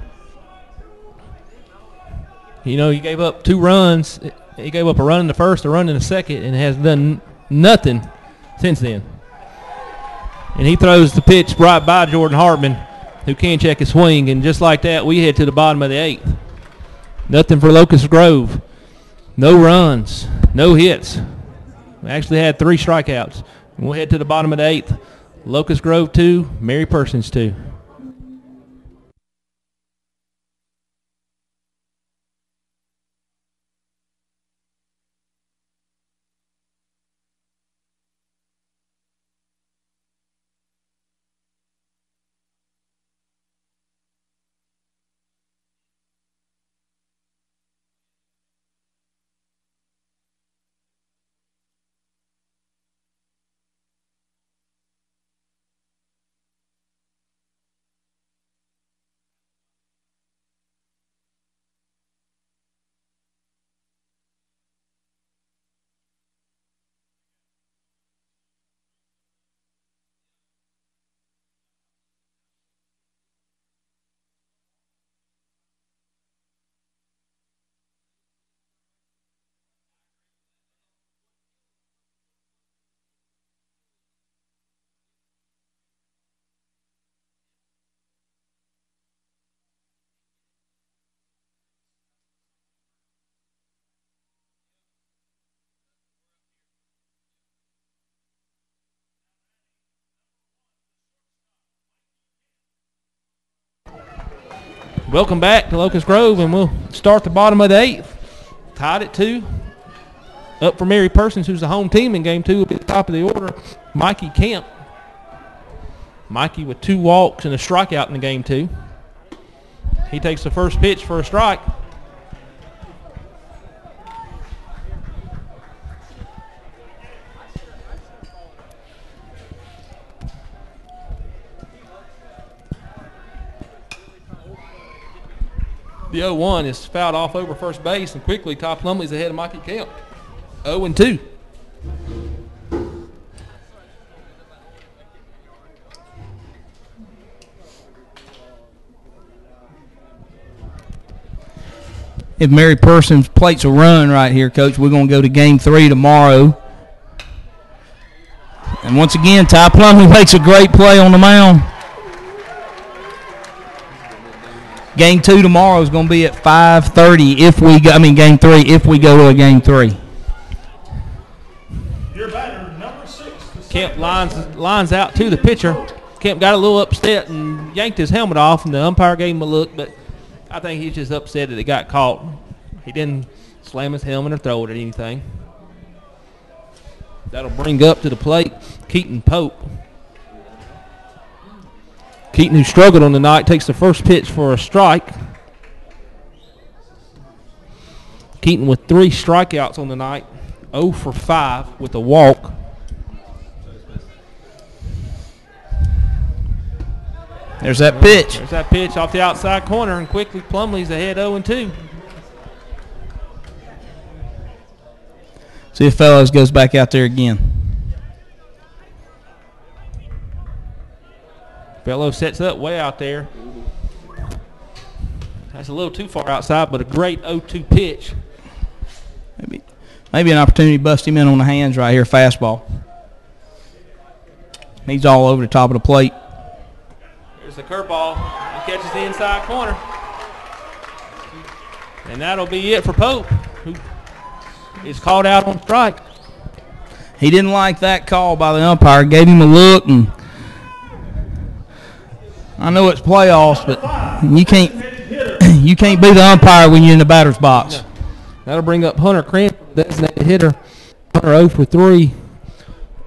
You know, he gave up 2 runs. He gave up a run in the first, a run in the second, and has done nothing since then. And he throws the pitch right by Jordan Hartman, who can't check his swing. And just like that, we head to the bottom of the 8th. Nothing for Locust Grove. No runs, no hits. We actually had 3 strikeouts. And we'll head to the bottom of the 8th. Locust Grove 2, Mary Persons 2. Welcome back to Locust Grove, and we'll start the bottom of the 8th. Tied at 2. Up for Mary Persons, who's the home team in game 2, will be at the top of the order, Mikey Camp. Mikey with 2 walks and a strikeout in the game 2. He takes the first pitch for a strike. The 0-1 is fouled off over first base, and quickly Top Lumley's ahead of Mikey Camp. 0-2. If Mary Persons plates a run right here, Coach, we're going to go to game 3 tomorrow. And once again, Ty Plumley makes a great play on the mound. Game 2 tomorrow is going to be at 5:30 if we go. I mean, game 3 if we go to a game 3. Your batter, number 6. Kemp lines out to the pitcher. Kemp got a little upset and yanked his helmet off, and the umpire gave him a look, but I think he's just upset that it got caught. He didn't slam his helmet or throw it at anything. That'll bring up to the plate Keaton Pope. Keaton, who struggled on the night, takes the first pitch for a strike. Keaton with 3 strikeouts on the night, 0 for 5 with a walk. There's that pitch. There's that pitch off the outside corner, and quickly Plumley's ahead 0-2. See if Fellows goes back out there again. Fellow sets up way out there. That's a little too far outside, but a great 0-2 pitch. Maybe an opportunity to bust him in on the hands right here, fastball. He's all over the top of the plate. There's the curveball. He catches the inside corner. And that'll be it for Pope, who is called out on strike. He didn't like that call by the umpire. Gave him a look, and I know it's playoffs, but you can't be the umpire when you're in the batter's box. No. That'll bring up Hunter Crampton, designated hitter. Hunter 0 for 3.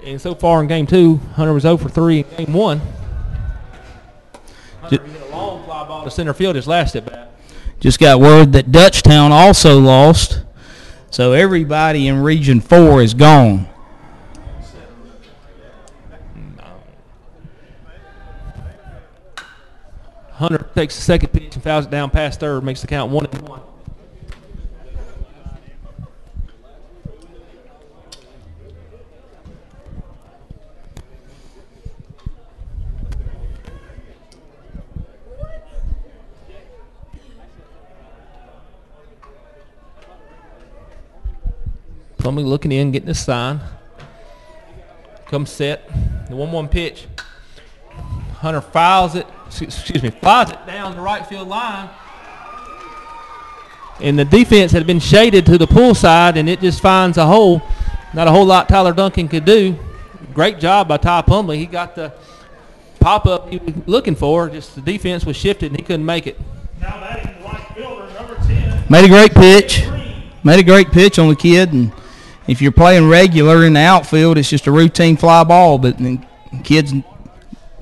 And so far in game 2, Hunter was 0 for 3 in game 1. Hunter hit a long fly ball to center field his last at bat. Just got word that Dutchtown also lost, so everybody in Region 4 is gone. Hunter takes the second pitch and fouls it down past third, makes the count 1-1. Plumlee looking in, getting the sign. Comes set. The 1-1 pitch. Hunter flies it down the right field line. And the defense had been shaded to the pull side, and it just finds a hole. Not a whole lot Tyler Duncan could do. Great job by Ty Plumlee. He got the pop-up he was looking for. Just the defense was shifted, and he couldn't make it. Now batting the right fielder, number 10. Made a great pitch. Made a great pitch on the kid. And if you're playing regular in the outfield, it's just a routine fly ball. But the kid's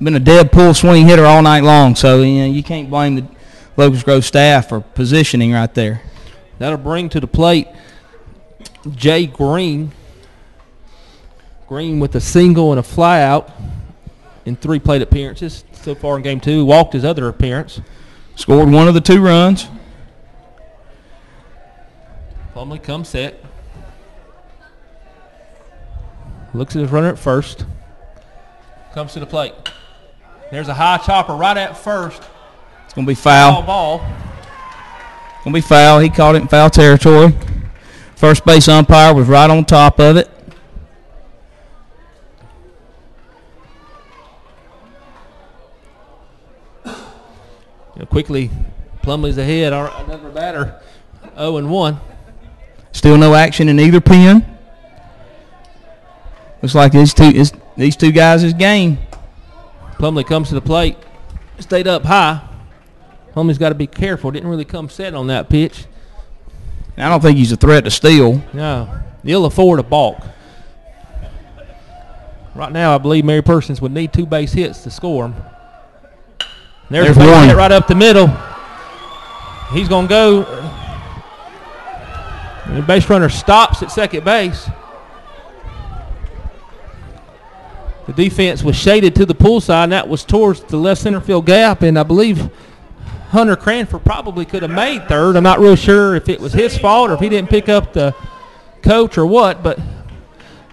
been a dead pull swing hitter all night long. So, you can't blame the Locust Grove staff for positioning right there. That'll bring to the plate Jay Green. Green with a single and a fly out in 3 plate appearances so far in game 2. Walked his other appearance. Scored one of the 2 runs. Plumlee comes set. Looks at his runner at first. Comes to the plate. There's a high chopper right at first. It's going to be foul. Ball. Going to be foul. He caught it in foul territory. First base umpire was right on top of it. Quickly, Plumlee's ahead. Another batter, 0-1. Still no action in either pen. Looks like these two guys' game. Plumlee comes to the plate. Stayed up high. Plumlee's got to be careful. Didn't really come set on that pitch. I don't think he's a threat to steal. No. He'll afford a balk. Right now, I believe Mary Persons would need 2 base hits to score him. There's a base hit right up the middle. He's going to go. And the base runner stops at second base. The defense was shaded to the pull side, and that was towards the left center field gap, and I believe Hunter Cranford probably could have made third. I'm not real sure if it was his fault or if he didn't pick up the coach or what, but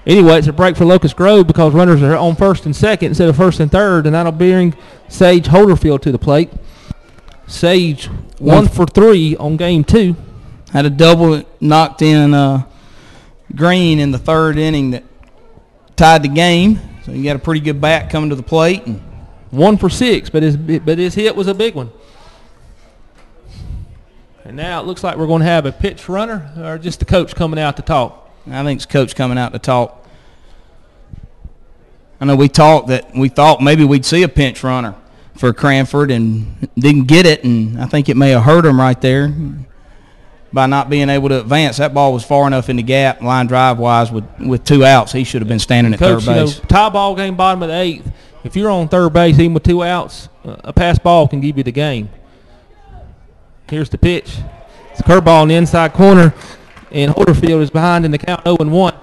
anyway, it's a break for Locust Grove because runners are on first and second instead of first and third, and that'll bring Sage Holderfield to the plate. Sage 1 for 3 on game 2. Had a double knocked in Green in the 3rd inning that tied the game. So you got a pretty good bat coming to the plate. And 1 for 6, but his hit was a big one. And now it looks like we're going to have a pitch runner or just the coach coming out to talk. I think it's coach coming out to talk. I know we thought maybe we'd see a pinch runner for Cranford and didn't get it, and I think it may have hurt him right there by not being able to advance. That ball was far enough in the gap, line drive-wise, with 2 outs. He should have been standing at Coach, third base. Tie ball game, bottom of the 8th. If you're on third base, even with 2 outs, a pass ball can give you the game. Here's the pitch. It's a curveball in the inside corner, and Holderfield is behind in the count 0-1.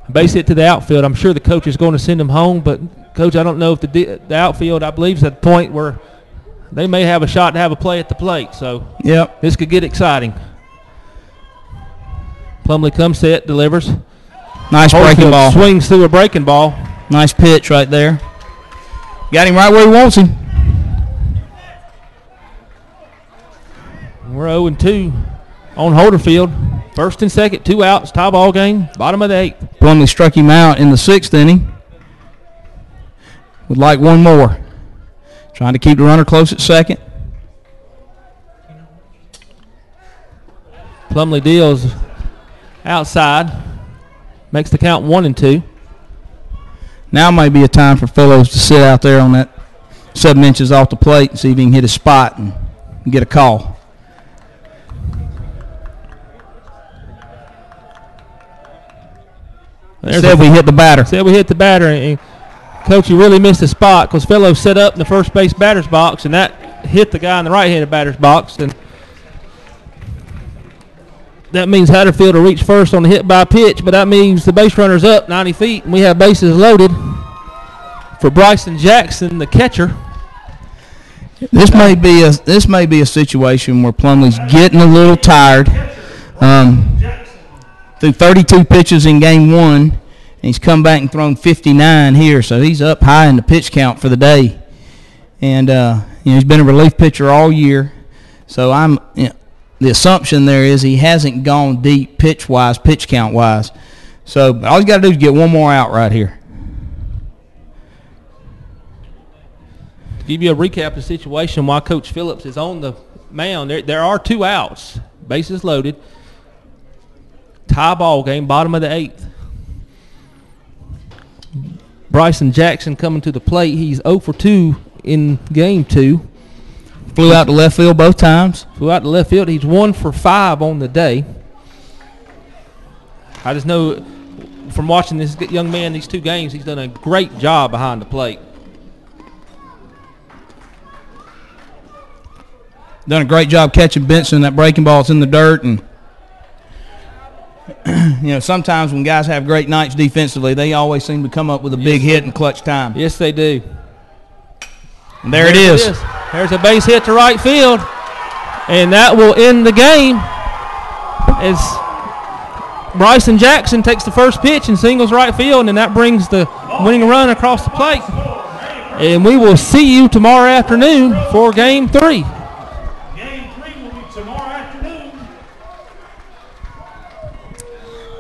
Base hit to the outfield. I'm sure the coach is going to send him home, but, Coach, I don't know if the outfield, I believe, is at the point where they may have a shot to have a play at the plate. So yep, this could get exciting. Plumlee comes set, delivers. Nice breaking ball. Swings through a breaking ball. Nice pitch right there. Got him right where he wants him. We're 0-2 on Holderfield. First and second, 2 outs, tie ball game, bottom of the 8th. Plumlee struck him out in the 6th inning. Would like one more. Trying to keep the runner close at second. Plumlee deals outside. Makes the count 1-2. Now may be a time for Fellows to sit out there on that 7 inches off the plate and see if he can hit a spot and get a call. Said we hit the batter. Said we hit the batter. And Coach, you really missed a spot because Fellows set up in the first base batter's box, and that hit the guy in the right-handed batter's box. And that means Hatterfield will reach first on the hit by pitch, but that means the base runner's up 90 feet, and we have bases loaded for Bryson Jackson, the catcher. This may be a situation where Plumlee's getting a little tired. Threw 32 pitches in game 1, and he's come back and thrown 59 here, so he's up high in the pitch count for the day. And he's been a relief pitcher all year, so the assumption there is he hasn't gone deep pitch-wise, pitch count-wise. So all he's got to do is get one more out right here. To give you a recap of the situation while Coach Phillips is on the mound, there are 2 outs, bases loaded, tie ball game, bottom of the 8th. Bryson Jackson coming to the plate. He's 0 for 2 in game 2. Flew out to left field both times. Flew out to left field. He's 1 for 5 on the day. I just know from watching this young man these 2 games, he's done a great job behind the plate. Done a great job catching Benson. That breaking ball's in the dirt. And, sometimes when guys have great nights defensively, they always seem to come up with a big hit in clutch time. Yes, they do. And there it is. There's a base hit to right field. And that will end the game as Bryson Jackson takes the first pitch and singles right field, and that brings the winning run across the plate. And we will see you tomorrow afternoon for Game 3. Game 3 will be tomorrow afternoon.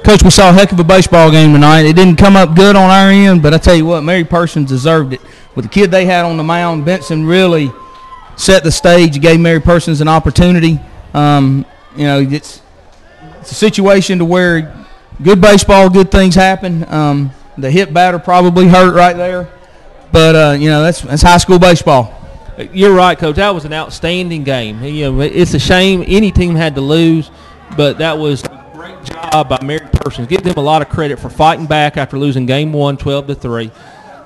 Coach, we saw a heck of a baseball game tonight. It didn't come up good on our end, but I tell you what, Mary Persons deserved it. With the kid they had on the mound, Benson really set the stage, gave Mary Persons an opportunity. It's a situation to where good baseball, good things happen. The hit batter probably hurt right there, but that's high school baseball. You're right, Coach. That was an outstanding game. It's a shame any team had to lose, but that was a great job by Mary Persons. Give them a lot of credit for fighting back after losing Game 1, 12-3.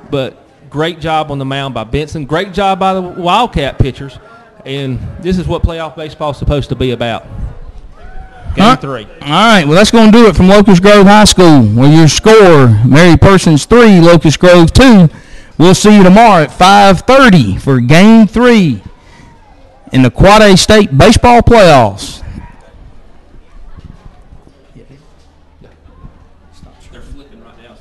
But great job on the mound by Benson. Great job by the Wildcat pitchers. And this is what playoff baseball is supposed to be about. Game 3. All right, well, that's going to do it from Locust Grove High School, where your score, Mary Persons 3, Locust Grove 2. We'll see you tomorrow at 5:30 for Game 3 in the Quad A State Baseball Playoffs. They're flipping right now.